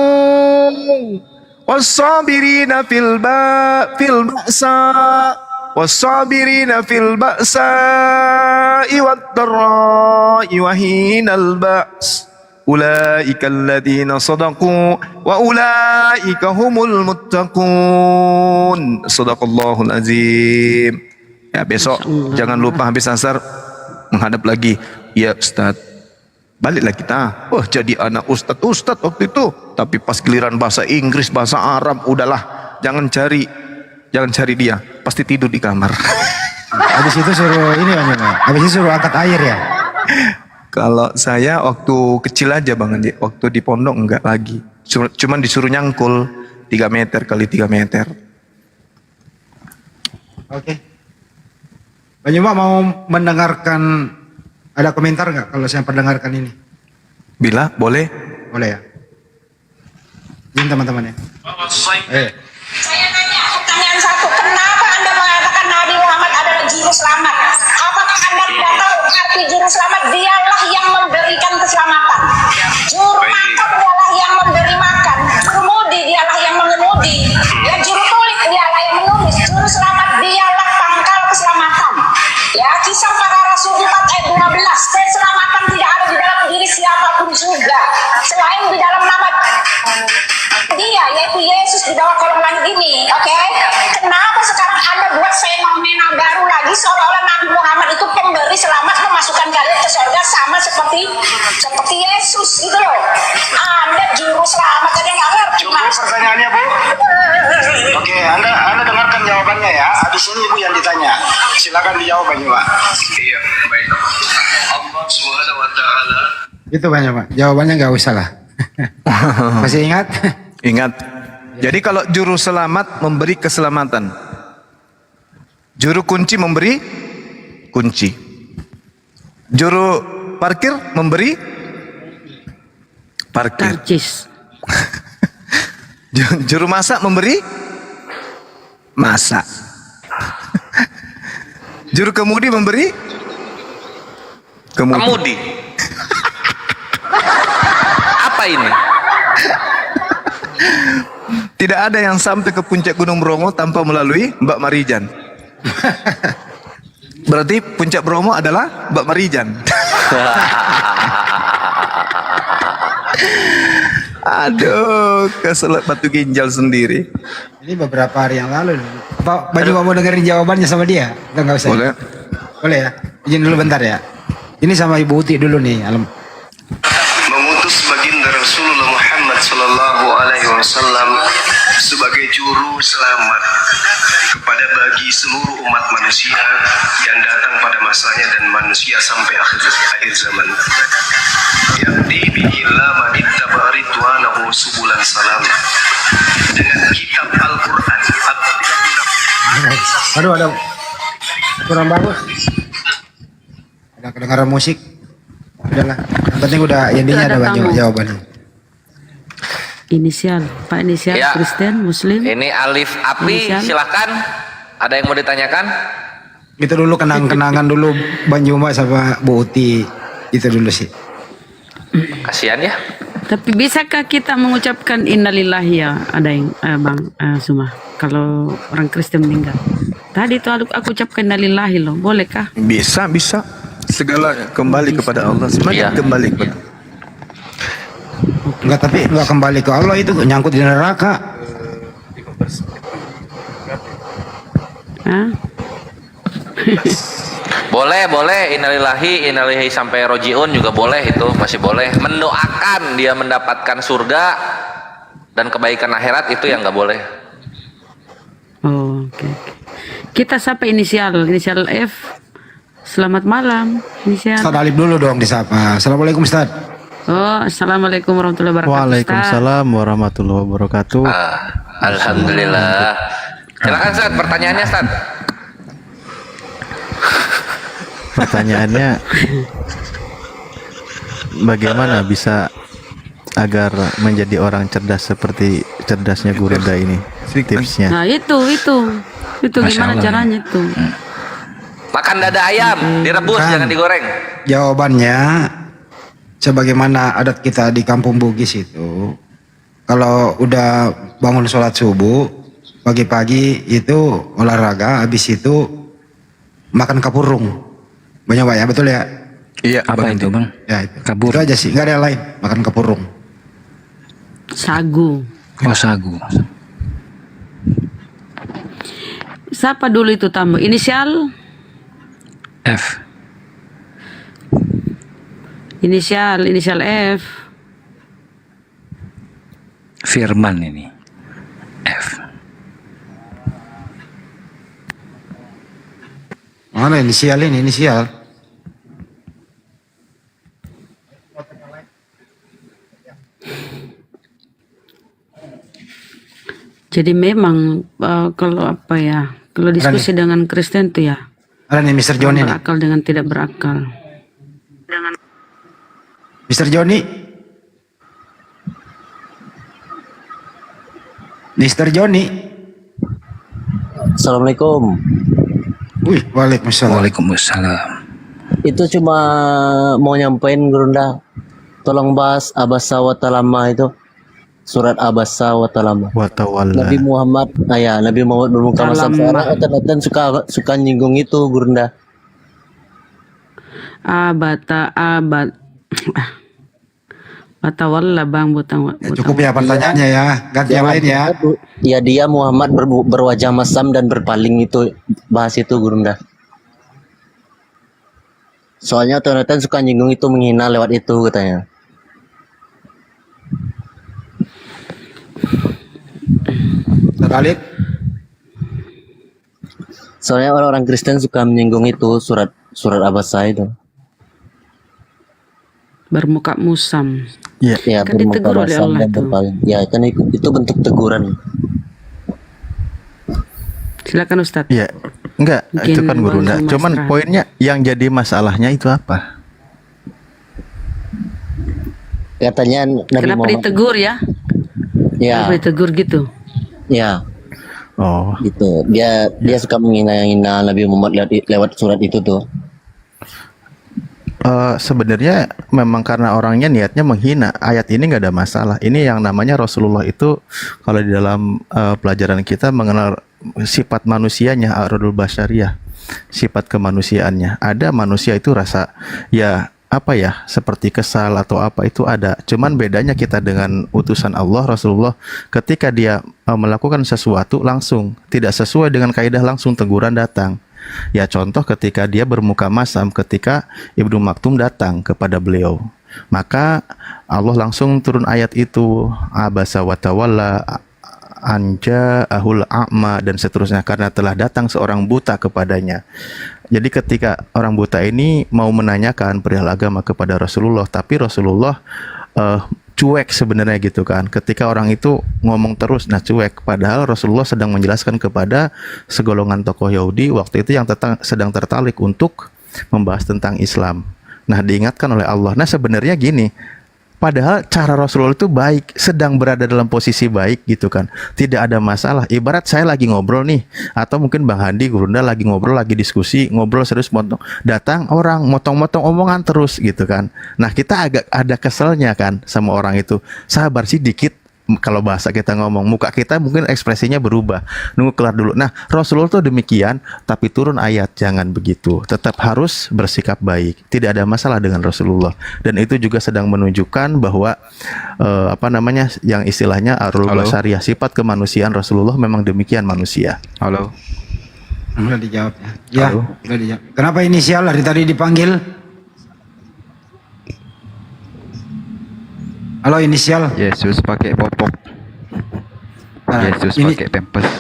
S2: was-sabirina fil ba'sa was-sabirina fil ba'sa'i wad-dharra'i wa hinal ba's ulaika alladziina sadaqu wa ulaika humul muttaqun. Shadaqallahul azim. Ya, besok jangan lupa habis asar menghadap lagi. Ya Ustaz, baliklah kita. Oh, jadi anak Ustaz waktu itu. Tapi pas giliran bahasa Inggris, bahasa Arab, udahlah, jangan cari dia, pasti tidur di kamar.
S1: Habis itu suruh ini Bang Juma. Habis itu suruh angkat air ya.
S2: Kalau saya waktu kecil aja Bang Andi, waktu di pondok enggak lagi. Cuman disuruh nyangkul 3 meter kali 3 meter.
S1: Oke. Bang Juma mau mendengarkan, ada komentar nggak kalau saya mendengarkan ini?
S2: Bila boleh?
S1: Boleh ya. Ini teman-teman ya.
S8: Saya nanya pertanyaan satu, kenapa Anda mengatakan Nabi Muhammad adalah juru selamat? Apakah Anda tidak tahu arti juru selamat? Dialah yang memberikan keselamatan. Juru makan dialah yang memberi makan. Juru mudi dialah yang mengemudi. Ya, juru tulis dialah yang menulis. Juru selamat dialah pangkal keselamatan. Ya, Kisah Para Rasul 4 ayat 12. Keselamatan tidak ada di dalam diri siapapun juga selain di dalam nama Dia, yaitu Yesus di bawah kolong langit ini. Oke? Kenapa sekarang Anda buat fenomena baru lagi seolah-olah Nabi Muhammad itu pemberi selamat, memasukkan kalian ke surga sama seperti Yesus gitu loh. Anda juru selamat aja nggak ngerti.
S9: Cukup pertanyaannya, Bu. Oke, Anda dengarkan jawabannya ya. Habis ini Ibu yang ditanya. Silakan dijawab, Pak.
S6: Iya, baik. Allah Subhanahu wa taala.
S1: Itu Bang Juma. Jawabannya nggak usah lah. Masih ingat?
S2: Ingat. Jadi kalau juru selamat memberi keselamatan, juru kunci memberi kunci, juru parkir memberi parkir,
S4: Karcis.
S2: juru masak memberi masak, juru kemudi memberi kemudi.
S10: Apa ini?
S2: Tidak ada yang sampai ke puncak Gunung Bromo tanpa melalui Mbak Marijan. Berarti puncak Bromo adalah Mbak Marijan. Aduh, keselak batu ginjal sendiri.
S1: Ini beberapa hari yang lalu. Pak Bang Juma mau dengerin jawabannya sama dia? Nggak usah.
S2: Boleh.
S1: Boleh ya? Izin dulu bentar ya. Ini sama Ibu Uti dulu nih.
S9: Mengutus baginda Rasulullah Muhammad sallallahu alaihi wasallam sebagai juru selamat kepada bagi seluruh umat manusia yang datang pada masanya dan manusia sampai akhir zaman. Yaqdi bihillah man ittaba ridwanahu subulan salam. Dengan kitab Al-Qur'an.
S1: Aduh, ada kurang bagus. Ada kedengaran musik. Udahlah. Yang penting udah intinya ada banyak jawabannya.
S4: Inisial, Pak inisial
S10: Ya.
S4: Kristen, Muslim.
S10: Ini Alif Api,
S4: Inisial.
S10: silakan. Ada yang mau ditanyakan?
S1: Itu dulu kenangan dulu Bang Juma sama Bu Uti. Itu dulu sih.
S10: Kasihan ya.
S4: Tapi bisakah kita mengucapkan innalillahi ya? Ada yang Bang Suma. Kalau orang Kristen meninggal. Tadi itu aku ucapkan innalillahi loh. Bolehkah?
S2: Bisa. Segala kembali kepada Allah. Semuanya
S10: Iya.
S2: kembali kepada
S1: Enggak, tapi enggak kembali ke Allah, itu nyangkut di neraka.
S4: Hah?
S10: Boleh, innalillahi, innalillahi sampai rojiun juga boleh, itu masih boleh. Mendoakan dia mendapatkan surga dan kebaikan akhirat itu yang nggak boleh.
S4: Oh, oke. Kita sapa inisial F. Selamat malam, inisial.
S1: Ustaz Alif dulu dong disapa. Assalamualaikum Ustaz.
S4: Oh, assalamualaikum warahmatullahi wabarakatuh.
S11: Waalaikumsalam warahmatullahi wabarakatuh.
S10: Alhamdulillah. Silakan Ustaz, pertanyaannya Ustaz.
S11: Pertanyaannya, bagaimana bisa agar menjadi orang cerdas seperti cerdasnya Gurunda ini? Tipsnya.
S4: Nah, itu gimana caranya itu?
S10: Makan dada ayam, direbus
S1: Bukan.
S10: jangan digoreng.
S1: Jawabannya sebagaimana adat kita di Kampung Bugis itu, kalau udah bangun sholat subuh pagi-pagi itu olahraga, habis itu makan kapurung. Banyak ya, betul ya?
S2: Iya.
S7: Apa itu bang?
S1: Ya itu.
S7: Kabur.
S1: Itu aja sih, nggak ada yang lain. Makan kapurung.
S4: Sagu.
S7: Oh sagu.
S4: Siapa dulu itu tamu? Inisial?
S7: F.
S4: Inisial F.
S7: Firman ini. F.
S1: Mana inisial ini? Inisial.
S4: Jadi memang kalau apa ya? Kalau diskusi dengan Kristen tuh ya.
S1: Ada nih Mr. Johnny nih.
S4: Berakal dengan tidak berakal.
S1: Mr. Johnny. Mr. Johnny.
S12: Assalamualaikum.
S1: Wih, waalaikumsalam.
S7: Waalaikumsalam.
S12: Itu cuma mau nyampein Gurunda. Tolong bahas Abasa wa Talama itu. Surat Abasa wa Talama.
S11: Watawalla.
S12: Nabi Muhammad bermuka masam sekarang dan suka nyinggung itu Gurunda.
S4: Batawalla bang butang.
S1: Cukup ya pertanyaannya ya. Ganti yang lain ya.
S12: Ya dia Muhammad berwajah masam dan berpaling itu, bahas itu Gurunda. Soalnya Tonatan suka nyinggung itu, menghina lewat itu katanya.
S1: Ustaz Alif.
S12: Soalnya orang-orang Kristen suka menyinggung itu surat Abasa itu.
S4: Bermuka musam.
S12: Ya,
S4: Kan ditegur oleh Allah
S12: dan
S4: tuh.
S12: berpaling. Ya, kan itu bentuk teguran.
S4: Silakan Ustadz.
S11: Iya, enggak,
S4: Mungkin
S11: itu kan Gurunda.
S4: Bang
S11: Cuman
S4: Sumastra.
S11: poinnya yang jadi masalahnya itu apa?
S12: Katanya Nabi
S4: Kenapa
S12: Muhammad.
S4: ditegur ya?
S12: Ya,
S4: Kenapa ditegur gitu?
S12: ya,
S11: Oh,
S12: gitu. Dia suka menghina Nabi Muhammad lewat surat itu tuh.
S11: sebenarnya memang karena orangnya niatnya menghina. Ayat ini nggak ada masalah. Ini yang namanya Rasulullah itu kalau di dalam pelajaran kita mengenal sifat manusianya, aradul basyariyah, sifat kemanusiaannya. Ada manusia itu rasa ya apa ya, seperti kesal atau apa itu ada. Cuman bedanya kita dengan utusan Allah, Rasulullah, ketika dia melakukan sesuatu langsung tidak sesuai dengan kaidah, langsung teguran datang. Ya contoh ketika dia bermuka masam, ketika Ibnu Maktum datang kepada beliau, maka Allah langsung turun ayat itu, abasa wa tawalla anja ahul a'ma dan seterusnya, karena telah datang seorang buta kepadanya. Jadi ketika orang buta ini mau menanyakan perihal agama kepada Rasulullah, tapi Rasulullah cuek sebenarnya gitu kan. Ketika orang itu ngomong terus, nah cuek. Padahal Rasulullah sedang menjelaskan kepada segolongan tokoh Yahudi waktu itu yang sedang tertarik untuk membahas tentang Islam. Nah diingatkan oleh Allah. Nah sebenarnya gini, padahal cara Rasulullah itu baik, sedang berada dalam posisi baik gitu kan. Tidak ada masalah. Ibarat saya lagi ngobrol nih, atau mungkin Bang Handi, Gurunda lagi ngobrol, lagi diskusi, ngobrol serius, datang orang motong-motong omongan terus gitu kan. Nah kita agak ada keselnya kan sama orang itu. Sabar sih dikit. Kalau bahasa kita ngomong, muka kita mungkin ekspresinya berubah, nunggu kelar dulu. Nah Rasulullah tuh demikian, tapi turun ayat jangan begitu, tetap harus bersikap baik. Tidak ada masalah dengan Rasulullah, dan itu juga sedang menunjukkan bahwa yang istilahnya arul basyariyah, sifat kemanusiaan Rasulullah memang demikian manusia.
S2: Halo.
S1: Udah dijawab ya. Ya, udah dijawab. Kenapa inisial dari tadi dipanggil? Halo inisial.
S5: Yesus pakai popok.
S1: Nah,
S5: Yesus
S1: ini
S5: pakai pampers.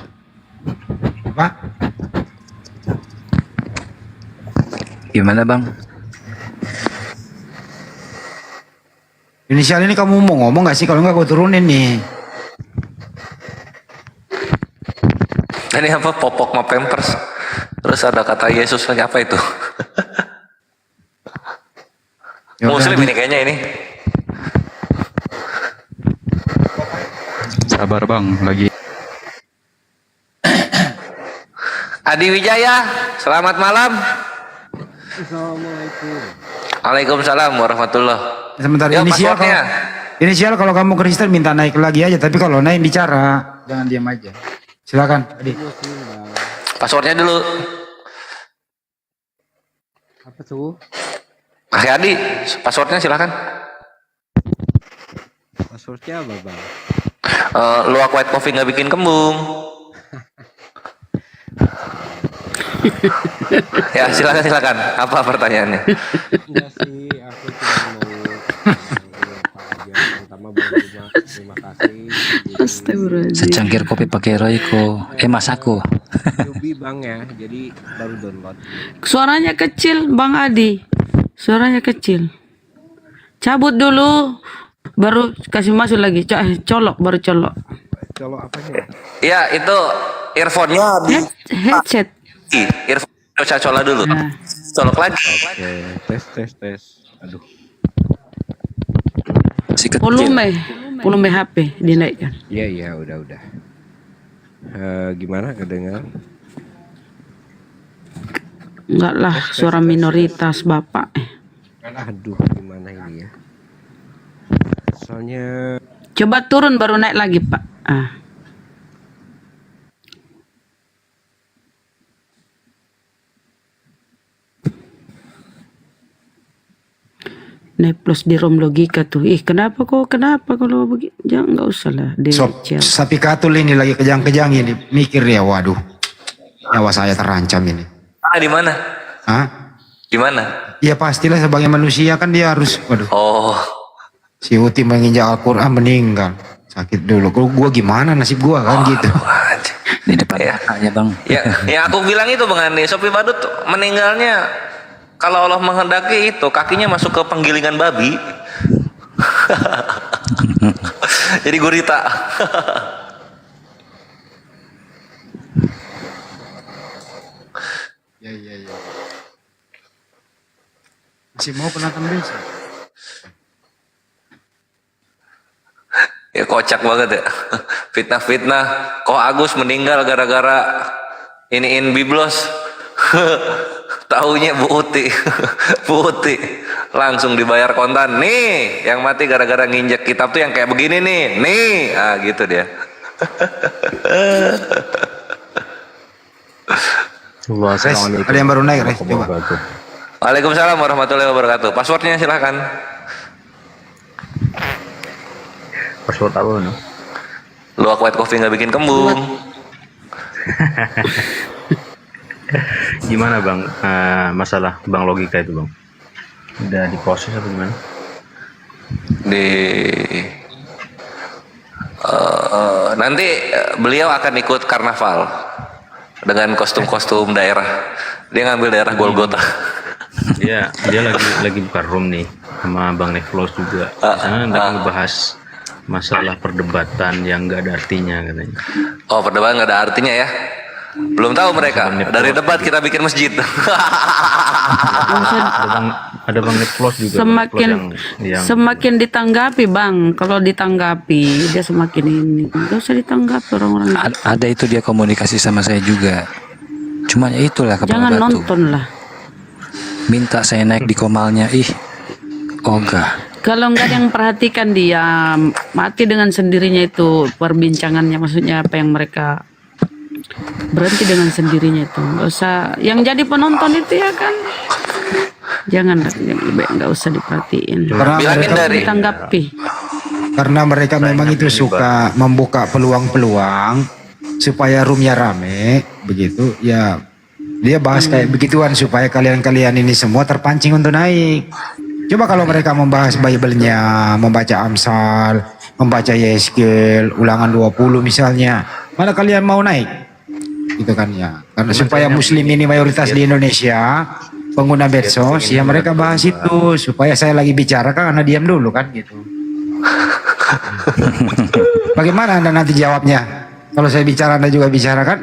S1: Pak.
S7: Gimana bang?
S1: Inisial ini kamu mau ngomong gak sih? Kalau enggak gue turunin nih.
S10: Ini apa popok sama pampers? Terus ada kata Yesus lagi apa itu?
S1: Ya udah,
S10: Muslim ini kayaknya ini.
S5: Sabar bang, lagi.
S10: Adi Wijaya, selamat malam. Waalaikumsalam warahmatullah.
S1: Sebentar,
S10: Yo,
S1: inisial
S10: passwordnya.
S1: inisial kalau kamu Kristen minta naik lagi aja, tapi kalau naik bicara, jangan diam aja. Silakan, Adi.
S10: Passwordnya dulu.
S12: Apa tuh?
S10: Oke Adi, passwordnya silakan.
S12: Passwordnya apa bang?
S10: Luwak white coffee nggak bikin kembung. Ya silakan. Apa pertanyaannya?
S12: Enggak sih, aku cuma mau terima kasih.
S4: Astagfirullahaladzim.
S7: Secangkir kopi pakai Royco. Mas aku.
S12: Yubi bang ya, jadi baru download.
S4: Suaranya kecil, Bang Adi. Suaranya kecil. Cabut dulu, baru kasih masuk lagi. Colok, baru colok.
S12: Colok apanya?
S10: Ya itu earphone-nya di
S4: Headset.
S10: earphone saya colok dulu.
S4: Nah.
S10: Colok lagi.
S12: Oke, tes. Aduh.
S7: Si kecil.
S4: Volume HP dinaikkan.
S12: Iya, udah. Gimana kedengar?
S4: Enggak lah, suara minoritas Bapak.
S12: Aduh, gimana ini ya? Soalnya
S4: Coba turun baru naik lagi, Pak. Naik plus di ROM logika tuh. Kenapa kalau begitu? Jangan, nggak usah lah.
S1: Sapi katul ini lagi kejang-kejang ini. Mikir ya, waduh. Nyawa saya terancam ini.
S10: Di mana?
S1: Hah?
S10: Di mana?
S1: Ya pastilah sebagai manusia kan dia harus, waduh.
S10: Oh.
S1: Si Uti menginjak Al-Quran meninggal. Sakit dulu. Kalau gua gimana nasib gua kan gitu.
S7: Di depan matanya bang.
S10: Ya aku bilang itu Bang Andi, Sopi Badut meninggalnya kalau Allah menghendaki itu kakinya masuk ke penggilingan babi. Jadi gurita.
S1: Ya. Masih mau penonton besok.
S10: Ya kocak banget ya. Fitnah-fitnah. Kok Agus meninggal gara-gara iniin biblos. Taunya Bu Uti. Bu Uti langsung dibayar kontan. Nih, yang mati gara-gara nginjek kitab tuh yang kayak begini nih. Nih, gitu dia.
S1: Res, ada yang baru naik, Res. Coba.
S10: Waalaikumsalam warahmatullahi wabarakatuh. Passwordnya silakan.
S13: Password apa no?
S10: Luwak white coffee nggak bikin kembung.
S13: Gimana bang, masalah bang logika itu bang? Udah diproses atau gimana?
S10: Nanti beliau akan ikut karnaval dengan kostum-kostum daerah. Dia ngambil daerah Golgota.
S13: Dia lagi buka room nih sama bang Neflos juga. Di sana lagi ngebahas masalah perdebatan yang nggak ada artinya katanya.
S10: Oh, perdebatan nggak ada artinya ya? Belum tahu mereka. Dari debat kita bikin masjid.
S13: Ada bang Neflos juga.
S4: Semakin ditanggapi bang. Kalau ditanggapi dia semakin ini. Gak usah ditanggapi orang-orang.
S7: Ada itu dia komunikasi sama saya juga. Cuma ya itulah kepala
S4: Jangan
S7: batu.
S4: nonton lah.
S7: Minta saya naik di komalnya, ogah.
S4: Kalau nggak ada yang perhatikan dia mati dengan sendirinya itu perbincangannya, maksudnya apa yang mereka berhenti dengan sendirinya itu. Nggak usah yang jadi penonton itu ya kan. Jangan, yang lebih nggak usah diperhatiin. Ditanggapi.
S1: Karena mereka memang itu suka membuka peluang-peluang supaya roomnya rame, begitu ya. Dia bahas kayak begituan supaya kalian-kalian ini semua terpancing untuk naik. Coba kalau mereka membahas Bible-nya, membaca Amsal, membaca Yeskel, ulangan 20 misalnya, mana kalian mau naik? Gitu kan ya. Karena supaya muslim ini mayoritas di Indonesia, pengguna medsos, ya mereka bahas itu. Supaya saya lagi bicara kan Anda diam dulu kan gitu. Bagaimana Anda nanti jawabnya? Kalau saya bicara Anda juga bicara kan?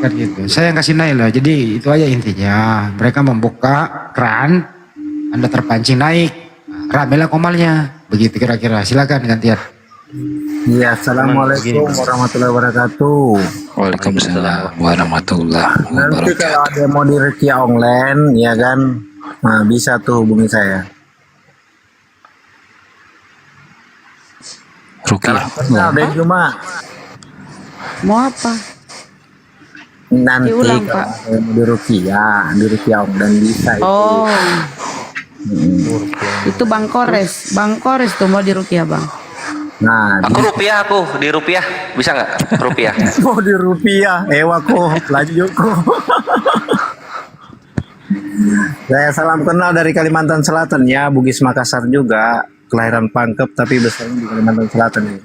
S1: Kan gitu. Saya yang kasih naik lah. Jadi itu aja intinya. Mereka membuka keran, Anda terpancing naik, ramelah komalnya. Begitu kira-kira. Silakan gantian.
S14: Ya, assalamualaikum warahmatullahi wabarakatuh.
S7: Waalaikumsalam warahmatullahi
S14: Nanti
S7: wabarakatuh.
S14: kalau ada yang mau di ruqyah online, ya kan, nah bisa tuh hubungi saya.
S7: Ruqyah.
S14: Nah, udah cuma
S4: Mau apa?
S14: nanti
S4: Diulang,
S14: kalau
S4: Pak.
S14: ada yang mau di ruqyah online bisa itu.
S4: Oh. Itu Bang Kores. Bang Kores tuh mau diruqyah, Bang.
S14: Nah,
S10: Aku rupiah, aku di rupiah bisa nggak? Rupiah.
S14: mau di rupiah, ewa kok, lanjut kok. Saya salam kenal dari Kalimantan Selatan ya, Bugis Makassar juga, kelahiran Pangkep tapi besarnya di Kalimantan Selatan ya.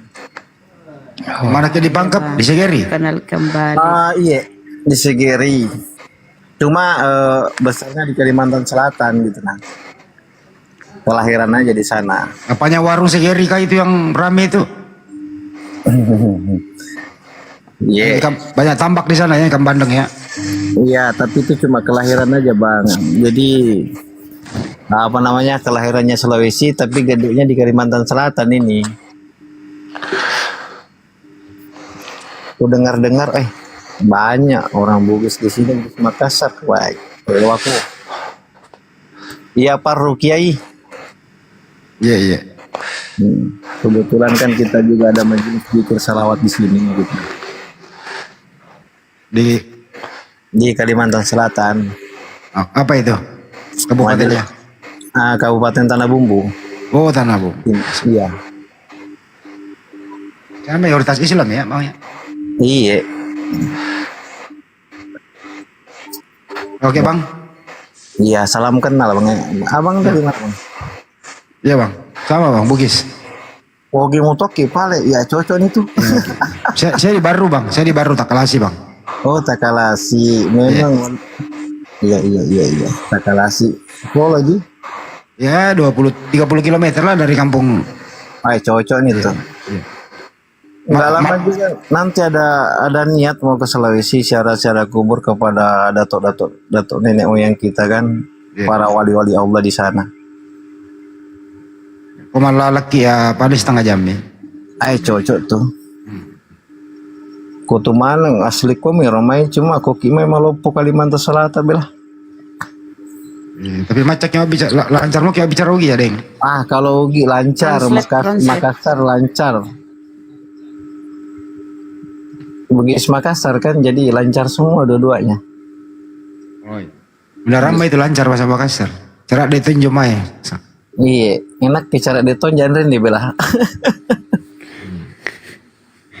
S1: Mana jadi Pangkep? Di Segeri?
S4: Kenal kembali.
S14: Iya, di Segeri. Cuma besarnya di Kalimantan Selatan gitu nah. Kelahiran aja di sana.
S1: Apanya warung Segeri kah itu yang rame itu?
S14: Iya.
S1: Banyak tambak di sana ya, ikan bandeng ya.
S14: Iya, tapi itu cuma kelahiran aja bang. Jadi apa namanya kelahirannya Sulawesi, tapi gedenya di Kalimantan Selatan ini. Aku dengar-dengar, banyak orang Bugis di sini di Makassar. Wah, aku. Iya Pak Rukiai.
S1: Iya iya.
S14: Kebetulan kan kita juga ada majelis zikir salawat di sini gitu. Di Kalimantan Selatan.
S1: Oh, apa itu? Kabupatennya?
S14: Kabupaten Tanah Bumbu.
S1: Oh, Tanah Bumbu.
S14: Iya.
S1: Kan mayoritas Islam ya, maunya.
S14: Iya.
S1: Oke, Bang.
S14: Iya, salam kenal Bang. Abang dari mana, Bang?
S1: Iya, Bang. Sama, Bang, Bugis.
S14: Oke, Mutoki pale. Ya, cocok itu.
S1: Saya di Baru, Bang. Saya di Baru Takalasi, Bang.
S14: Oh, Takalasi. Memang. Iya. Takalasi. Kok lagi?
S1: Ya, 30 km lah dari kampung.
S14: Cocok nih tuh.
S1: Iya.
S14: Enggak lama juga nanti ada niat mau ke Sulawesi secara kubur kepada datuk nenek moyang kita kan, para wali-wali Allah di sana.
S1: Komala laki ya paling setengah jam ya.
S14: Cocok tuh. Kutu Malang asli ko ramai cuma koki memang lopo Kalimantan Selatan belah.
S1: Tapi macaknya bisa lancar mau kayak bicara Ugi ya, Deng.
S14: Kalau Ugi lancar, Makassar lancar. Bugis Makassar kan jadi lancar semua dua-duanya.
S1: Oh, iya. Udah ramai itu lancar bahasa Makassar. Cerak ditunjuk mai.
S14: Iya, enak bicara deton jangan dibelah.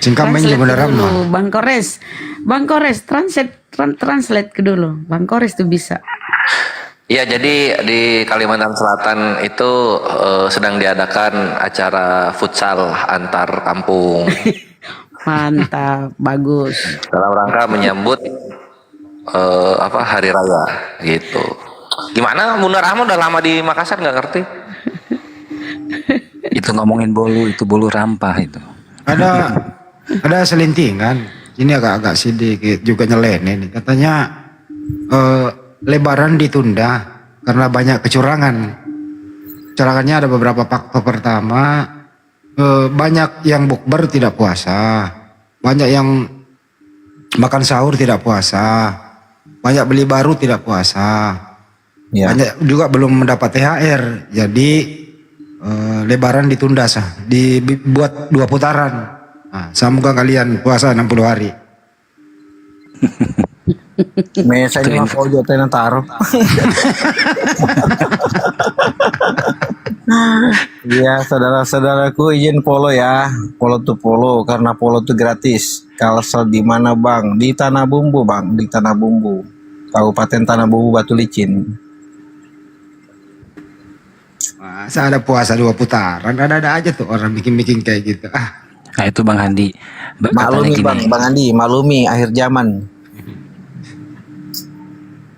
S1: Singkam main juga beneran mah.
S4: Bang Kores, translate ke dulu. Bang Kores tuh bisa.
S10: Iya, jadi di Kalimantan Selatan itu sedang diadakan acara futsal antar kampung.
S4: Mantap, bagus.
S10: Dalam rangka menyambut hari raya gitu. Gimana Munir Ahmad udah lama di Makassar nggak ngerti?
S7: Itu ngomongin bolu, itu bolu rampah itu.
S1: Ada selintingan. Ini agak sedikit juga nyeleneh nih. Katanya Lebaran ditunda karena banyak kecurangan. Kecurangannya ada beberapa faktor. Pertama, banyak yang bukber tidak puasa, banyak yang makan sahur tidak puasa, banyak beli baru tidak puasa, banyak juga belum mendapat THR. Jadi Lebaran ditunda dibuat 2 putaran. Nah, semoga kalian puasa 60 hari.
S14: Mesanya mau foto tenan taruh. Iya, saudara-saudaraku izin polo ya. Polo tuh polo karena polo tuh gratis. Kalsel di mana bang? Di Tanah Bumbu bang, di Tanah Bumbu, Kabupaten Tanah Bumbu, Batu Licin.
S1: Masa ada puasa 2 putaran, ada aja tuh orang bikin kayak gitu.
S7: Nah itu Bang Handi.
S14: Maklumi
S7: Katanya
S14: bang,
S7: gini,
S14: bang Andi, maklumi akhir zaman.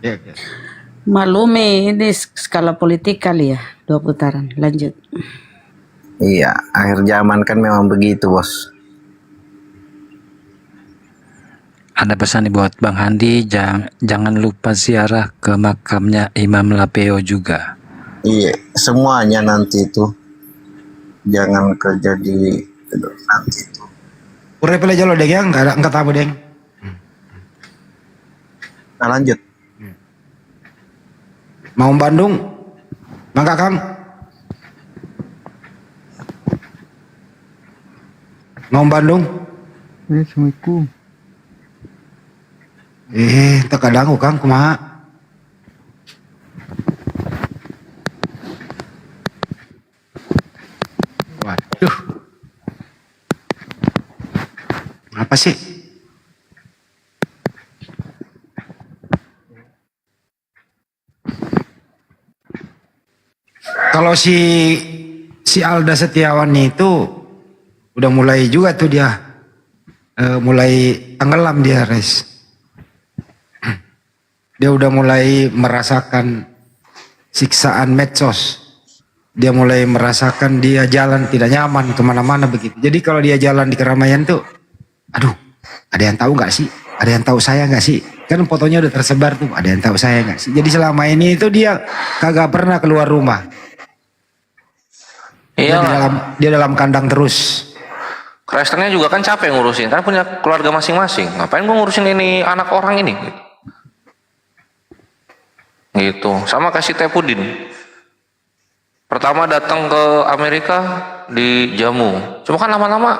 S1: Ya.
S4: Maklumi ini skala politik kali ya, 2 putaran. Lanjut.
S14: Iya, akhir zaman kan memang begitu bos.
S7: ada pesan nih buat Bang Handi, jangan lupa ziarah ke makamnya Imam Lapeo juga.
S14: Iya, semuanya nanti itu jangan kerja di nanti itu.
S1: Udah pilih jalur deng ya, enggak tahu deng.
S14: Nah, lanjut.
S1: Mau Bandung, mangga Kang. Mau Bandung.
S15: Assalamualaikum.
S1: Tak kadang Kang kumaha. Waduh. Apa sih? Kalau si Alda Setiawan itu udah mulai juga tuh dia mulai tenggelam dia, Res. Dia udah mulai merasakan siksaan medsos. Dia mulai merasakan dia jalan tidak nyaman kemana-mana begitu. Jadi kalau dia jalan di keramaian tuh, aduh, ada yang tahu nggak sih? Ada yang tahu saya nggak sih? Kan fotonya udah tersebar tuh, ada yang tahu saya nggak sih? Jadi selama ini itu dia kagak pernah keluar rumah.
S10: Iya.
S1: Dia dalam kandang terus.
S10: Kristennya juga kan capek ngurusin, kan punya keluarga masing-masing. Ngapain gua ngurusin ini anak orang ini? Gitu. Sama kasih Tepudin. Pertama datang ke Amerika dijamu. Cuma kan lama-lama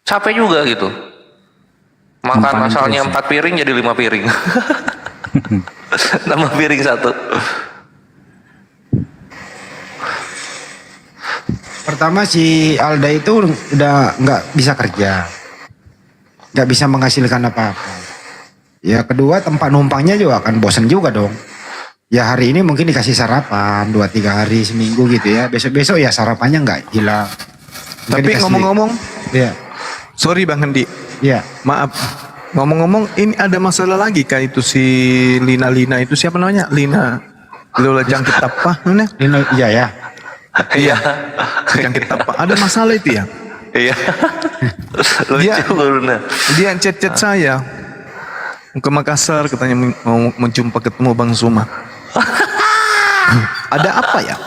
S10: capek juga gitu. Makan asalnya 4 piring jadi 5 piring. Nambah piring 1.
S1: Pertama si Alda itu udah nggak bisa kerja, nggak bisa menghasilkan apa-apa. Ya kedua tempat numpangnya juga akan bosan juga dong. Ya hari ini mungkin dikasih sarapan 2-3 hari seminggu gitu ya. Besok-besok ya sarapannya nggak hilang.
S2: Tapi ngomong-ngomong,
S1: ya.
S2: Sorry Bang Hendi.
S1: Ya.
S2: Maaf. Ngomong-ngomong, ini ada masalah lagi kah itu si Lina itu siapa namanya? Lina Lola Jangkit apa namanya?
S1: Lina, iya ya.
S2: Iya. Jangkit apa? Ada masalah itu ya?
S10: Iya.
S2: Dia chat saya ke Makassar, katanya mau menjumpa ketemu Bang Zuma. Ada apa ya?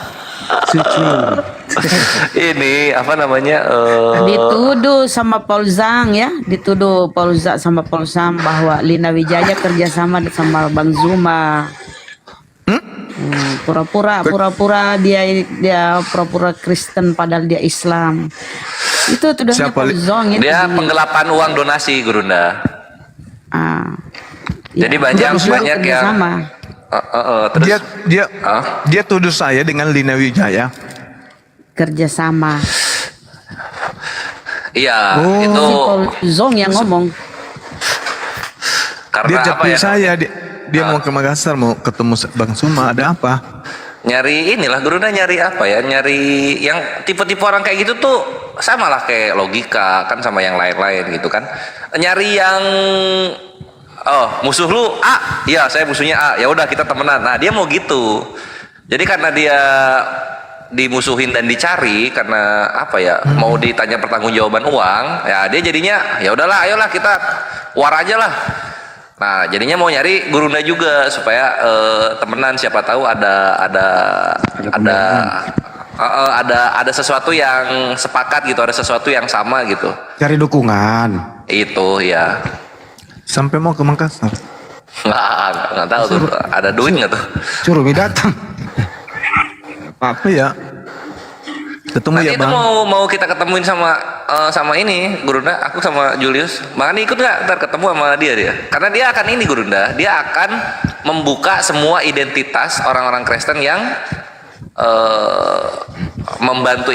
S10: Ini apa namanya?
S4: Dituduh sama Paul Zhang ya, dituduh Paul Zhang sama Paul Zhang bahwa Lina Wijaya kerjasama sama Bang Zuma. Pura-pura dia pura-pura Kristen padahal dia Islam. Itu tudahnya Paul Zhang itu.
S10: Dia penggelapan uang donasi, Gurunda. Jadi banyak yang
S2: terus dia tuduh saya dengan Lina Wijaya
S4: kerjasama.
S10: Iya,
S4: itu
S10: itu
S4: Paul Zhang yang ngomong.
S10: Karena
S2: dia
S10: apa ya?
S2: Saya dia mau ke Makassar, mau ketemu Bang Zuma. Ada apa?
S10: Nyari inilah, Gurunda nyari apa ya? Nyari yang tipe-tipe orang kayak gitu tuh sama lah kayak logika kan sama yang lain-lain gitu kan. Nyari yang musuh lu A, iya saya musuhnya A, ya udah kita temenan. Nah dia mau gitu. Jadi karena dia dimusuhin dan dicari karena apa ya, mau ditanya pertanggungjawaban uang, ya dia jadinya ya udahlah, ayolah kita war aja lah. Nah jadinya mau nyari Gurunda juga supaya temenan, siapa tahu ada sesuatu yang sepakat gitu, ada sesuatu yang sama gitu.
S1: Cari dukungan.
S10: Itu ya.
S2: Sampai mau ke Makassar?
S10: Nggak tahu tuh. Ada duit nggak tuh?
S1: Suruh datang.
S2: Apa ya? Ketemu
S10: nanti
S2: ya
S10: itu
S2: Bang.
S10: mau kita ketemuin sama ini Gurunda, aku sama Julius. Bang Ani ikut nggak? Ntar ketemu sama dia. Karena dia akan ini Gurunda, dia akan membuka semua identitas orang-orang Kristen yang membantu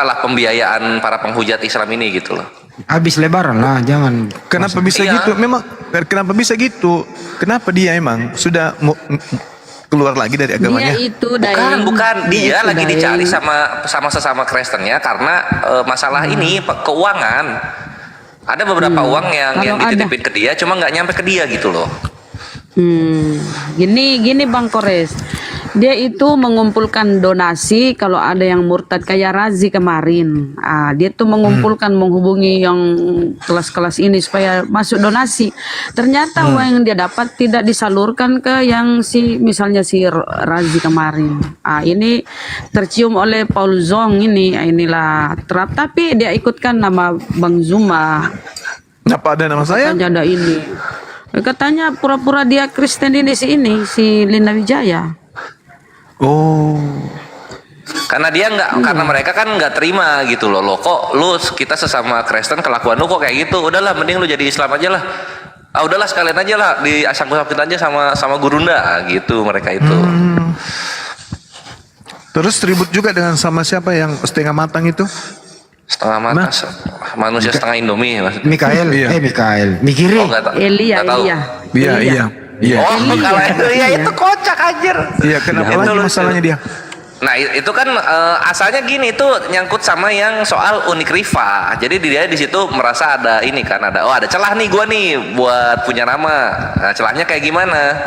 S10: apalah pembiayaan para penghujat Islam ini gitu loh.
S1: Habis lebaran lah, jangan.
S2: Kenapa bisa
S10: Iya.
S2: gitu? Memang kenapa bisa gitu? Kenapa dia emang sudah keluar lagi dari agamanya?
S4: Dia itu Daeng.
S10: Bukan, dia
S4: itu
S10: lagi
S4: Daeng.
S10: dicari sama sesama Kristennya karena masalah ini keuangan. Ada beberapa uang yang
S4: Kalau
S10: dititipin ke dia, cuma nggak nyampe ke dia gitu loh.
S4: Gini Bang Kores, dia itu mengumpulkan donasi kalau ada yang murtad kayak Razi kemarin. Dia tuh mengumpulkan, menghubungi yang kelas-kelas ini supaya masuk donasi. Ternyata uang yang dia dapat tidak disalurkan ke yang misalnya si Razi kemarin. Ini tercium oleh Paul Zong ini. Inilah terap, tapi dia ikutkan nama Bang Zuma.
S2: Kenapa ada nama saya?
S4: Katanya ada ini. Katanya pura-pura dia Kristen ini si Lina Wijaya.
S2: Oh.
S10: Karena dia nggak, karena mereka kan nggak terima gitu loh. Kok lu kita sesama Kristen kelakuan lu kok kayak gitu? Udahlah, mending lu jadi Islam aja lah. Udahlah sekalian aja lah disangkut-sangkut aja sama Gurunda gitu mereka itu.
S2: Terus ribut juga dengan sama siapa yang setengah matang itu?
S10: Setengah mata, manusia setengah Indomie maksudnya.
S1: Mikael, Mikiri.
S10: Oh, nggak tahu.
S4: Elia.
S2: Iya.
S10: Oh, kalau itu ya itu kocak anjir.
S2: Iya, kenapa lagi masalahnya dia?
S10: Nah itu kan asalnya gini, itu nyangkut sama yang soal Unik Riva. Jadi dia di situ merasa ada ini kan, ada celah nih gua nih buat punya nama. Nah, celahnya kayak gimana?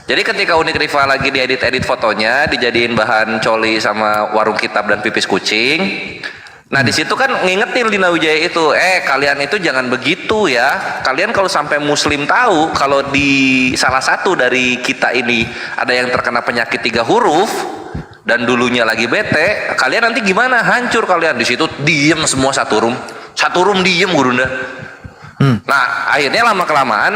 S10: Jadi ketika Unik Riva lagi diedit fotonya, dijadiin bahan coli sama warung kitab dan pipis kucing. Nah di situ kan ngingetin Lina Wijaya itu, kalian itu jangan begitu ya. Kalian kalau sampai Muslim tahu kalau di salah satu dari kita ini ada yang terkena penyakit 3 huruf dan dulunya lagi bete, kalian nanti gimana? Hancur kalian. Di situ diem semua satu room diem Gurunda. Nah akhirnya lama kelamaan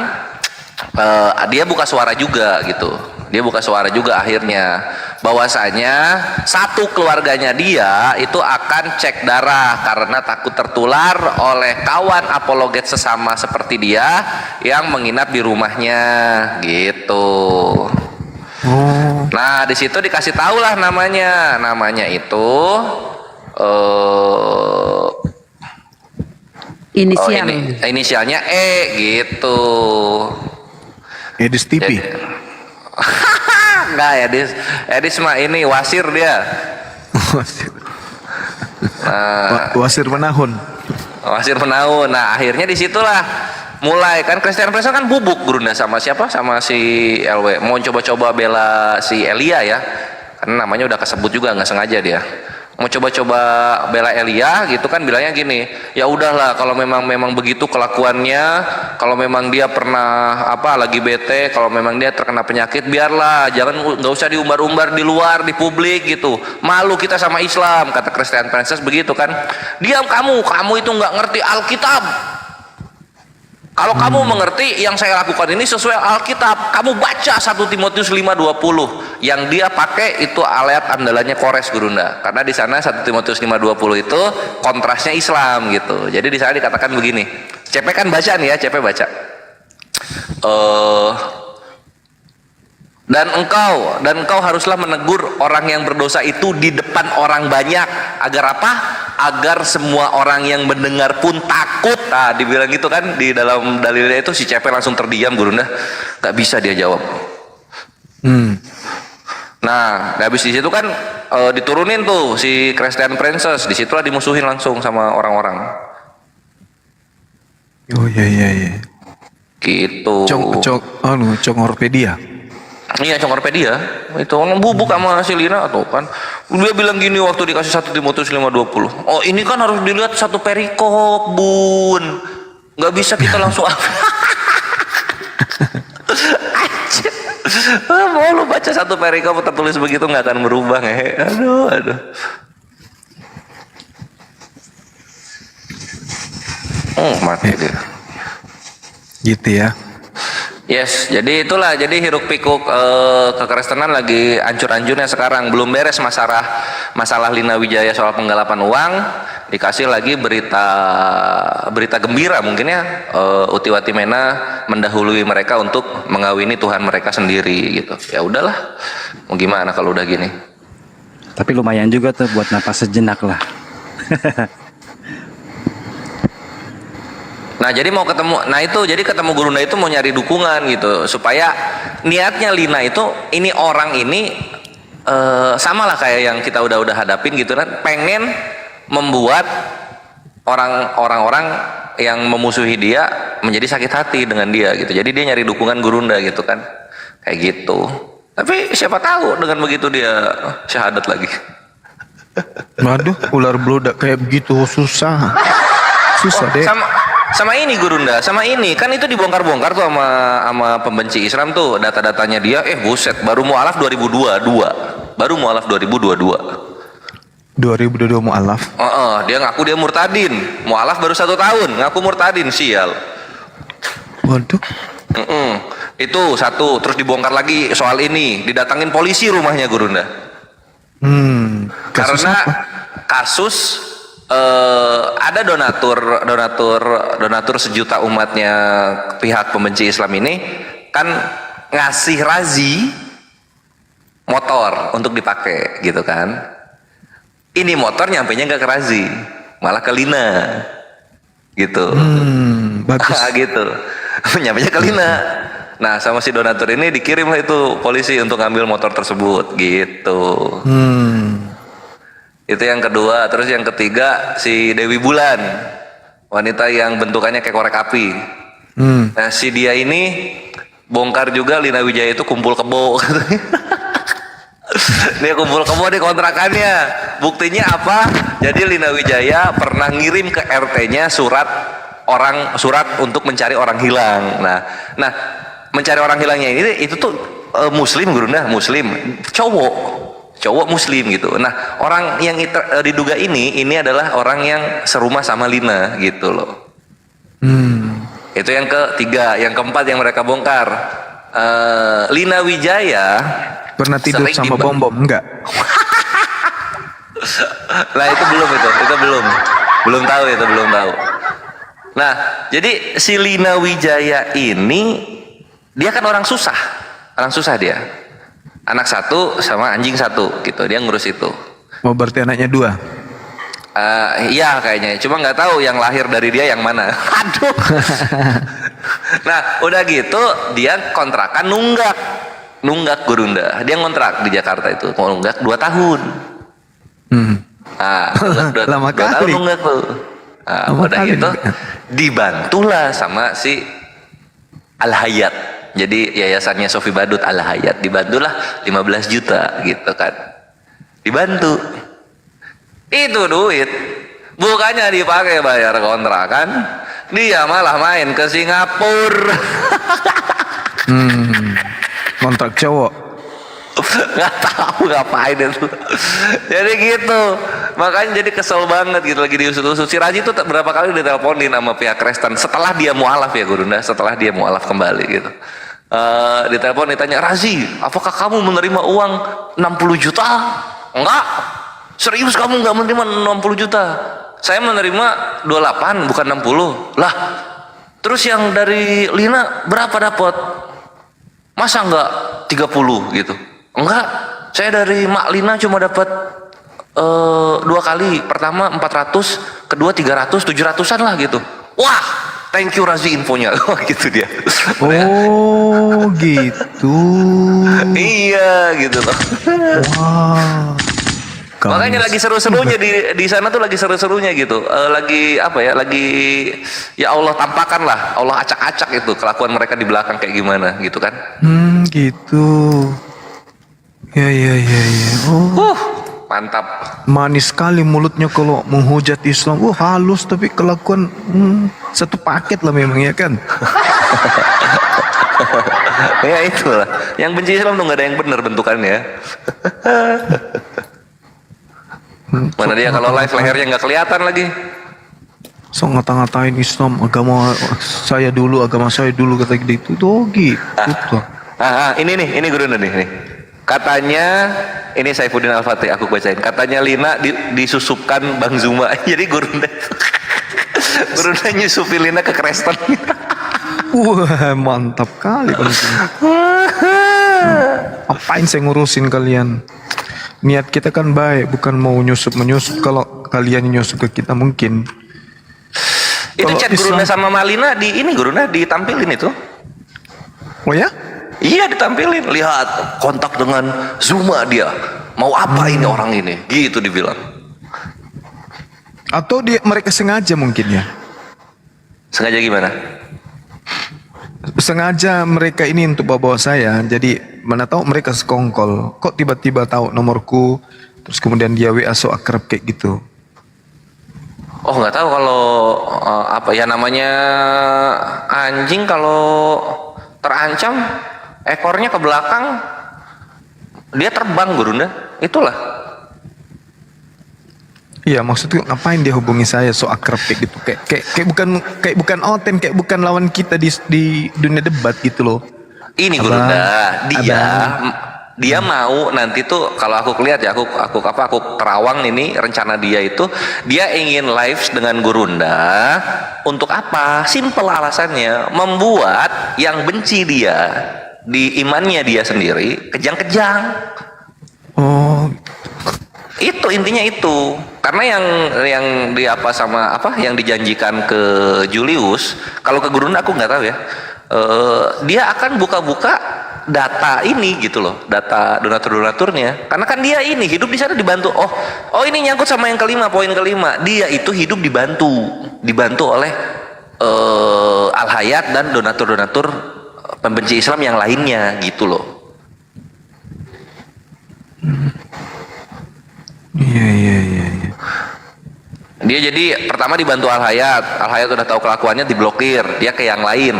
S10: dia buka suara juga gitu. Dia buka suara juga akhirnya bahwasanya satu keluarganya dia itu akan cek darah karena takut tertular oleh kawan apologet sesama seperti dia yang menginap di rumahnya gitu. Nah di situ dikasih tahulah namanya itu inisialnya gitu.
S2: Edis TV.
S10: Enggak, Edis mah ini wasir dia.
S2: Wasir menahun.
S10: Nah akhirnya disitulah mulai kan Christian Prensa kan bubuk Gurunda sama siapa, sama si LW mau coba-coba bela si Elia ya, karena namanya udah kesebut juga nggak sengaja dia mau coba-coba bela Elia gitu kan, bilangnya gini, ya udahlah kalau memang begitu kelakuannya, kalau memang dia pernah lagi bete, kalau memang dia terkena penyakit, biarlah, nggak usah diumbar-umbar di luar, di publik gitu, malu kita sama Islam, kata Christian Princess begitu kan. Diam kamu itu nggak ngerti Alkitab. Kalau kamu mengerti yang saya lakukan ini sesuai Alkitab, kamu baca 1 Timotius 5:20 yang dia pakai itu ayat andalannya Kores Gurunda. Karena di sana 1 Timotius 5:20 itu kontrasnya Islam gitu. Jadi di sana dikatakan begini. CP kan baca nih ya, CP baca. Dan engkau haruslah menegur orang yang berdosa itu di depan orang banyak, agar apa? Agar semua orang yang mendengar pun takut. Nah dibilang gitu kan, di dalam dalilnya itu si CP langsung terdiam Gurunda, nggak bisa dia jawab. Nah habis di situ kan diturunin tuh si Christian Princess, disitulah dimusuhin langsung sama orang-orang.
S2: Oh iya.
S10: Gitu.
S2: Congorpedia.
S10: Iya, Congorpedia itu orang bubuk sama si Lina atau kan dia bilang gini waktu dikasih 1 Timotius 5:20. Oh ini kan harus dilihat satu perikop bun, nggak bisa kita langsung mau lu baca satu perikop tertulis begitu nggak akan berubah aduh. Mati dia.
S2: Gitu ya.
S10: Yes, jadi itulah, jadi hiruk pikuk kekristenan lagi ancur-ancurnya sekarang, belum beres masalah Lina Wijaya soal penggalapan uang, dikasih lagi berita gembira mungkin ya, Uti Watimena mendahului mereka untuk mengawini Tuhan mereka sendiri gitu. Ya udahlah, mau gimana kalau udah gini.
S7: Tapi lumayan juga tuh buat napas sejenak lah.
S10: Nah jadi mau ketemu, nah itu jadi ketemu Gurunda itu mau nyari dukungan gitu supaya niatnya Lina itu ini orang ini sama lah kayak yang kita udah hadapin gitu kan, pengen membuat orang-orang yang memusuhi dia menjadi sakit hati dengan dia gitu. Jadi dia nyari dukungan Gurunda gitu kan, kayak gitu. Tapi siapa tahu dengan begitu dia syahadat lagi.
S2: Waduh, ular beludak kayak begitu susah deh.
S10: Sama ini Gurunda, sama ini kan itu dibongkar-bongkar tuh sama pembenci Islam tuh data-datanya dia. Buset, baru mualaf 2022, baru mualaf 2022
S2: mualaf.
S10: Dia ngaku dia murtadin, mualaf baru 1 tahun, ngaku murtadin, sial.
S2: Waduh.
S10: Itu satu, terus dibongkar lagi soal ini, didatangin polisi rumahnya Gurunda. Karena kasus ada donatur sejuta umatnya pihak pembenci Islam ini kan ngasih razi motor untuk dipakai gitu kan. Ini motor nyampenya nggak ke razi, malah ke Lina gitu.
S2: Bagus.
S10: Gitu. Nyampenya ke Lina. Nah sama si donatur ini dikirimlah itu polisi untuk ngambil motor tersebut gitu. Itu yang kedua. Terus yang ketiga si Dewi Bulan, wanita yang bentukannya kayak korek api. Nah si dia ini bongkar juga Lina Wijaya itu kumpul kebo. Dia kumpul kebo di kontrakannya. Buktinya apa? Jadi Lina Wijaya pernah ngirim ke RT-nya surat untuk mencari orang hilang. Nah mencari orang hilangnya ini itu tuh muslim Gurunda, muslim, cowok muslim gitu. Nah orang yang diduga ini adalah orang yang serumah sama Lina gitu loh. Itu yang ketiga. Yang keempat yang mereka bongkar, Lina Wijaya
S2: pernah tidur sama bom enggak?
S10: Nah itu belum tahu. Nah jadi si Lina Wijaya ini dia kan orang susah dia, anak 1 sama anjing 1 gitu, dia ngurus itu.
S2: Oh berarti anaknya 2?
S10: Iya kayaknya, cuma nggak tahu yang lahir dari dia yang mana. Aduh. Nah udah gitu dia kontrakan nunggak Gurunda, dia ngontrak di Jakarta itu mau nunggak 2 tahun.
S2: Lama kali.
S10: 2 tahun nunggak tuh. Udah gitu dibantulah sama si Al Hayat. Jadi yayasannya Sofi Badut Al Hayat, dibantulah 15 juta gitu kan. Dibantu. Itu duit bukannya dipakai bayar kontrakan, dia malah main ke Singapura.
S2: Kontrak cowok.
S10: Nggak tahu ngapain itu. Jadi gitu, makanya jadi kesel banget gitu lagi diusut-usut. Si Raji itu berapa kali diteleponin sama pihak Kristen setelah dia mualaf ya Gurunda, setelah dia mualaf kembali gitu. Ditelepon ditanya, Razi, apakah kamu menerima uang 60 juta? Enggak. Serius kamu nggak menerima 60 juta? Saya menerima 28 bukan 60. Lah, terus yang dari Lina berapa dapat? Masa enggak 30 gitu? Enggak, saya dari Mak Lina cuma dapat 2 kali. Pertama 400, kedua 300, 700-an lah gitu. Wah, thank you Razi infonya. Gitu dia.
S2: Oh gitu.
S10: Iya gitu loh.
S2: Wah.
S10: Makanya lagi seru-serunya di sana tuh lagi seru-serunya gitu. Lagi apa ya? Lagi ya Allah tampakkan lah, Allah acak-acak itu kelakuan mereka di belakang kayak gimana gitu kan.
S2: Gitu. Ya. Oh.
S10: Mantap.
S2: Manis sekali mulutnya kalau menghujat Islam. Halus tapi kelakuan satu paket lah memang ya kan.
S10: Ya itulah. Yang benci Islam tuh nggak ada yang benar bentukannya. Mana dia kalau live lehernya nggak kelihatan lagi.
S2: So ngata-ngatain Islam, agama saya dulu kata gitu. Gitu.
S10: Ini Gurunda nih. Katanya ini Saifuddin Al-Fatih aku bacain. Katanya Lina disusupkan Bang Zuma. Jadi Gurunda nyusupi Lina ke Kristen.
S2: Wah, mantap kali Bang Zuma. Apain saya ngurusin kalian? Niat kita kan baik, bukan mau menyusup. Kalau kalian nyusup ke kita mungkin.
S10: Itu
S2: Kalau
S10: chat
S2: Islam-
S10: Gurunda sama Malina di ini Gurunda ditampilin itu.
S2: Oh ya?
S10: Iya ditampilin, lihat kontak dengan Zuma dia. Mau apa ini orang ini? Gitu dibilang.
S2: Atau mereka sengaja mungkin ya?
S10: Sengaja gimana?
S2: Sengaja mereka ini untuk bawa saya. Jadi mana tahu mereka sekongkol. Kok tiba-tiba tahu nomorku, terus kemudian dia WA so akrab kayak gitu.
S10: Oh nggak tahu kalau apa ya namanya anjing kalau terancam ekornya ke belakang dia terbang Gurunda. Itulah.
S2: Iya, maksudku ngapain dia hubungi saya so akrab kayak gitu? Kayak bukan oten, kayak bukan lawan kita di dunia debat gitu loh.
S10: Ini Gurunda, dia mau nanti tuh kalau aku lihat ya aku terawang ini rencana dia itu dia ingin live dengan Gurunda untuk apa? Simple alasannya, membuat yang benci dia di imannya dia sendiri kejang-kejang.
S2: Oh,
S10: itu intinya itu. Karena yang di apa sama apa yang dijanjikan ke Julius, kalau ke Gurunda aku nggak tahu ya. Dia akan buka-buka data ini gitu loh, data donatur-donaturnya. Karena kan dia ini hidup di sana dibantu. Oh ini nyangkut sama yang kelima, poin kelima. Dia itu hidup dibantu oleh Al Hayat dan donatur-donatur pembenci Islam yang lainnya gitu loh.
S2: iya.
S10: Dia jadi pertama dibantu Al Hayat udah tahu kelakuannya diblokir, dia ke yang lain.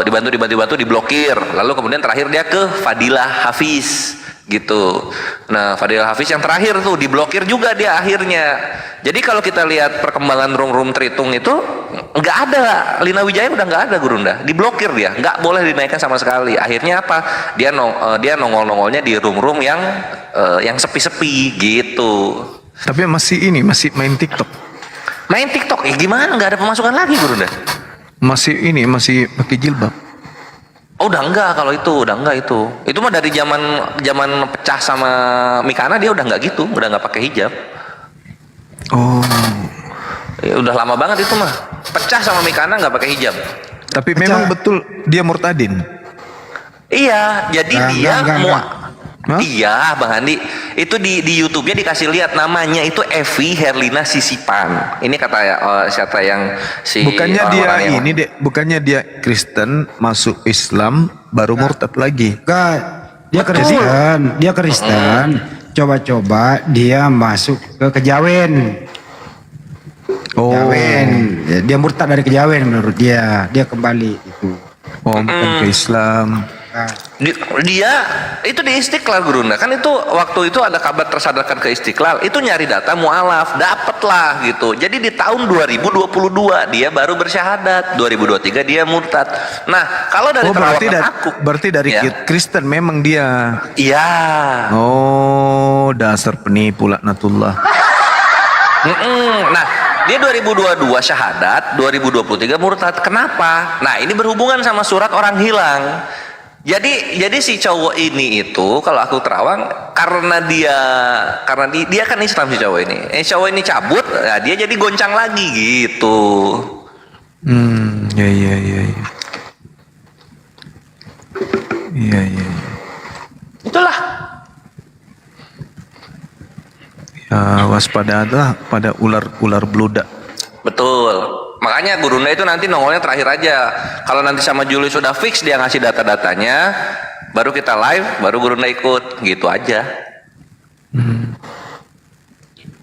S10: Dibantu diblokir, lalu kemudian terakhir dia ke Fadilah Hafiz gitu. Nah Fadilah Hafiz yang terakhir tuh diblokir juga dia akhirnya. Jadi kalau kita lihat perkembangan room Tritung itu nggak ada, Lina Wijaya udah nggak ada Gurunda, diblokir dia, nggak boleh dinaikkan sama sekali. Akhirnya apa? Dia nongol-nongolnya di room yang sepi-sepi gitu.
S2: Tapi masih main TikTok.
S10: Main TikTok, gimana? Nggak ada pemasukan lagi Gurunda.
S2: Masih pakai jilbab.
S10: Oh udah enggak kalau itu, udah enggak itu. Itu mah dari zaman pecah sama Mikana dia udah nggak gitu, udah nggak pakai hijab.
S2: Oh.
S10: Ya, udah lama banget itu mah. Pecah sama Mikana nggak pakai hijab.
S2: Tapi memang betul dia murtadin.
S10: Iya, jadi Iya, Bang Handi. Itu di YouTube-nya dikasih lihat namanya itu Evi Herlina Sisipan. Ini kata siapa yang
S2: Bukannya bukannya dia Kristen masuk Islam baru murtad lagi.
S1: Enggak, dia Kristen. Coba-coba dia masuk ke kejawen. Kejawen. Ya, dia murtad dari kejawen menurut dia. Dia kembali itu.
S2: Oh, bukan ke Islam.
S10: Dia itu di Istiqlal Gurunda kan itu waktu itu ada kabar tersadarkan ke Istiqlal itu nyari data mualaf dapet lah gitu. Jadi di tahun 2022 dia baru bersyahadat, 2023 dia murtad. Nah kalau dari
S2: berarti dari Kristen memang dia.
S10: Iya.
S2: Oh dasar penipu laknatullah.
S10: Nah dia 2022 syahadat, 2023 murtad. Kenapa? Nah ini berhubungan sama surat orang hilang. Jadi si cowok ini itu kalau aku terawang karena dia kan Islam si cowok ini. Cowok ini cabut, nah dia jadi goncang lagi gitu.
S2: Iya.
S10: Itulah.
S2: Ya waspadalah pada ular beludak.
S10: Betul. Makanya Gurunda itu nanti nongolnya terakhir aja. Kalau nanti sama Julius sudah fix dia ngasih data-datanya, baru kita live, baru Gurunda ikut, gitu aja.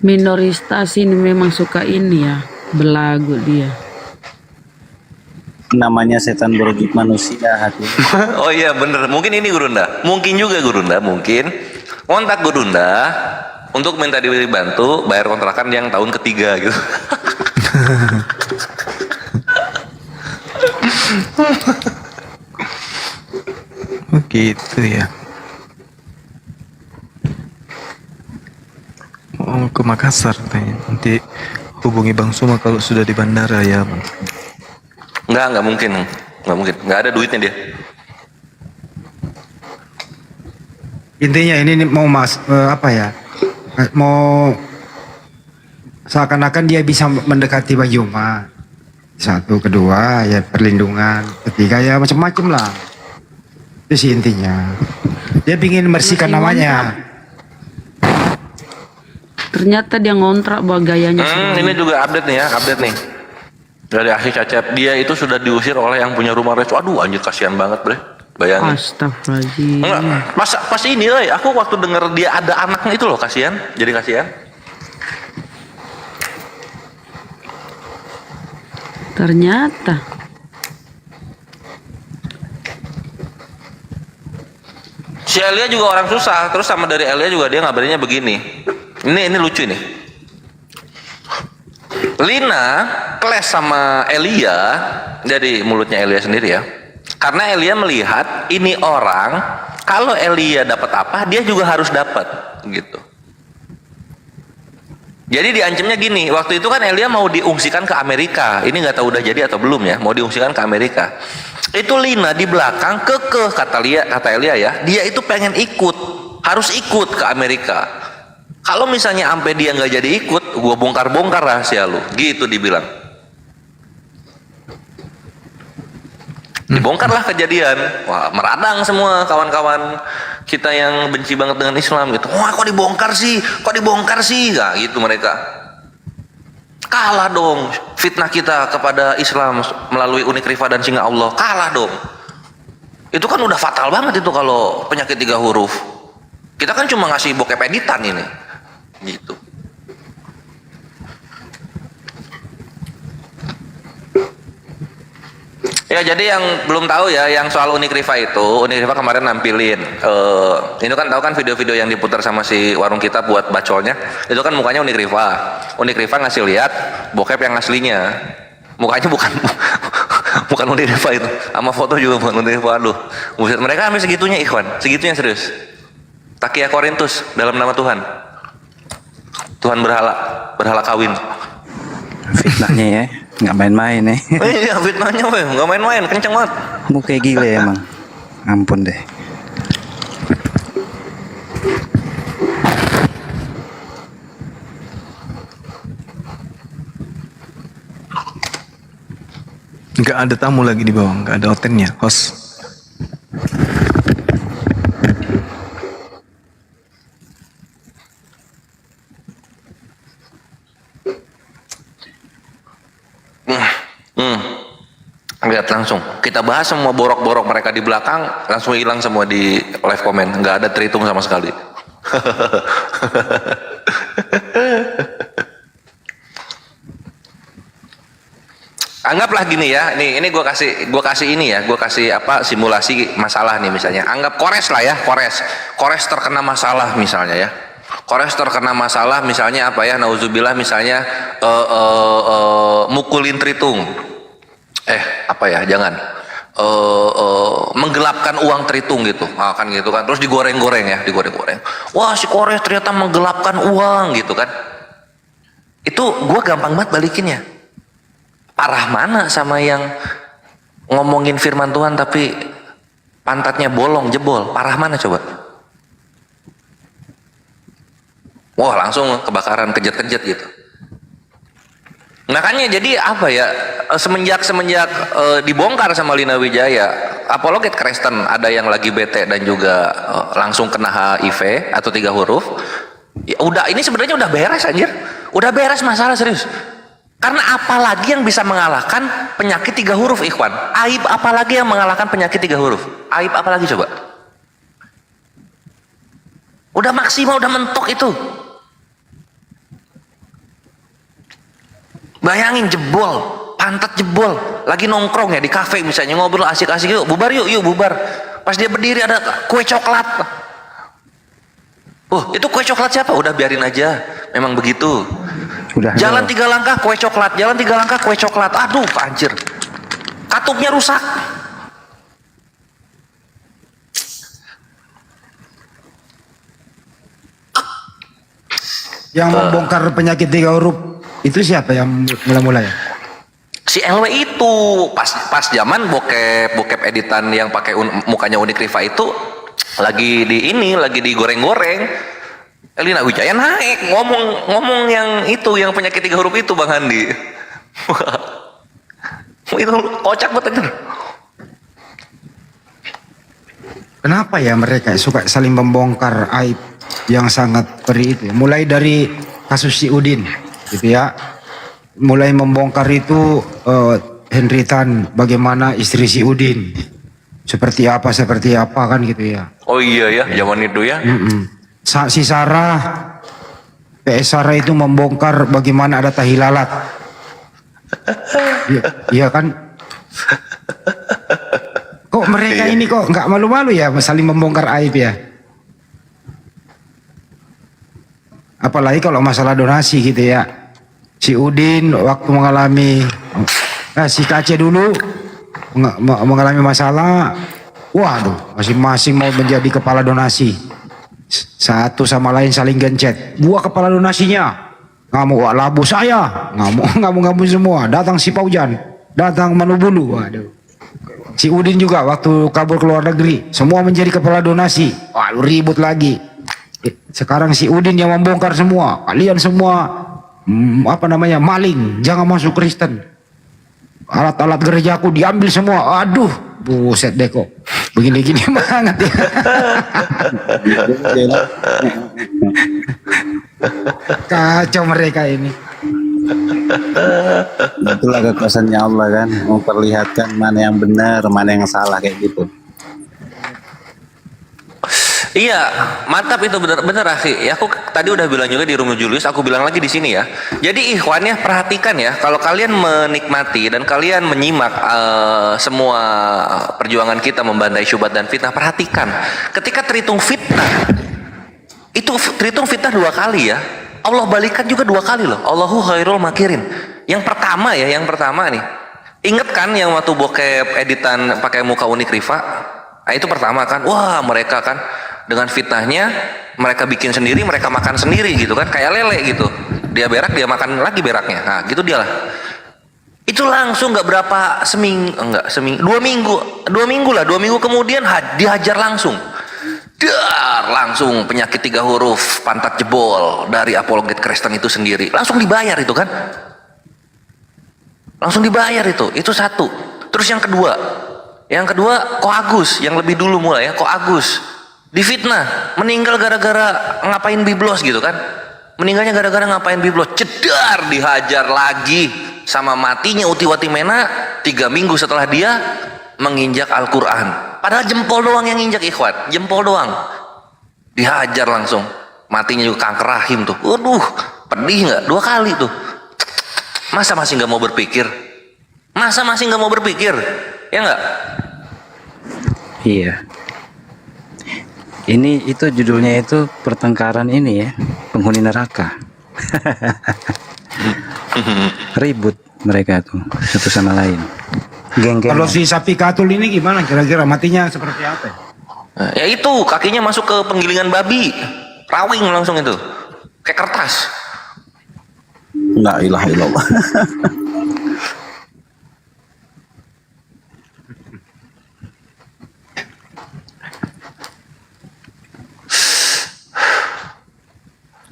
S4: Minoritas ini memang suka ini ya, belagu dia.
S12: Namanya setan berwujud manusia hati.
S10: Oh iya bener, mungkin ini Gurunda. Mungkin juga Gurunda, mungkin. Kontak Gurunda untuk minta dibantu bayar kontrakan yang tahun ketiga gitu.
S2: Begitu ya. Mau ke Makassar nanti hubungi Bang Suma kalau sudah di bandara ya.
S10: Nggak mungkin, nggak ada duitnya dia.
S1: Intinya ini mau apa ya? Mau seakan-akan dia bisa mendekati Bang Juma. Satu, kedua ya perlindungan, ketiga ya macam-macam lah. Itu sih intinya. Dia ingin membersihkan namanya.
S4: Ternyata dia ngontrak bahwa gayanya.
S10: Ini juga update nih ya, update nih. Dari Asyik Cacep, dia itu sudah diusir oleh yang punya rumah resto. Aduh anjir, kasihan banget bre. Bayangin.
S4: Astagfirullahaladzim.
S10: Enggak, pas ini lah, aku waktu denger dia ada anaknya itu loh, kasihan. Jadi kasihan.
S4: Ternyata.
S10: Si Elia juga orang susah. Terus sama dari Elia juga dia ngabarinnya begini. Ini lucu nih. Lina keles sama Elia, jadi mulutnya Elia sendiri ya. Karena Elia melihat ini orang, kalau Elia dapat apa, dia juga harus dapat, gitu. Jadi diancamnya gini, waktu itu kan Elia mau diungsikan ke Amerika. Ini nggak tahu udah jadi atau belum ya, mau diungsikan ke Amerika. Itu Lina di belakang kekeh kata Elia ya, dia itu pengen ikut, harus ikut ke Amerika. Kalau misalnya sampai dia nggak jadi ikut, gue bongkar-bongkar rahasia lu, gitu dibilang. Dibongkarlah kejadian. Wah, meradang semua kawan-kawan kita yang benci banget dengan Islam gitu. Wah, kok dibongkar sih? Kok dibongkar sih? Nah, gitu mereka. Kalah dong fitnah kita kepada Islam melalui Unik Rifa dan Singa Allah. Kalah dong. Itu kan udah fatal banget itu kalau penyakit 3 huruf. Kita kan cuma ngasih bokep editan ini. Gitu. Ya, jadi yang belum tahu ya, yang soal Unik Rifa itu, Unik Rifa kemarin nampilin. Ini kan tahu kan video-video yang diputar sama si warung kita buat bacolnya. Itu kan mukanya Unik Rifa. Unik Rifa ngasih lihat bokep yang aslinya. Mukanya bukan Unik Rifa itu. Sama foto juga bukan Unik Rifa. Aduh, buset, mereka sampai segitunya ikhwan, segitunya serius. Takia Korintus dalam nama Tuhan. Tuhan berhala kawin.
S7: Fitnahnya ya, nggak main-main ya.
S10: Iya, fitnahnya weh, nggak main-main, kenceng banget.
S7: Muka gila emang. Ampun deh.
S2: Nggak ada tamu lagi di bawah, nggak ada otennya, host.
S10: Lihat langsung, kita bahas semua borok-borok mereka di belakang, langsung hilang semua di live komen, nggak ada terhitung sama sekali. Anggaplah gini ya, ini gue kasih ini ya, gue kasih apa simulasi masalah nih misalnya. Anggap Kores lah ya, Kores terkena masalah misalnya ya. Kores terkena masalah misalnya apa ya, nauzubillah misalnya mukulin Tritung. Apa ya, jangan menggelapkan uang Tritung gitu, kan gitu kan, terus digoreng-goreng ya, digoreng-goreng. Wah, si Kores ternyata menggelapkan uang gitu kan. Itu gue gampang banget balikinnya. Parah mana sama yang ngomongin firman Tuhan tapi pantatnya bolong jebol, parah mana coba? Wah, langsung kebakaran, kejat-kejat gitu. Makanya jadi apa ya, semenjak dibongkar sama Lina Wijaya, apologet Kristen ada yang lagi bete dan juga langsung kena HIV atau 3 huruf. Ya udah, ini sebenarnya udah beres anjir. Udah beres masalah serius. Karena apalagi yang bisa mengalahkan penyakit 3 huruf, ikhwan? Aib apalagi yang mengalahkan penyakit 3 huruf? Aib apalagi coba? Udah maksimal, udah mentok itu. Bayangin jebol, pantat jebol, lagi nongkrong ya di kafe misalnya, ngobrol asik-asik, yuk bubar yuk bubar. Pas dia berdiri ada kue coklat. Itu kue coklat siapa? Udah biarin aja, memang begitu. Jalan 3 langkah kue coklat, jalan 3 langkah kue coklat. Aduh, anjir. Katupnya rusak.
S1: Yang membongkar penyakit 3 huruf itu siapa yang mulai-mulai?
S10: Si LW itu pas zaman bokep editan yang pakai mukanya Unik Rifa itu lagi digoreng-goreng, Elina Wijaya naik ngomong yang penyakit 3 huruf itu Bang Handi. Itu kocak banget.
S1: Kenapa ya mereka suka saling membongkar aib yang sangat perih itu? Mulai dari kasus si Udin, gitu ya. Mulai membongkar itu Henry Tan, bagaimana istri si Udin, seperti apa kan gitu ya.
S10: Oh iya ya, zaman itu ya.
S1: Si Sarah, PS Sarah itu membongkar bagaimana ada tahi lalat. Iya kan? Kok mereka ini kok nggak malu-malu ya saling membongkar aib ya? Apalagi kalau masalah donasi gitu ya. Si Udin waktu mengalami, si Kace dulu mengalami masalah, waduh, masing-masing mau menjadi kepala donasi. Satu sama lain saling gencet. Gua kepala donasinya, ngamuk labu saya, ngamuk semua. Datang si Paujan, datang Manubulu, waduh. Si Udin juga waktu kabur ke luar negeri, semua menjadi kepala donasi. Waduh, ribut lagi. Sekarang si Udin yang membongkar semua. Kalian semua maling, jangan masuk Kristen. Alat-alat gerejaku diambil semua. Aduh, buset deh kok. Begini-gini banget ya. Kacau mereka ini.
S14: Itulah kekuasaannya Allah kan, memperlihatkan mana yang benar, mana yang salah kayak gitu.
S10: Iya, mantap itu bener akhi. Ya, aku tadi udah bilang juga di Romo Julius, aku bilang lagi di sini ya. Jadi ikhwan ya, perhatikan ya, kalau kalian menikmati dan kalian menyimak semua perjuangan kita membantai syubhat dan fitnah, perhatikan ketika terhitung fitnah, itu terhitung fitnah 2 kali ya. Allah balikan juga 2 kali loh. Allahu khairul makirin. Yang pertama nih. Ingat kan yang waktu bokep editan pakai muka unik Rifa? Nah, itu pertama kan. Wah, mereka kan dengan fitnahnya mereka bikin sendiri, mereka makan sendiri gitu kan, kayak lele gitu. Dia berak, dia makan lagi beraknya. Nah, gitu dia lah. Itu langsung nggak berapa 2 minggu kemudian dihajar langsung. Langsung penyakit 3 huruf pantat jebol dari apologet Kristen itu sendiri langsung dibayar itu kan, itu satu. Terus yang kedua Ko Agus yang lebih dulu mulai ya, Ko Agus difitnah meninggal gara-gara ngapain biblos gitu kan, meninggalnya gara-gara ngapain biblos, cedar dihajar lagi sama matinya Uti Watimena 3 minggu setelah dia menginjak Al-Quran. Padahal jempol doang yang injak ikhwan, jempol doang. Dihajar langsung. Matinya juga kanker rahim tuh. Waduh, pedih nggak? 2 kali tuh. Masa masih nggak mau berpikir? Ya nggak?
S7: Iya. Itu judulnya itu pertengkaran ini ya, penghuni neraka. Ribut mereka tuh satu sama lain. Geng-geng.
S1: Kalau si sapi katul ini gimana kira-kira matinya seperti apa?
S10: Ya itu kakinya masuk ke penggilingan babi, rawing langsung itu, kayak kertas.
S14: La ilaha illallah.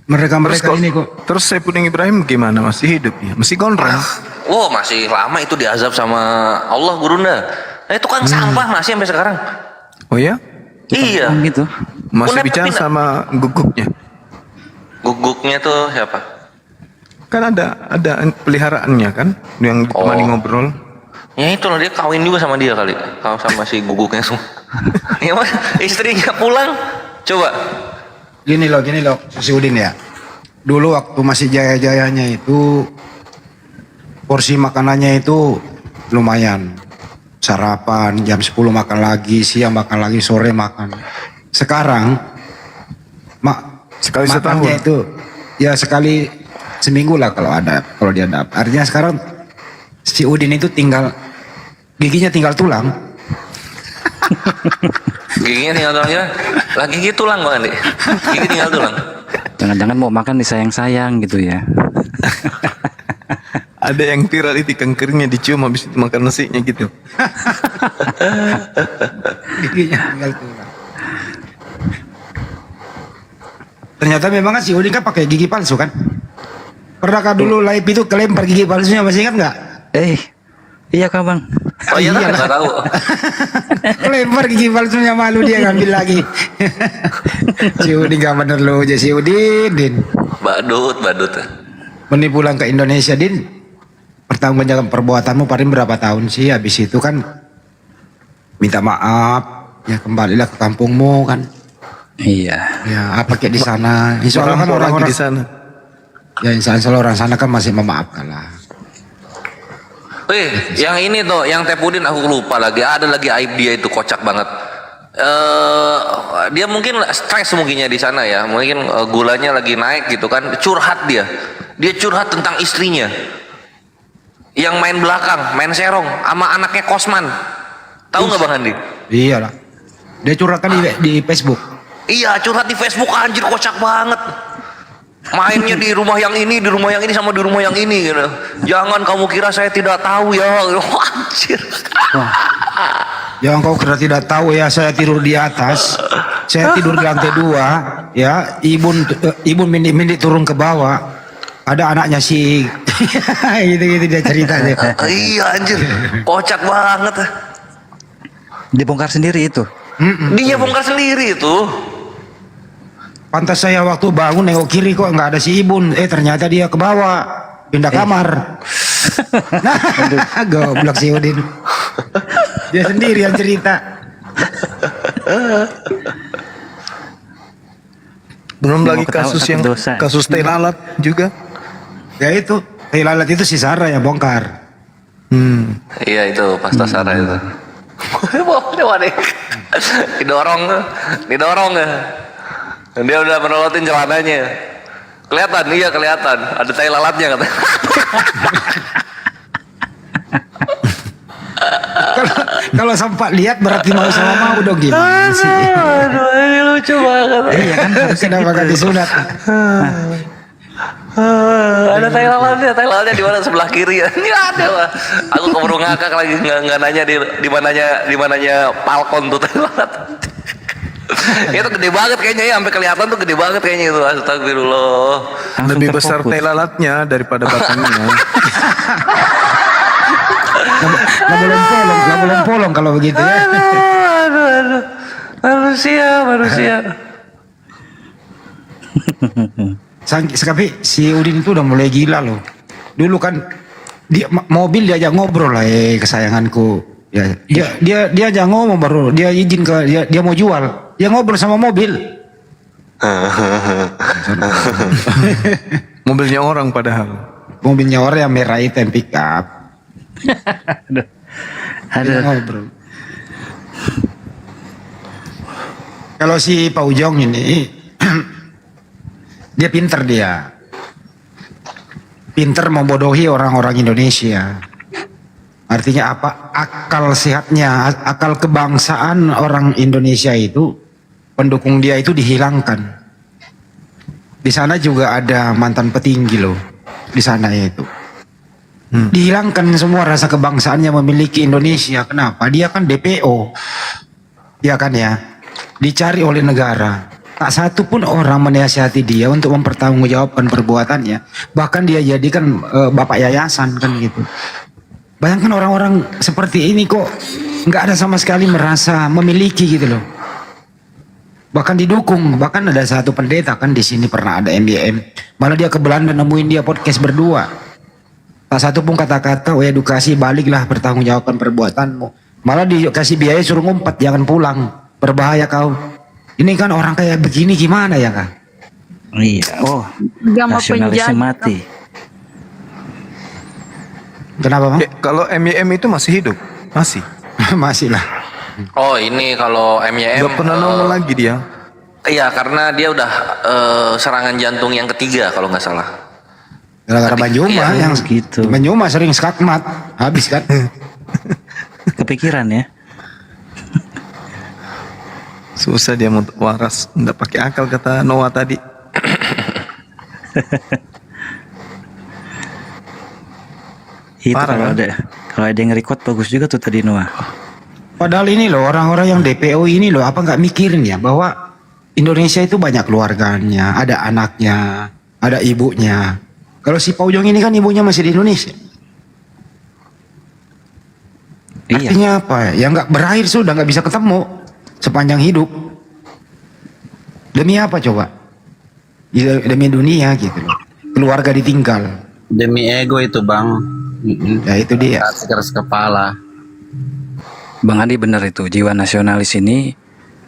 S1: Mereka ini kok.
S2: Terus Saipudin Ibrahim gimana? Masih hidup ya? Masih gondrong?
S10: Oh, masih lama itu diazab sama Allah Gurunda. Nah, itu kan sampah masih sampai sekarang.
S2: Oh ya?
S10: Iya.
S7: Gitu.
S2: Masih bicara sama guguknya.
S10: Guguknya tuh siapa?
S2: Kan ada peliharaannya kan, yang ditemani ngobrol.
S10: Ya itu loh, dia kawin juga sama dia kali, kalau sama si guguknya semua. Ya mas, istrinya pulang, coba.
S1: Gini loh, si Udin ya. Dulu waktu masih jaya-jayanya itu, porsi makanannya itu lumayan. Sarapan, jam 10 makan lagi, siang makan lagi, sore makan. Sekarang,
S2: sekali
S1: makannya
S2: setahun.
S1: itu, ya sekali seminggu lah kalau dia ada. Artinya sekarang, si Udin itu giginya tinggal tulang.
S10: Giginya tinggal tulang ya? Lah gigi tulang Bang Andi. Gigi tinggal tulang.
S7: Jangan-jangan mau makan disayang-sayang gitu ya.
S2: Ada yang viral itu ikan keringnya dicium habis itu makan nasinya gitu.
S1: Giginya tinggal tulang. Ternyata memang kan si Udin kan pakai gigi palsu kan. Pernahkah dulu live itu kelempar gigi palsunya, masih ingat nggak?
S7: Iya kah bang?
S10: Oh iya kan nggak tahu.
S1: Kelempar gigi palsunya, malu dia ngambil lagi. Si Udin gak bener lo aja si Udin, Din.
S10: Badut.
S1: Mending pulang ke Indonesia, Din. Pertanggungjawaban perbuatanmu paling berapa tahun sih? Habis itu kan minta maaf, ya kembalilah ke kampungmu kan.
S7: Iya.
S1: Ya apa kayak di sana? Insya Allah kan orang-orang
S14: di sana.
S1: Ya insya Allah orang sana kan masih memaafkan lah.
S10: Yang ini tuh, yang Tepudin aku lupa lagi. Ada lagi aib dia itu kocak banget. Dia mungkin stres mungkinnya di sana ya. Mungkin gulanya lagi naik gitu kan. Curhat dia. Dia curhat tentang istrinya. Yang main belakang, main serong, sama anaknya Kosman. Tahu nggak Bang Handi?
S1: Iya lah. Dia curhat kan di Facebook.
S10: Iya, curhat di Facebook, anjir kocak banget. Mainnya di rumah yang ini sama di rumah yang ini gitu. Jangan kamu kira saya tidak tahu ya. Anjir.
S1: Jangan kau kira tidak tahu ya, saya tidur di atas. Saya tidur di lantai 2 ya. Ibu mindi turun ke bawah. Ada anaknya si gitu dia ceritanya.
S10: Iya anjir. Kocak banget.
S7: Dibongkar sendiri itu.
S10: Dia bongkar sendiri itu.
S1: Pantas saya waktu bangun nengok kiri kok nggak ada si Ibun. Ternyata dia ke bawah pindah kamar. Nah, goblok si Udin. Dia sendiri yang cerita.
S2: Belum lagi kasus yang kasus tai lalat juga.
S1: Ya itu tai lalat itu si Sarah yang bongkar.
S10: Iya itu pasta Sarah itu. Didorong. Dia udah menolotin celananya. Kelihatan. Ada tai lalatnya katanya.
S1: Kalau sempat lihat berarti mau sama mau dong gimana sih?
S10: Aduh, ini lucu banget.
S1: Iya kan harusnya kenapa gak disunat?
S10: Ada tai lalatnya di mana sebelah kiri ya? Ini ada lah. Aku keburu ngakak lagi nggak nanya di mananya Falcon tuh tai lalat. Itu gede banget kayaknya ya, sampai kelihatan tuh gede banget kayaknya itu. Astagfirullah.
S2: Lebih besar tai lalatnya daripada batangnya.
S1: Nggak boleh polong kalau begitu ya.
S10: Aduh. Manusia.
S1: Tapi si Udin itu udah mulai gila loh. Dulu kan mobil diajak ngobrol lah, kesayanganku. Ya, dia aja ngomong baru dia izin ke dia mau jual. Dia ngobrol sama mobil.
S2: Mobilnya orang padahal.
S1: Mobilnya orang yang merah itu yang pick up. Dia ngobrol. Kalau si Pak Ujong ini dia pinter membodohi orang-orang Indonesia. Artinya apa? Akal sehatnya, akal kebangsaan orang Indonesia itu, pendukung dia itu dihilangkan. Di sana juga ada mantan petinggi loh, di sana itu. Dihilangkan semua rasa kebangsaannya memiliki Indonesia. Kenapa? Dia kan DPO, ya kan ya, dicari oleh negara. Tak satu pun orang menasihati dia untuk mempertanggungjawabkan perbuatannya. Bahkan dia jadikan bapak yayasan kan gitu. Bayangkan orang-orang seperti ini kok nggak ada sama sekali merasa memiliki gitu loh. Bahkan didukung, bahkan ada satu pendeta kan di sini pernah ada MBM. Malah dia ke Belanda nemuin dia podcast berdua. Tak satu pun kata-kata, edukasi baliklah pertanggungjawabkan perbuatanmu. Malah dikasih biaya suruh ngumpet, jangan pulang, berbahaya kau. Ini kan orang kayak begini gimana ya kak?
S7: Iya, nasionalisme mati.
S1: Kenapa bang?
S2: Kalau MYM itu masih hidup? Masih?
S1: Masih lah.
S10: Oh ini kalau MYM
S2: Gak pernah nongol lagi dia?
S10: Iya karena dia udah serangan jantung yang ketiga kalau nggak salah.
S1: Gara-gara Banjuma yang
S7: gitu.
S1: Banjuma sering skakmat, habis kan?
S7: Kepikiran ya?
S2: Susah dia mau waras, nggak pakai akal kata Noah tadi.
S7: Itu kalau ada yang nge-record bagus juga tuh tadi Noah.
S1: Padahal ini loh orang-orang yang DPO ini loh apa nggak mikirin ya bahwa Indonesia itu banyak keluarganya, ada anaknya, ada ibunya. Kalau si Paujong ini kan ibunya masih di Indonesia. Artinya apa? Ya nggak berakhir sudah, nggak bisa ketemu sepanjang hidup. Demi apa coba? Ya, demi dunia gitu loh. Keluarga ditinggal.
S12: Demi ego itu bang.
S1: Ya itu dia.
S12: Keras kepala.
S7: Bang Andi benar itu, jiwa nasionalis ini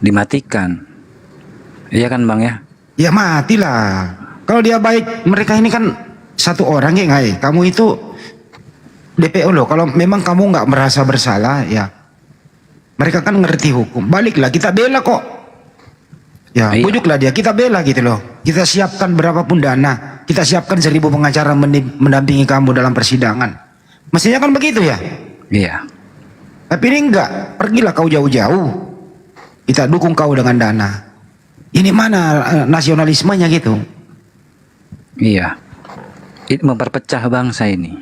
S7: dimatikan. Iya kan Bang ya?
S1: Ya matilah. Kalau dia baik, mereka ini kan satu orang ya nggak? Kamu itu DPO loh. Kalau memang kamu nggak merasa bersalah, ya mereka kan ngerti hukum. Baliklah, kita bela kok. Ya, bujuklah dia, kita bela gitu loh. Kita siapkan berapapun dana, kita siapkan 1000 pengacara mendampingi kamu dalam persidangan. Mestinya kan begitu ya?
S7: Iya.
S1: Tapi ini enggak, pergilah kau jauh-jauh. Kita dukung kau dengan dana. Ini mana nasionalismenya gitu?
S7: Iya. Itu memperpecah bangsa ini.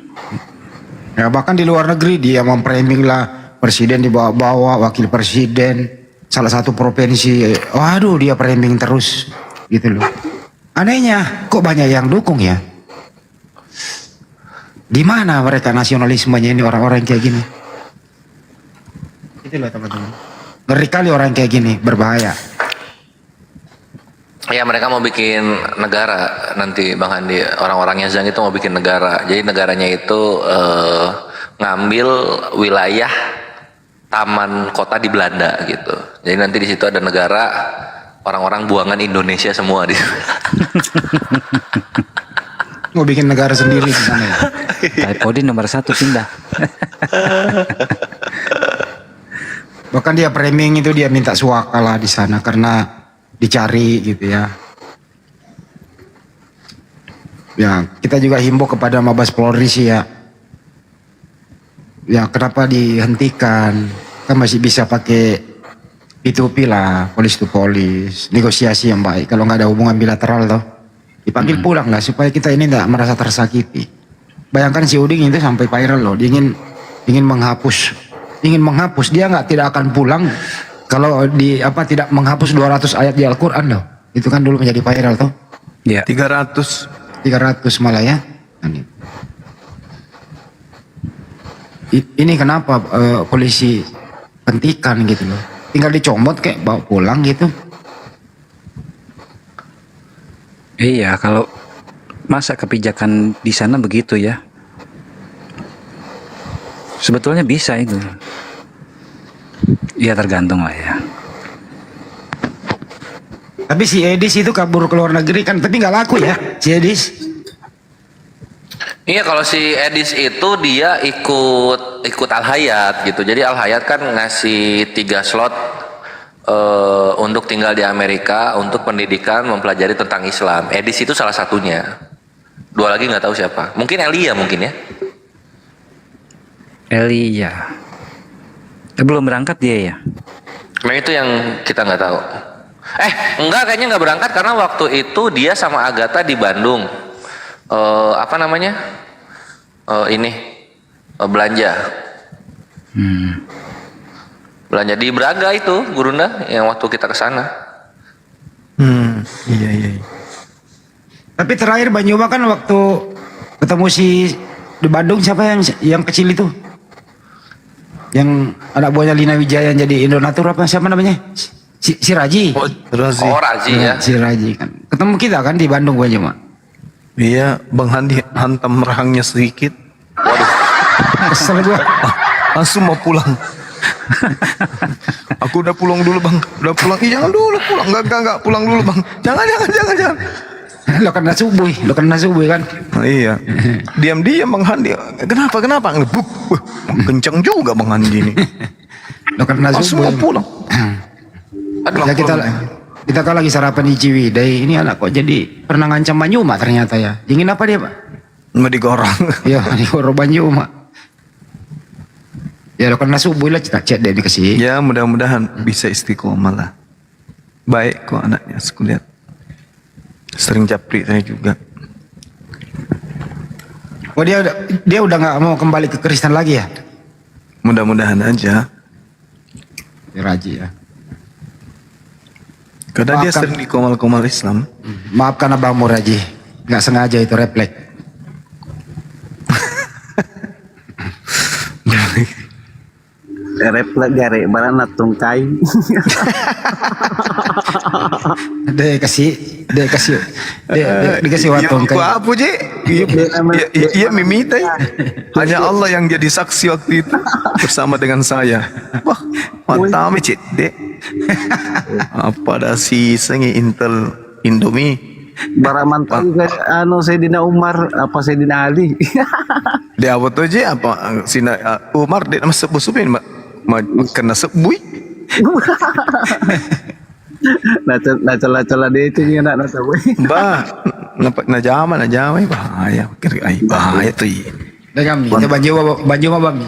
S1: Ya bahkan di luar negeri dia memframing lah presiden dibawa-bawa, wakil presiden salah satu provinsi, waduh dia framing terus gitu loh. Anehnya kok banyak yang dukung ya? Di mana mereka nasionalismenya ini orang-orang kayak gini? Itu loh teman-teman. Ngeri kali orang kayak gini, berbahaya.
S10: Ya mereka mau bikin negara nanti Bang Andi, orang-orangnya Zhang itu mau bikin negara. Jadi negaranya itu ngambil wilayah taman kota di Belanda gitu. Jadi nanti di situ ada negara, orang-orang buangan Indonesia semua di situ.
S1: Mau bikin negara sendiri di sana ya.
S7: Taipodi nomor 1 pindah.
S1: Bahkan dia framing itu dia minta suaka lah di sana karena dicari gitu ya. Ya kita juga himbau kepada Mabes Polri sih ya. Ya kenapa dihentikan? Kan masih bisa pakai P2P lah, polis to polis, negosiasi yang baik. Kalau nggak ada hubungan bilateral toh, dipanggil pulang lah supaya kita ini tidak merasa tersakiti. Bayangkan si Uding itu sampai viral loh, dia ingin menghapus, dia tidak akan pulang kalau tidak menghapus 200 ayat di Al-Quran loh. Itu kan dulu menjadi viral toh.
S7: Iya.
S2: 300
S1: malah ya. Ini kenapa polisi hentikan gitu loh. Tinggal dicomot kayak bawa pulang gitu.
S7: Iya, kalau masa kebijakan di sana begitu ya. Sebetulnya bisa itu. Ya tergantung lah ya.
S1: Tapi si Edis itu kabur ke luar negeri kan, tapi nggak laku ya si Edis.
S10: Iya, kalau si Edis itu dia ikut Al Hayat gitu. Jadi Al Hayat kan ngasih 3 slot untuk tinggal di Amerika untuk pendidikan mempelajari tentang Islam. Edis itu salah satunya. 2 lagi nggak tahu siapa. Mungkin Elia mungkin ya.
S7: Elia. Belum berangkat dia ya?
S10: Nah itu yang kita nggak tahu. Enggak, kayaknya nggak berangkat karena waktu itu dia sama Agatha di Bandung. Belanja. Belanja di Braga itu, Gurunda, yang waktu kita ke sana.
S1: Iya. Tapi terakhir Banyuma kan waktu ketemu si di Bandung, siapa yang kecil itu? Yang anak buahnya Lina Wijaya yang jadi Indonatur apa siapa namanya? Si Raji.
S10: Raji ya.
S1: Si Raji kan. Ketemu kita kan di Bandung Banyuma.
S2: Iya, Bang Handi hantam rahangnya sedikit.
S10: Waduh.
S1: Kesel gua.
S2: Langsung mau pulang. Aku udah pulang dulu Bang. Udah pulang. Jangan dulu pulang. Enggak pulang dulu Bang. Jangan.
S1: Lo kena subuh kan.
S2: Iya. Diam-diam Bang Handi. Kenapa? Ngebuk. Kencang juga Bang Handi ini.
S1: Lo kena
S2: langsung
S1: subuh.
S2: mau pulang.
S1: Ya kita kan lagi sarapan di Ciwidey. Ini anak kok jadi pernah ngancam Banyuma ternyata ya. Ingin apa dia Pak?
S2: Mau digorong.
S1: Iya, digorong Banyuma. Ya lo kena subuh lah chat dia dikasih.
S2: Ya mudah-mudahan bisa istiqomah lah. Baik kok anaknya, aku lihat. Sering japri saya juga.
S1: Oh dia udah nggak mau kembali ke Kristen lagi ya?
S2: Mudah-mudahan aja.
S1: Raji ya.
S2: Karena dia sering di komal-komal Islam.
S1: Maafkan Abang Muraji, nggak sengaja itu refleks.
S14: Refleks gare barang natung kai.
S1: Dikasih waktu
S2: Iya, apa je? Iya mimita. Hanya Allah yang jadi saksi waktu itu bersama dengan saya. Wah, mantap cik dek. Apa dah si sengi Intel Indomie?
S14: Barang mantap anu Sayyidina Umar apa Sayyidina Ali.
S2: Dia apa tu je? Apa Sina Umar dia nama sebut-sebut kena sebui.
S14: Nah celah dia itu ni nak tahu.
S2: Bah, nampak najama bahaya. Bahaya tu.
S1: Dengan itu baju apa Bang?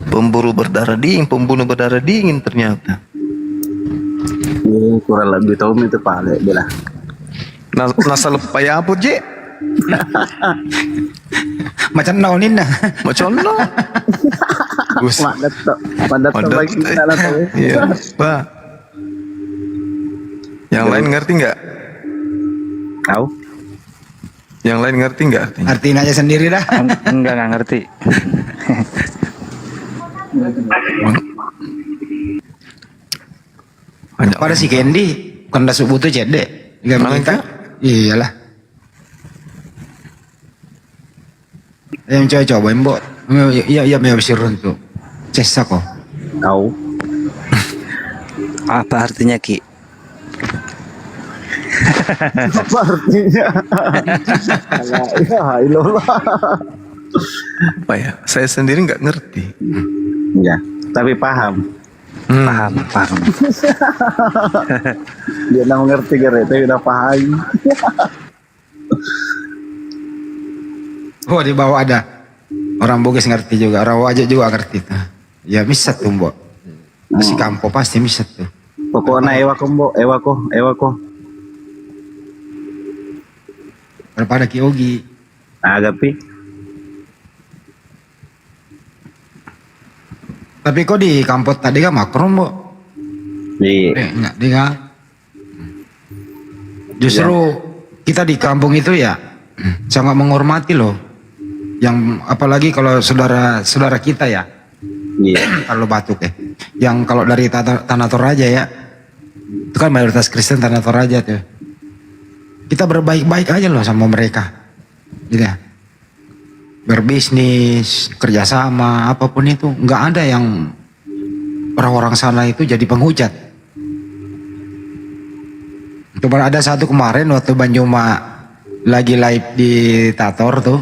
S2: Pemburu berdarah dingin, pembunuh berdarah dingin ternyata.
S14: Kurang lebih tahu itu pale bela.
S2: Nasa lepaya apa je?
S1: Macam naonin dah.
S2: Macam no.
S14: Padat bagi kita lah tahu.
S2: Iya, Pak. Yang lain ngerti nggak?
S14: Tahu?
S2: Yang lain ngerti nggak?
S1: Artiin aja sendiri dah.
S7: Enggak ngerti.
S1: Pada si Candy, kan dah subuh tu cedek. Enggak minta. Iyalah. Yang coba mbok. Iya mau sirun tu. Cesa kok.
S14: Tahu.
S7: Apa artinya Ki?
S14: Apa artinya? Ya ilah.
S2: Apa ya? Saya sendiri nggak ngerti.
S14: Ya, tapi paham.
S7: Paham.
S14: Dia nak mengerti gara, tapi udah paham.
S1: Oh di bawah ada orang Bugis ngerti juga, orang Wajak juga ngerti tuh. Ya misat tuh mbok. Si Kampo pasti misat tuh.
S14: Pokoknya ewa ko.
S1: Daripada Ki Ogi.
S14: Agapi.
S1: Tapi kok di kampus tadi kan makrom mbok?
S14: Iya.
S1: Enggak, di kan. Justru kita di kampung itu ya sangat menghormati loh. Yang apalagi kalau saudara kita ya.
S14: Iya.
S1: Kalau Batuk ya. Yang kalau dari Tanah Toraja ya. Itu kan mayoritas Kristen Tanah Toraja tuh. Kita berbaik-baik aja loh sama mereka. Gitu ya. Berbisnis, kerjasama, apapun itu. Nggak ada yang orang-orang sana itu jadi penghujat. Cuma ada satu kemarin waktu Banjuma lagi live di Tator tuh.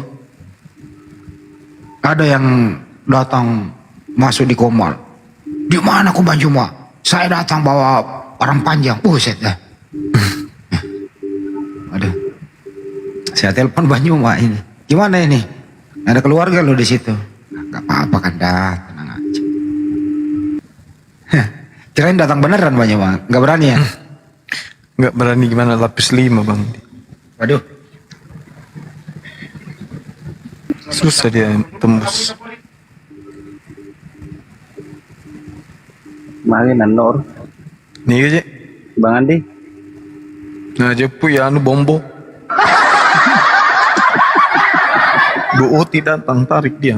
S1: Ada yang datang masuk di Komal. Di mana kok Banjuma? Saya datang bawa orang panjang. Buset dah. Aduh. Saya telepon Banjuma ini. Gimana ini? Ada keluarga lo di situ. Gak apa-apa kan dah, tenang aja. Kirain datang beneran Banjuma. Gak berani ya?
S2: Nggak berani gimana lapis 5 bang.
S1: Waduh.
S2: Susah dia tembus.
S14: Makin Nur.
S2: Nih aja.
S14: Bang Andi.
S2: Nah jepu ya anu bombo. Doa tidak tarik dia.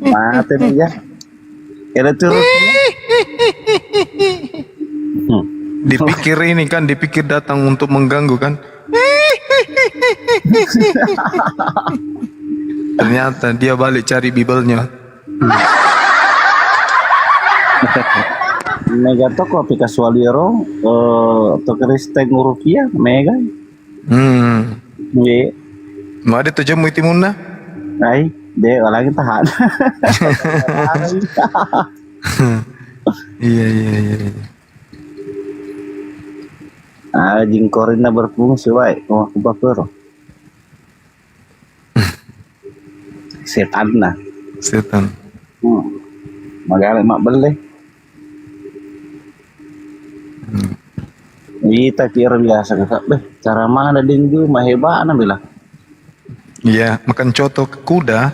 S14: Mati nih ya. Ada turut.
S2: Dipikir ini kan, dipikir datang untuk mengganggu kan. Ternyata dia balik cari bibelnya.
S14: Mega toko aplikasi Waliero atau Kristen Ngurukia Mega. Iya.
S2: Mau ada tuh jamu itimuna?
S14: Ay, deh lagi tahan.
S2: Iya.
S14: Jingkorina berfungsi baik. Oh, aku baper. Setan nah.
S2: Setan.
S14: Magari mak beli. Kita kira biasa kakak. Cara mana dinggu mah hebat na bilang.
S2: Iya, makan coto kuda.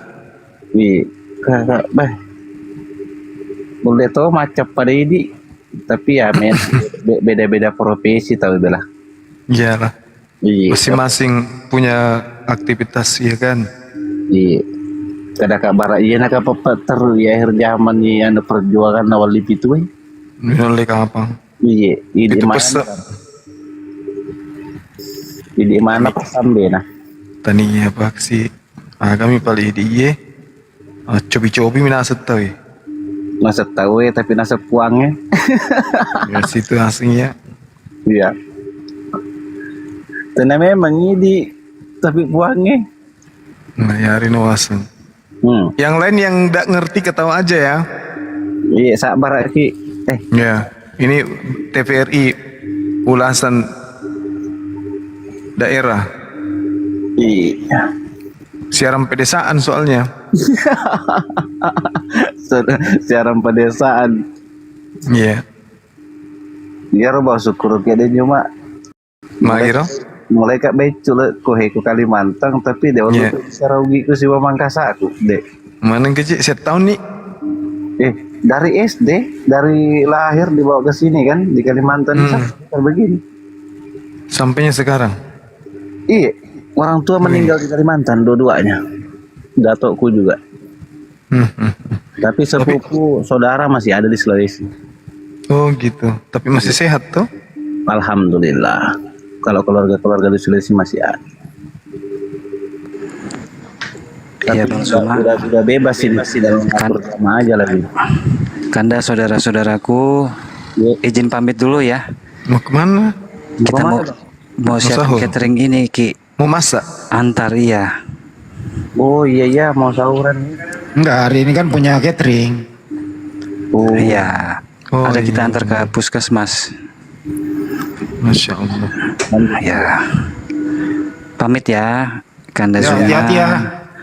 S14: Kakak
S16: Udah tau macam pada ini, tapi ya men beda-beda profesi tahu belah.
S2: Iyalah.
S16: Iya.
S2: Masing-masing punya aktivitas ya kan.
S16: Iya. Kada kabar iya nak apa ter ya akhir zaman ni anu perjuangan awal itu eh.
S2: Oleh kampang.
S16: Iya, ini
S2: Itu
S16: mana?
S2: pesek.
S16: Ini mana pesambe nah?
S2: Tani apa sih? Kami paling dia. Cobi-cobi minasat tahu.
S16: Nasa tahu tapi nasa puangnya.
S2: Ya situ aslinya.
S16: Iya. Karena memang ini tapi puangnya.
S2: Nah, ya hari nawasan. Yang lain yang tidak ngerti ketawa aja ya.
S16: Iya, sabar Ki.
S2: Ya, ini TVRI ulasan daerah.
S16: Iya.
S2: Siaran pedesaan soalnya.
S16: Siaran pedesaan.
S2: Iya.
S16: Biar bawa syukur kita cuma.
S2: Mahiro.
S16: Mulai kak becul kohe ku Kalimantan tapi dia waktu itu secara ugi ku siwa Mangkasa aku dek.
S2: Mana kecil setahun nih?
S16: Dari SD, dari lahir dibawa ke sini kan di Kalimantan sampai begini.
S2: Sampainya sekarang.
S16: Iya, orang tua meninggal di Kalimantan dua-duanya. Datukku juga. Tapi sepupu saudara masih ada di Sulawesi.
S2: Oh gitu. Tapi masih sehat tuh?
S16: Alhamdulillah. Kalau keluarga-keluarga di Sulawesi masih ada.
S7: Iya Bang Suma.
S16: Sudah bebas sih masih dalam agama aja lagi.
S7: Kanda saudara-saudaraku, izin pamit dulu ya.
S2: Mau kemana?
S7: Kita mau siapin catering ini Ki.
S2: Mau masak?
S7: Antar iya.
S16: Oh iya mau sahuran.
S1: Enggak, hari ini kan punya catering.
S16: Oh
S7: iya. Ada kita antar ke puskesmas.
S2: Masya Allah.
S7: Ya. Pamit ya, Kanda
S1: Ya,
S7: Zuma.
S1: hati-hati ya.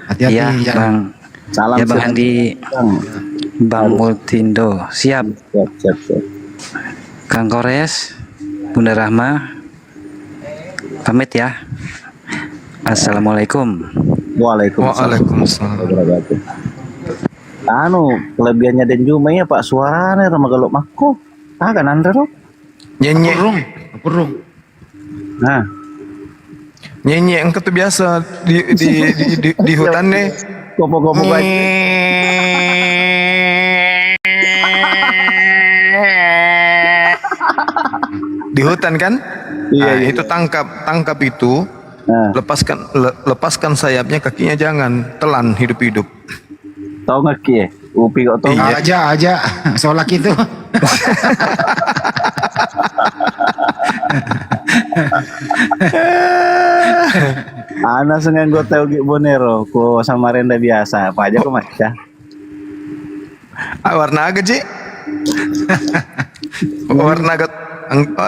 S1: Hati-hati
S7: ya,
S1: ya.
S7: Bang.
S16: Salam
S7: ya Bang Andi. Bang Multindo. Siap.
S16: Siap.
S7: Kang Kores, Bunda Rahma. Pamit ya. Assalamualaikum.
S16: Waalaikumsalam. Anu, kelebihannya dan Juma ya Pak suaranya sama galok mako. Kan Andre loh.
S2: Nyenyek.
S1: Purung.
S2: Nah. Nyenyek engkau tuh biasa di hutan nih.
S16: Kopo-kopo baik.
S2: Di hutan kan?
S16: Iya.
S2: Itu tangkap itu. Lepaskan sayapnya, kakinya jangan telan hidup-hidup.
S16: Tahu nggak Ki? Upi kok tahu?
S1: Aja solak itu.
S16: Ana sengaja gue tahu Ki Bonero, ku Samarinda biasa, apa aja kok macam.
S2: Warna agak Ji.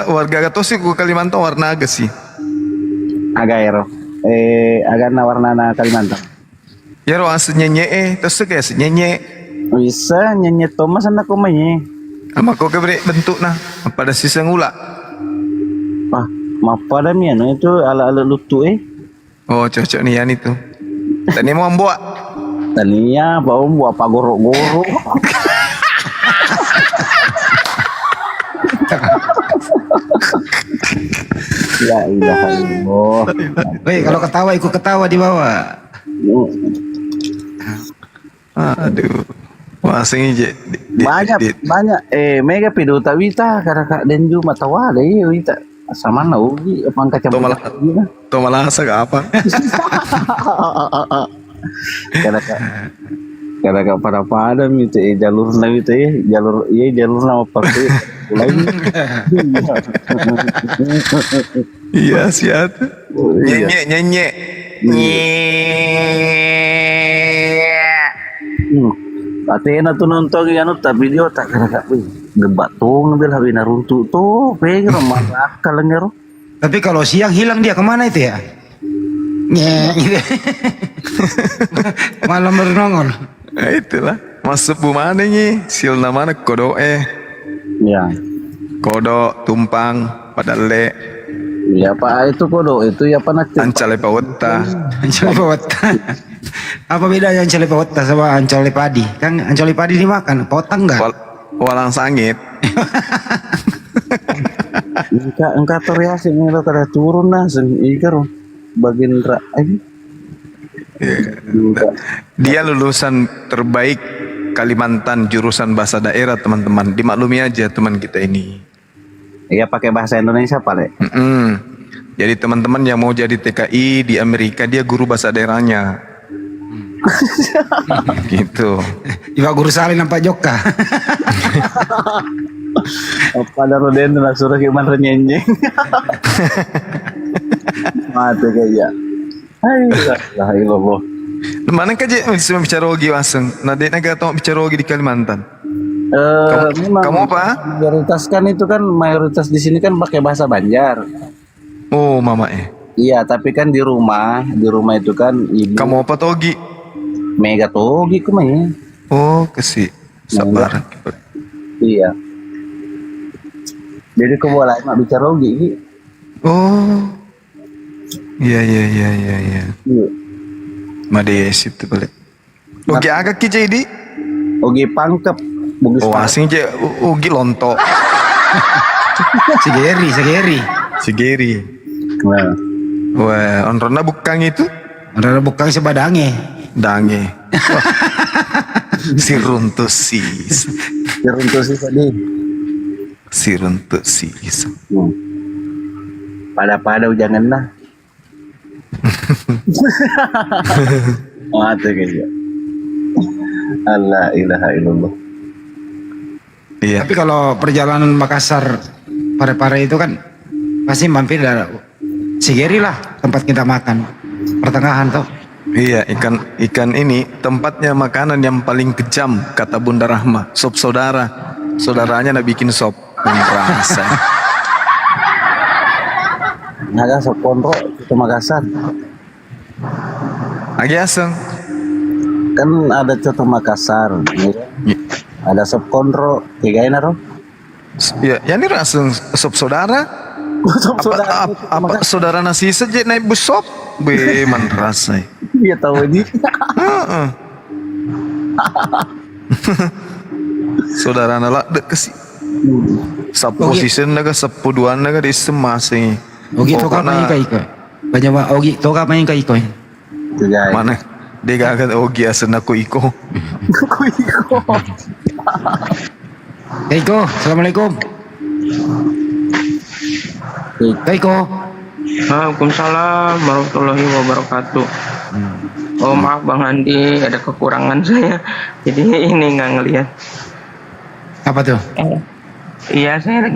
S2: Warga Gatosi ku Kalimantan warna agak sih.
S16: Agak ero. Agak warna na Kalimantan.
S2: Ya ro as nyenye terus kayak nyenye.
S16: Bisa nyenye Thomas anak komanya.
S2: Ama kok kebre bentuk nah pada sisa ngula.
S16: Mapa dah mian itu ala-ala lutu
S2: Oh cocok nih yan itu. Tani mau membawa.
S16: Tania bau buat apa gorok-gorok. Ya Allah.
S1: Woi, kalau ketawa ikut ketawa di bawah.
S2: Aduh. Masing aja.
S16: Banyak. Mega pido tak wita kada kak denju matawa deh wita. Sama na ugi apang kacang.
S2: Tomalah saga apa?
S16: Kada kak pada itu jalur na itu jalur nama partai lagi.
S2: Iya siat. Nyenye.
S16: Atena tu nonton yang tak video tak kena debat tuh ngambil habis naruntu tuh pengen marah kalengero.
S1: Tapi kalau siang hilang dia kemana itu ya? Malam bernongol.
S2: Nah, itulah masuk bumane nih silna mana kodo
S16: Ya.
S2: Kodo tumpang padale.
S16: Ya Pak itu kodo itu ya apa nak?
S2: Ancale pawetta.
S1: Ancale pawetta. Apa bedanya ancale pawetta sama ancale padi? Kan ancale padi dimakan, potang enggak?
S2: walang sangit.
S16: Engka toriasi ini lo kada turun lah ikar bagian ini.
S2: Dia lulusan terbaik Kalimantan jurusan bahasa daerah, teman-teman. Dimaklumi aja teman kita ini.
S16: Iya pakai bahasa Indonesia Pak Le.
S2: Jadi teman-teman yang mau jadi TKI di Amerika, dia guru bahasa daerahnya. Gitu.
S1: Iba guru salin Pak Joka.
S16: Pada Roden lah suruh gimana nyenyeng. Mati kayak. Lah ilallah.
S2: Mana kaje bisa bicara ogi waseng? Nade naga tau bicara ogi di Kalimantan. Kamu apa?
S16: Mayoritas kan itu kan mayoritas di sini kan pakai bahasa Banjar.
S2: Oh, mama
S16: Iya, tapi kan di rumah itu kan ibu.
S2: Kamu apa togi?
S16: Mega togi kumanya.
S2: Oh, kasih sabar.
S16: Iya. Jadi kau boleh mak bicara togi.
S2: Oh. Iya. Mades itu balik. Ogi agak ki jadi.
S16: Ogi pangkep.
S2: Oh, asing je ogi lonto. Sigeri.
S16: Nah.
S2: Wah, onrona bukang itu?
S1: Onrona bukang sebadange.
S2: Dange. Siruntusis
S16: tadi.
S2: Siruntusis.
S16: Pada jangan lah. Mati kayaknya. Allah ilaha illallah.
S2: Iya.
S1: Tapi kalau perjalanan Makassar Pare-Pare itu kan pasti mampir dari Sigeri lah tempat kita makan pertengahan tuh.
S2: Iya, ikan ini tempatnya makanan yang paling kejam kata Bunda Rahma. Sop saudaranya nak bikin sop rasa.
S16: Naga sop konro itu Makassar.
S2: Agi aseng.
S16: Kan ada coto Makassar. Ada sop konro, tiga enak.
S2: Ya, ini raseng sop saudara. Apa saudara nasi saja naik bus sop? Man rasa.
S16: Iya tahu ini.
S2: Saudara nala dek kasih. Sapu season naga sapu duan naga di semasi.
S1: Ogi toka main kai ko. Banyak wa ogi toka main kai ko.
S2: Mana? Dia gak ogi asen aku iko.
S1: Kaiko, assalamualaikum. Kaiko.
S17: Waalaikumsalam warahmatullahi wabarakatuh. Oh maaf Bang Andi, ada kekurangan saya. Jadi ini nggak ngelihat.
S1: Apa tuh?
S17: Iya saya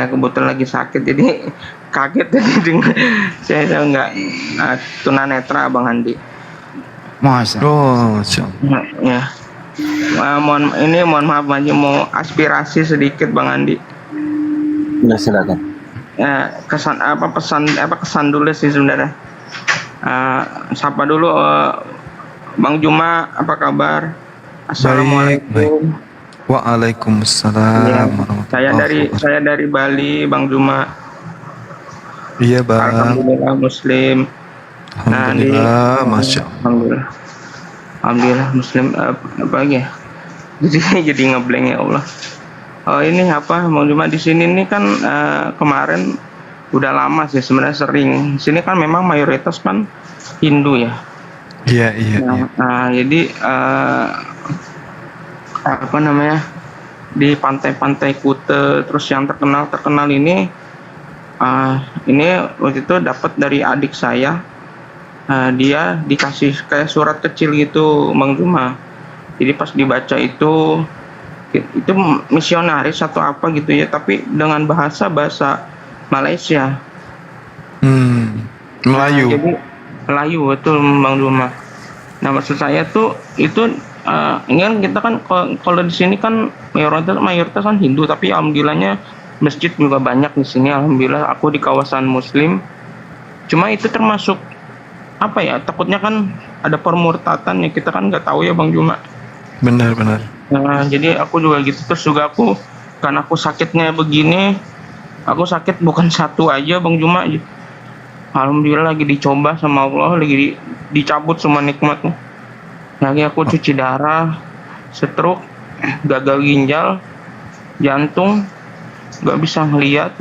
S17: kebetulan lagi sakit, jadi kaget tadi dengar. Saya nggak tunanetra Bang Andi.
S1: Masa?
S2: Oh,
S17: ya. Mohon maaf aja, mau aspirasi sedikit Bang Andi.
S16: Ya silakan.
S17: Kesan dulu sih sebenarnya. Sapa dulu Bang Juma, apa kabar? Assalamualaikum.
S2: Waalaikumsalam.
S17: Ya, saya dari Bali, Bang Juma.
S2: Iya Bang.
S17: Alhamdulillah Muslim.
S2: Alhamdulillah, masya Allah.
S17: Alhamdulillah Muslim. Apa lagi ya? Jadi ngeblank ya Allah. Oh ini apa Bang Juma, di sini nih kan kemarin udah lama sih sebenarnya sering. Di sini kan memang mayoritas kan Hindu ya.
S2: Iya.
S17: Nah, jadi apa namanya, di pantai-pantai Kute terus yang terkenal ini waktu itu dapat dari adik saya. Dia dikasih kayak surat kecil gitu Bang Juma. Jadi pas dibaca itu misionaris atau apa gitu ya, tapi dengan bahasa Malaysia.
S2: Melayu.
S17: Jadi Melayu betul Bang Juma. Nah maksud saya tuh itu ini kan kita kan kalau di sini kan mayoritas kan Hindu, tapi alhamdulillahnya masjid juga banyak di sini. Alhamdulillah aku di kawasan Muslim. Cuma itu termasuk apa ya? Takutnya kan ada permurtatan ya, kita kan nggak tahu ya Bang Juma.
S2: Benar.
S17: Nah, jadi aku juga gitu, terus juga karena aku sakitnya begini, aku sakit bukan satu aja Bang Juma. Alhamdulillah lagi dicoba sama Allah, lagi dicabut semua nikmatnya. Lagi aku cuci darah, stroke, gagal ginjal, jantung, nggak bisa ngelihat.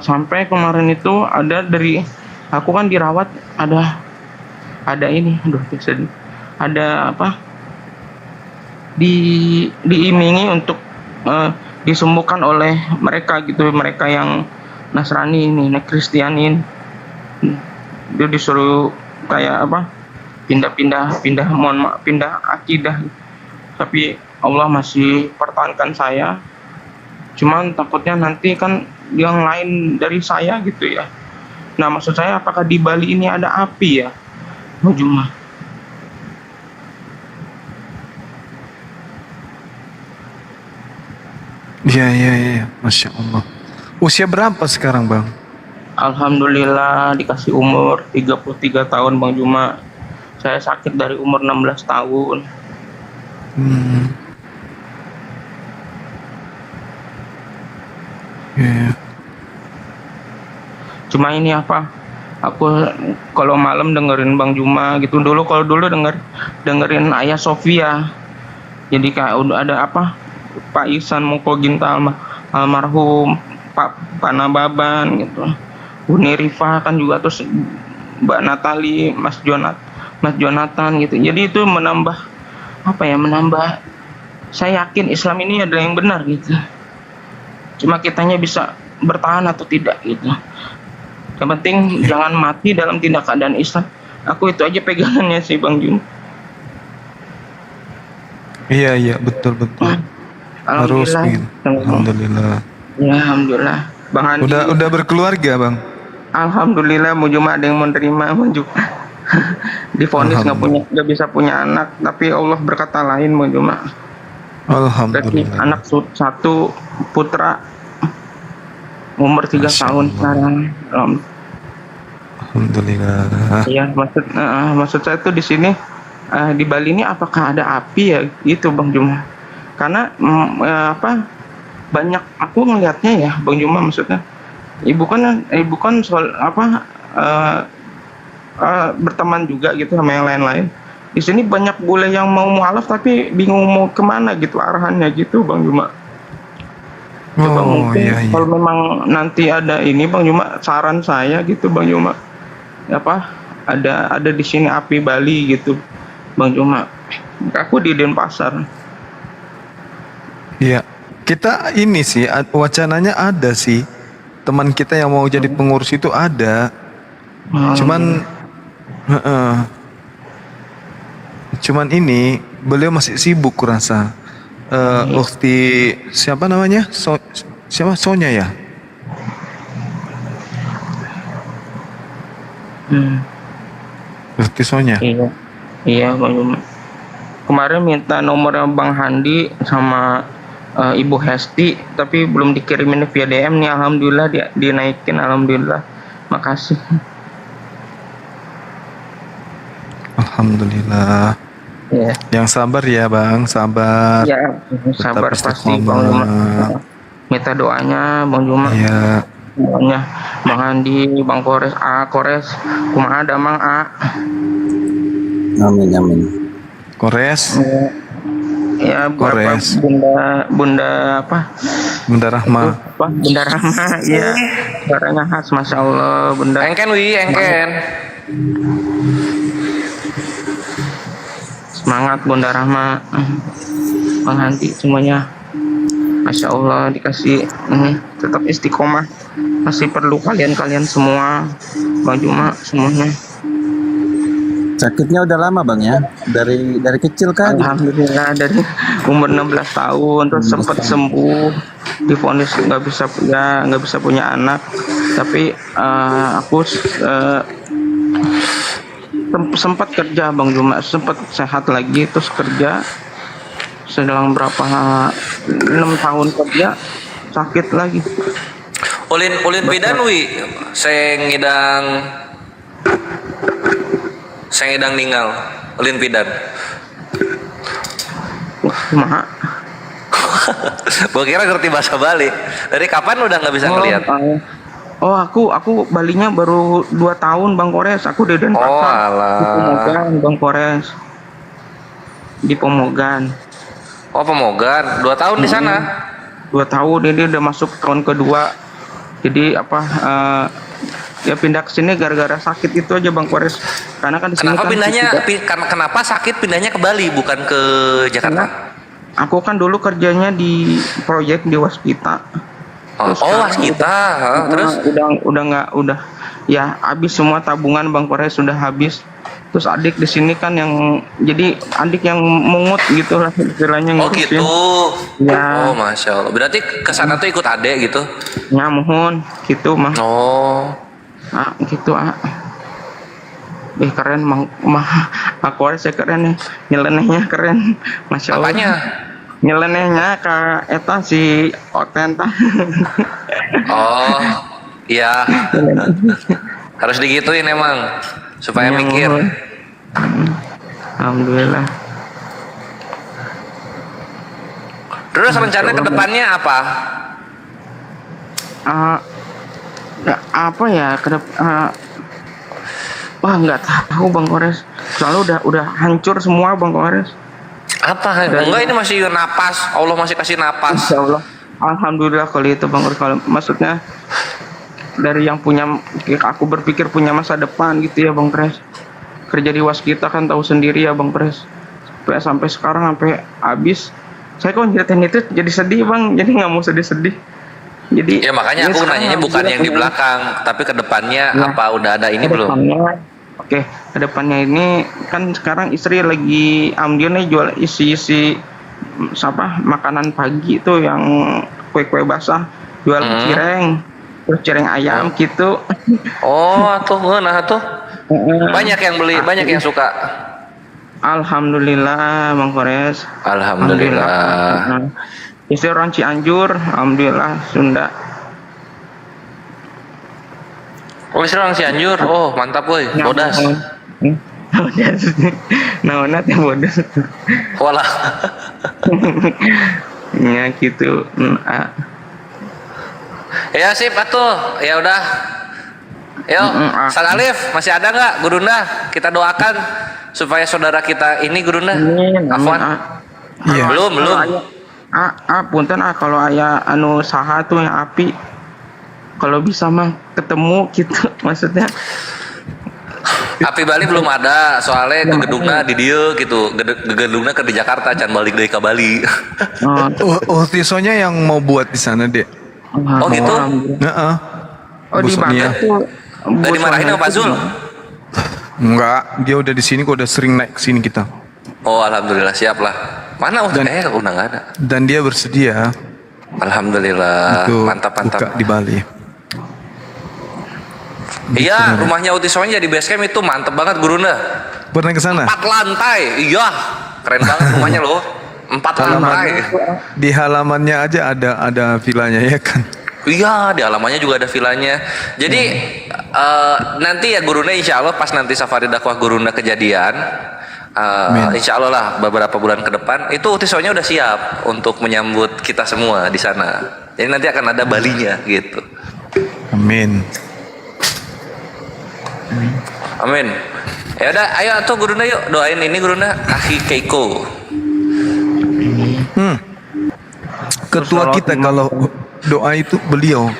S17: Sampai kemarin itu ada dari aku kan dirawat, ada ini, aduh sedih, ada apa, diimingi untuk disembuhkan oleh mereka gitu, mereka yang Nasrani ini, Kristianin. Dia disuruh kayak apa, pindah akidah. Tapi Allah masih pertahankan saya. Cuman takutnya nanti kan yang lain dari saya gitu ya. Nah, maksud saya apakah di Bali ini ada api ya, Bang Juma?
S2: Iya, Masya Allah. Usia berapa sekarang, Bang?
S17: Alhamdulillah dikasih umur 33 tahun, Bang Juma. Saya sakit dari umur 16 tahun. Cuma ini apa? Aku kalau malam dengerin Bang Juma gitu. Kalau dulu dengerin Ayah Sofia. Jadi kayak udah ada apa? Pak Ihsan Mukoginta almarhum, Pak Nababan gitu. Uni Rifa kan juga, terus Mbak Natali, Mas Jonathan gitu. Jadi itu menambah apa ya? Menambah saya yakin Islam ini adalah yang benar gitu. Cuma kitanya bisa bertahan atau tidak gitu. Yang penting jangan mati dalam tindak keadaan Islam. Aku itu aja pegangannya sih, Bang Jun.
S2: Iya, betul. Harus gitu. Alhamdulillah.
S17: Ya, alhamdulillah. Bang Andi.
S2: Udah berkeluarga, Bang?
S17: Alhamdulillah, mau Juma ada yang menerima, mau Juma. Divonis nggak bisa punya anak, tapi Allah berkata lain, mau Juma.
S2: Alhamdulillah.
S17: Anak satu putra umur 3 tahun sekarang.
S2: Alhamdulillah.
S17: Iya, maksud saya tuh di sini di Bali ini apakah ada api ya gitu, Bang Juma? Karena banyak aku ngelihatnya ya, Bang Juma, maksudnya ibu kan soal apa berteman juga gitu sama yang lain-lain. Di sini banyak bule yang mau mualaf tapi bingung mau kemana gitu arahannya gitu, Bang Juma. Coba mungkin kalau memang nanti ada ini, Bang Juma, saran saya gitu, Bang Juma, ada di sini api Bali gitu, Bang Juma. Aku di Denpasar.
S2: Iya, kita ini sih wacananya ada sih, teman kita yang mau jadi pengurus itu ada. Cuman ini beliau masih sibuk kurasa. Ukti siapa namanya? Sonya ya? Ukti Sonya.
S17: Iya, Bang Juma. Kemarin minta nomornya Bang Handi sama Ibu Hesti, tapi belum dikirimin via DM nih. Alhamdulillah dinaikin, alhamdulillah. Makasih.
S2: Alhamdulillah.
S17: Yeah.
S2: Yang sabar ya, Bang, sabar.
S17: Ya, sabar pasti, Bang Juma. Minta doanya, Bang Juma.
S2: Iya.
S17: Doanya Bang Handi, Bang Kores, kumaha ada Mang A.
S16: Amin.
S2: Kores.
S17: Ya,
S2: Kores.
S17: Bunda apa?
S2: Bunda Rahma.
S17: Bunda Rahma, iya. Suaranya khas, Masya Allah, Bunda.
S10: Engken.
S17: Semangat Bunda Rahma, Bang Handi, semuanya Masya Allah dikasih tetap istiqomah. Masih perlu kalian semua, Bang Juma, semuanya.
S16: Sakitnya udah lama, Bang, ya? Dari kecil kan?
S17: Alhamdulillah dari umur 16 tahun terus sempat sembuh, divonis nggak bisa punya anak, tapi aku sempat kerja, Bang Juma, sempat sehat lagi terus kerja. Selang berapa 6 tahun kerja sakit lagi.
S10: Ulin pidan wi saya ngidang ninggal ulin pidan.
S17: Kumaha?
S10: Gua kira ngerti bahasa Bali. Dari kapan udah nggak bisa ngelihat?
S17: Oh, aku Balinya baru 2 tahun, Bang Kores. Aku di Denpasar.
S10: Oh, alah.
S17: Di Pemogan, Bang Kores. Di Pemogan.
S10: Oh, Pemogan. 2 tahun di sana.
S17: tahun ini udah masuk tahun kedua. Jadi ya pindah ke sini gara-gara sakit itu aja Bang Kores. Karena kan di sini
S10: Kenapa
S17: kan
S10: pindahnya?
S17: tidak-
S10: Kenapa sakit pindahnya ke Bali bukan ke Jakarta?
S17: Aku kan dulu kerjanya di proyek di Waskita.
S10: Waskita. Terus
S17: udah ya habis semua tabungan Bang Kores sudah habis. Terus adik di sini kan yang jadi adik yang mungut gitu lah istilahnya ngurusin.
S10: gitu.
S17: Ya.
S10: Oh, Masya Allah. Berarti ke sana tuh ikut adek gitu?
S17: Ya mohon gitu mah.
S10: Oh.
S17: Gitu keren Pak Kores ya keren nih. Nyelenehnya keren. Masya Allah.
S10: Apanya?
S17: Nyelenehnya ke eta si Oten tah.
S10: Oh, iya. Harus digituin emang supaya
S17: Iya,
S10: mikir.
S17: mohon. Alhamdulillah.
S10: Terus rencana ke depannya apa?
S17: Apa ya wah nggak tahu Bang Kores. Soalnya udah hancur semua Bang Kores.
S10: Apa? Enggak, ini masih napas. Allah masih kasih napas.
S17: Insya Allah. Alhamdulillah kalau itu Bang Kores. Kalau maksudnya dari yang punya, aku berpikir punya masa depan gitu ya Bang Kores. Kerja di Waskita kan tahu sendiri ya Bang Kores. Sampai sekarang sampai habis. Saya kok nyeritain itu jadi sedih Bang. Jadi nggak mau sedih-sedih. Jadi
S10: Ya makanya aku nanyanya bukan yang di belakang, tapi ke depannya apa udah ada ini belum?
S17: Oke, kedepannya ini kan sekarang istri lagi alhamdulillah jual isi makanan pagi itu yang kue-kue basah, jual cireng, terus cireng ayam gitu.
S10: Oh, tuh banyak yang beli, banyak yang suka.
S17: Alhamdulillah Bang Kores.
S10: Alhamdulillah.
S17: Istri orang Cianjur, alhamdulillah Sunda.
S10: Oh, istri orang Cianjur. Oh, mantap woi, bodas.
S17: Bodas. Nah, teh bodas.
S10: Walah.
S17: Ya gitu.
S10: Ya sip atuh. Ya udah. Yuk, Sang Alif masih ada nggak Gurunda? Kita doakan supaya saudara kita ini Gurunda. Afwan.
S17: Iya.
S10: Belum.
S17: Punten kalau aya anu saha tuh yang api. Kalau bisa mah ketemu gitu maksudnya.
S10: Api Bali belum ada, soalnya ke gedungna di dieu gitu. Gedungna ke di Jakarta, can balik dari ke Bali.
S2: Tisonya yang mau buat di sana, Dek.
S10: Oh gitu?
S2: Heeh.
S17: Oh di mana tuh?
S10: Gak dimarahin sama Pak Zul?
S2: Enggak, dia udah di sini kok, udah sering naik ke sini kita.
S10: Oh, alhamdulillah, siap lah. Mana udah nggak ada.
S2: Dan dia bersedia.
S10: Alhamdulillah, mantap.
S2: Buka di Bali.
S10: Iya, rumahnya Utisonya di base camp itu mantep banget Gurunda.
S2: Pernah ke sana?
S10: 4 lantai, iya, keren banget rumahnya loh. 4 lantai.
S2: Di halamannya aja ada vilanya ya kan?
S10: Iya, di halamannya juga ada vilanya. Jadi nanti ya Gurunda, insya Allah pas nanti safari dakwah Gurunda kejadian, insya Allah lah beberapa bulan ke depan itu Utisonya udah siap untuk menyambut kita semua di sana. Jadi nanti akan ada Balinya gitu.
S2: Amin.
S10: Amin. Ya udah, ayo tuh Gurunda yuk doain ini Gurunda Akhi Keiko.
S2: Ketua kita kalau doa itu beliau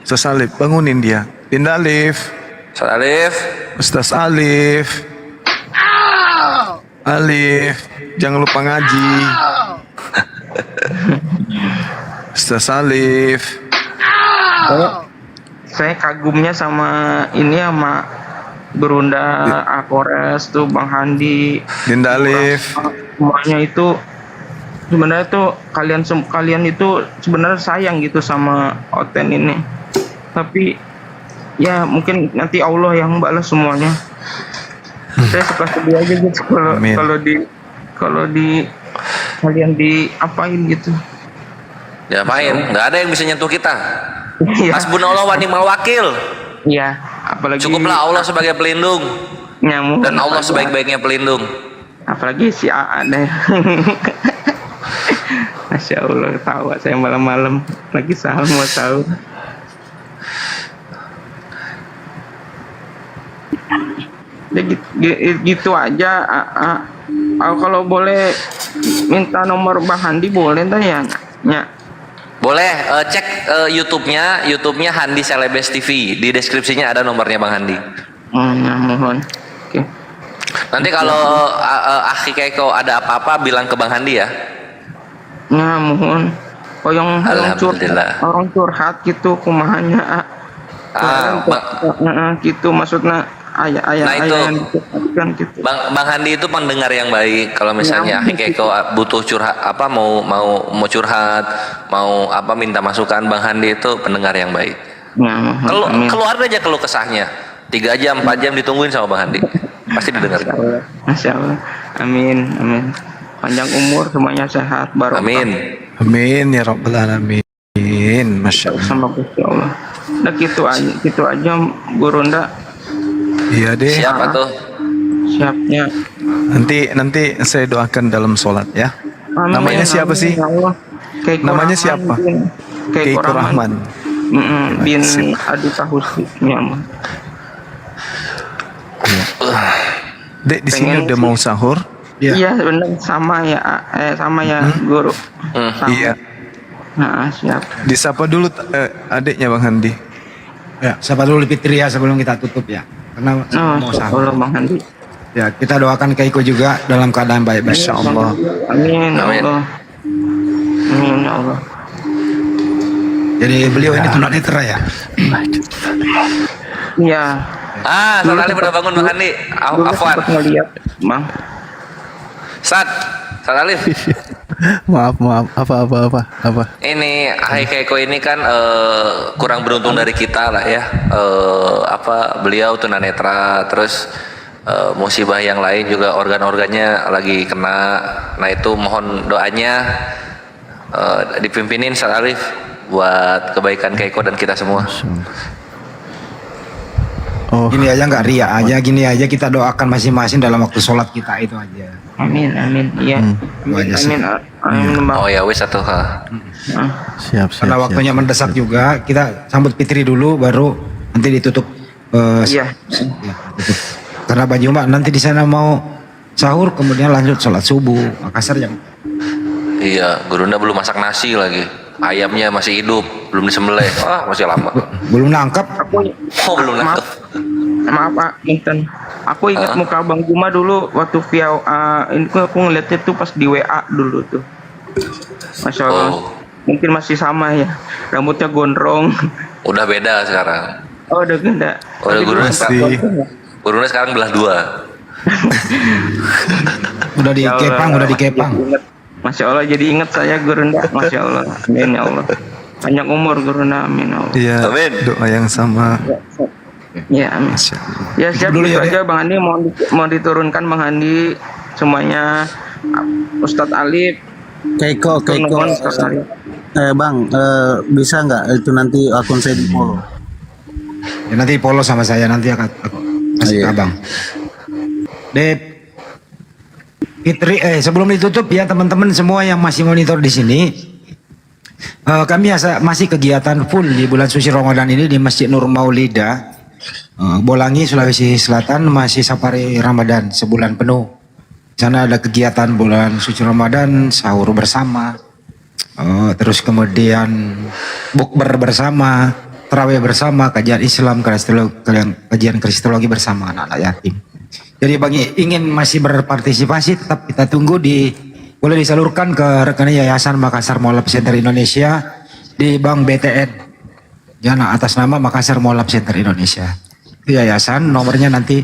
S2: Ustaz Alif, bangunin dia. Dinda Alif.
S10: Ustaz Alif.
S2: Ustaz Alif. Alif, jangan lupa ngaji. Ustaz Alif.
S17: Saya kagumnya sama Gurunda Akores tuh Bang Handi,
S2: Dinda Alif.
S17: semuanya itu sebenarnya tuh kalian itu sebenarnya sayang gitu sama Oten ini. Tapi ya mungkin nanti Allah yang balas semuanya. Saya suka sedih aja gitu kalau di kalian diapain gitu.
S10: Ya main, nggak ada yang bisa nyentuh kita. Hasbunallah wa ni'mal wakil.
S17: Iya, apalagi
S10: cukuplah Allah sebagai pelindung. Dan Allah sebaik-baiknya pelindung.
S17: Apalagi si AA deh. Masya Allah, tawa saya malam-malam lagi sahur mau sahur. Ya gitu aja. Kalau boleh minta nomor Bang Handi boleh dah ya.
S10: Boleh cek YouTube-nya Handi Celebes TV. Di deskripsinya ada nomornya Bang Handi.
S17: Ya, mohon. Oke.
S10: Nanti kalau Akhi Keiko ada apa-apa bilang ke Bang Handi ya.
S17: Ya, mohon. Yang orang curhat gitu kumahanya. Gitu maksudnya ayah kan gitu.
S10: Bang Handi itu pendengar yang baik. Kalau misalnya Akhi Keiko butuh curhat mau curhat, mau minta masukan, Bang Handi itu pendengar yang baik. Keluar aja keluh kesahnya. 3 jam, 4 jam ditungguin sama Bang Handi. Pasti didengar.
S17: Masya Allah. Amin. Panjang umur, semuanya sehat, barokah.
S5: Amin ya rabbal alamin. Masya Allah.
S17: Sama Gusti Allah. Nah gitu aja Guru Nda.
S5: Iya deh.
S10: Siapa tuh?
S17: Siapnya.
S5: Nanti saya doakan dalam sholat ya. Namanya siapa sih? Namanya siapa? Keiko Rahman.
S17: Bin Adita Husni.
S5: Dek di sini udah mau sahur?
S17: Iya benar sama ya Guru.
S5: Iya.
S17: Nah, siap.
S5: Disapa dulu adiknya Bang Handi.
S1: Ya, sapa dulu Fitri ya sebelum kita tutup ya. Karena mau sahur.
S17: Bang Handi.
S1: Ya, kita doakan Keiko juga dalam keadaan baik-baik. Insyaallah.
S17: Amin. Allah. Amin ya Allah.
S1: Jadi beliau ini tunanetra ya?
S17: Iya.
S10: Saudara Ali udah bangun Bang Handi. Afwan.
S17: Bang.
S10: Saudara Ali.
S11: Maaf, apa?
S10: Ini Akhi Keiko ini kan kurang beruntung dari kita lah ya. Beliau tunanetra, terus musibah yang lain juga organ-organnya lagi kena. Nah itu mohon doanya dipimpinin Ustaz Arif buat kebaikan Keiko dan kita semua.
S1: Gini aja nggak ria aja, gini aja kita doakan masing-masing dalam waktu sholat kita itu aja.
S17: Amin. Iya. Amin.
S10: Oh ya wis satu
S11: Siap.
S1: Karena waktunya mendesak juga, kita sambut Fitri dulu, baru nanti ditutup.
S17: Iya.
S1: Tutup. Karena Bang Juma nanti di sana mau sahur, kemudian lanjut sholat subuh. Makassar jam.
S10: Iya, Guru Nda belum masak nasi lagi. Ayamnya masih hidup, belum disembelih. Masih lama.
S1: Belum nangkap.
S10: Belum nangkap.
S17: Maaf Pak, Inten. Aku ingat muka Bang Juma dulu waktu via ini aku ngeliatnya tuh pas di WA dulu tuh. Masya Allah. Mungkin masih sama ya. Rambutnya gondrong.
S10: Udah beda sekarang.
S17: Oh, udah beda.
S10: Guru Nda sekarang belah 2.
S1: Udah dikepang.
S17: Masya Allah, jadi ingat saya Guru Nda. Masya Allah. Amin ya Allah. Panjang umur Guru Nda. Amin ya Allah.
S5: Iya. Doa yang sama.
S17: Ya, amin. Ya siap dulu gitu aja Bang Handi, mau diturunkan Bang Handi semuanya. Ustadz Alif.
S12: Keiko. Bang, bisa nggak itu nanti akun saya di follow?
S1: Ya, nanti follow sama saya, nanti aku kasih ke Abang. Fitri, sebelum ditutup ya teman-teman semua yang masih monitor di sini, kami masih kegiatan full di bulan suci Ramadan ini di Masjid Nur Maulida, Bolangi, Sulawesi Selatan, masih safari Ramadan sebulan penuh. Di sana ada kegiatan bulan suci Ramadan, sahur bersama, terus kemudian bukber bersama, tarawih bersama, kajian Islam, kajian kristologi bersama anak-anak yatim. Jadi bagi ingin masih berpartisipasi, tetap kita tunggu boleh disalurkan ke rekening Yayasan Makassar Moalap Center Indonesia di Bank BTN. Jangan atas nama Makassar Moalap Center Indonesia. Itu yayasan, nomornya nanti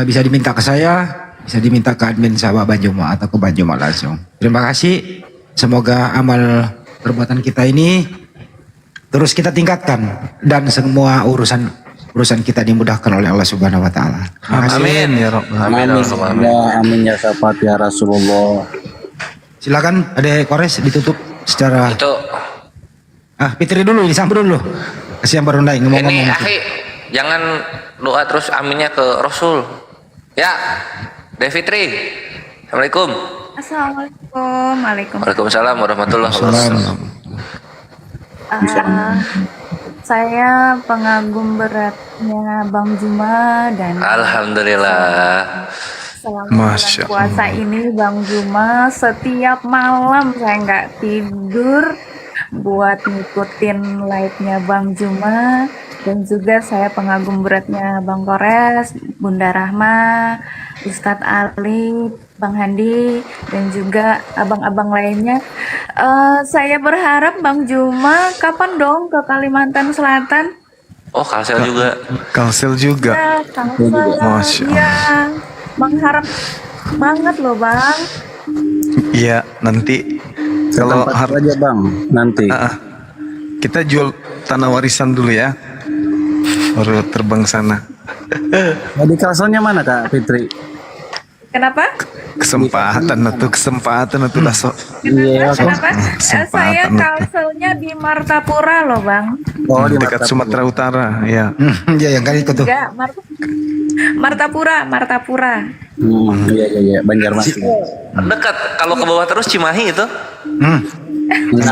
S1: bisa diminta ke saya, bisa diminta ke admin sahabat Bang Juma atau ke Bang Juma langsung. Terima kasih. Semoga amal perbuatan kita ini terus kita tingkatkan dan semua urusan kita dimudahkan oleh Allah Subhanahu wa taala.
S10: Amin ya Rabb.
S12: Amin ya syafaat ya Rasulullah.
S1: Silakan Ade Kores ditutup secara
S10: itu.
S1: Fitri dulu, disambut dulu. Kasihan baru naik ngomong-ngomong.
S10: Ini Akhi, jangan doa terus aminnya ke Rasul. Ya. Fitri. Assalamualaikum.
S18: Assalamualaikum.
S10: Waalaikumsalam warahmatullahi wabarakatuh.
S18: Saya pengagum beratnya Bang Juma dan
S10: alhamdulillah.
S18: Selama bulan puasa ini Bang Juma setiap malam saya nggak tidur buat ngikutin live-nya Bang Juma, dan juga saya pengagum beratnya Bang Kores, Bunda Rahma, Ustadz Ali, Bang Handi, dan juga abang-abang lainnya. Saya berharap Bang Juma kapan dong ke Kalimantan Selatan?
S10: Oh, Kalsel juga.
S2: Kalsel juga.
S18: Ya, Kalsel.
S2: Masya Allah.
S18: Ya, mengharap banget loh Bang.
S2: Iya, nanti kalau
S16: aja Bang, nanti.
S2: Kita jual tanah warisan dulu ya. Baru terbang sana.
S16: Di Kalselnya mana Kak Fitri?
S18: Kenapa?
S2: Kesempatan itu lah sok.
S16: Iya,
S18: Kenapa? Saya Kalselnya di Martapura loh Bang.
S16: Oh, di
S2: dekat Sumatera Utara, ya.
S1: Ya yang kali itu tuh.
S18: Enggak, Martapura.
S16: Iya, Banjarmasin.
S10: Dekat, kalau ke bawah terus Cimahi itu.
S16: 6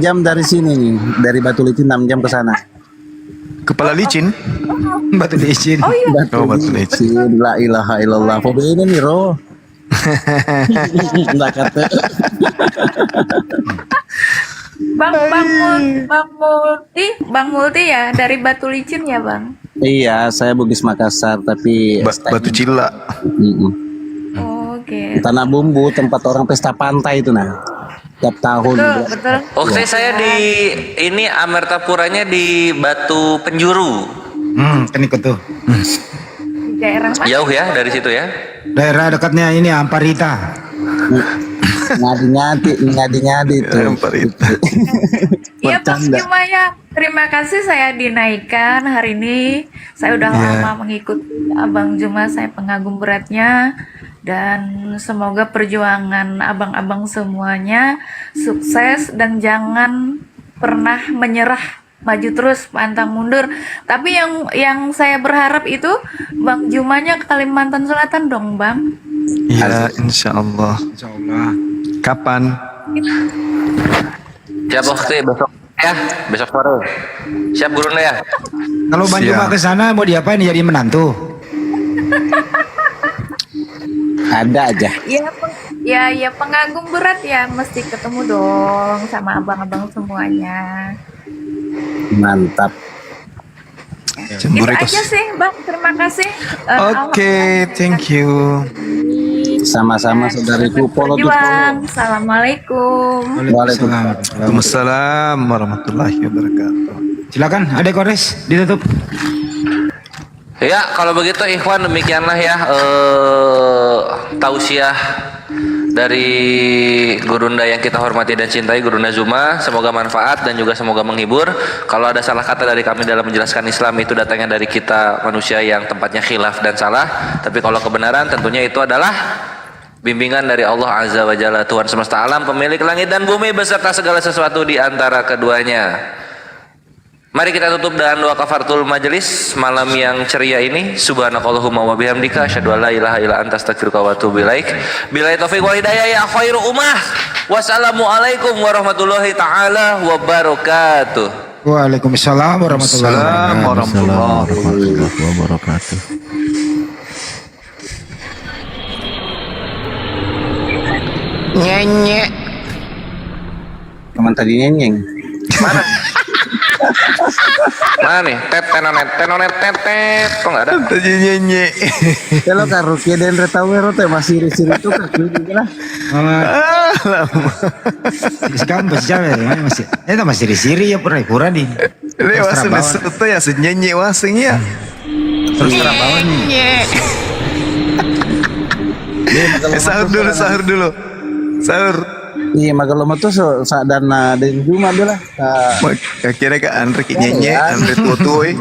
S16: jam dari sini nih, dari Batu Licin 6 jam ke sana.
S2: Kepala licin.
S1: Batu licin.
S18: Oh iya.
S2: Batu licin.
S16: La ilaha illallah. Foto ini nih, Ro. Enggak kata.
S18: Bang Multi ya dari Batu Licin ya Bang?
S16: Iya, saya Bugis Makassar tapi
S2: Batu Cila.
S18: Oke.
S16: Tanah Bumbu, tempat orang pesta pantai itu nah. Tiap tahun.
S18: Betul.
S10: Oke, saya di ini Amertapuranya di Batu Penjuru.
S1: Kan ikut tuh.
S18: Di daerah mana?
S10: Jauh ya dari situ ya.
S1: Daerah dekatnya ini Amparita.
S16: Ngadi-ngadi itu.
S2: Amparita.
S18: Iya Bang Juma ya. Terima kasih saya dinaikkan hari ini. Saya udah lama mengikuti Abang Juma, saya pengagum beratnya. Dan semoga perjuangan abang-abang semuanya sukses dan jangan pernah menyerah, maju terus pantang mundur. Tapi yang saya berharap itu Bang Jumanya ke Kalimantan Selatan dong Bang.
S2: Iya, insya Allah. Kapan?
S10: Siap waktu besok ya, besok sore. Siap Gurunda ya.
S1: Kalau Bang Juma ke sana mau diapain, jadi menantu?
S16: Ada aja.
S18: Ya pengagum berat ya, mesti ketemu dong sama abang-abang semuanya.
S16: Mantap.
S18: Itu aja sih Bang, terima kasih.
S2: Oke, thank you.
S16: Sama-sama saudariku.
S18: Berjuang. Assalamualaikum.
S2: Waalaikumsalam warahmatullahi wabarakatuh.
S1: Silakan, Adek Kores, ditutup.
S10: Ya, kalau begitu ikhwan demikianlah ya tausiah dari Gurunda yang kita hormati dan cintai, Gurunda Zuma. Semoga manfaat dan juga semoga menghibur. Kalau ada salah kata dari kami dalam menjelaskan Islam, itu datangnya dari kita manusia yang tempatnya khilaf dan salah. Tapi kalau kebenaran tentunya itu adalah bimbingan dari Allah Azza wa Jalla, Tuhan semesta alam, pemilik langit dan bumi beserta segala sesuatu di antara keduanya. Mari kita tutup dengan doa kafaratul majelis malam yang ceria ini. Subhanakallahumma wa bihamdika asyhadu an la ilaha illa anta astaghfiruka wa atubu ilaik. Billahi taufiq wal hidayah ya khairu ummah. Wassalamualaikum warahmatullahi taala wabarakatuh.
S1: Waalaikumsalam warahmatullahi
S11: wabarakatuh.
S16: Nyenyek. Teman tadi nyenyeng.
S10: Mana? Mana nih? Tenonet tetet. Kok enggak ada?
S2: Tadi nyenye.
S16: Kalau karukia dan retawero teh masih siri itu kaki lah.
S1: Sekarang masih. Itu masih siri ya pura-pura nih.
S2: Ini waseng itu ya senyenye wasengnya.
S1: Terus terang bawah nih.
S2: Sahur dulu. Sahur.
S16: Iya, magalo mo to so sa dana din Juma dala.
S2: Kira ka Andre kinyenye, Andre tutoy.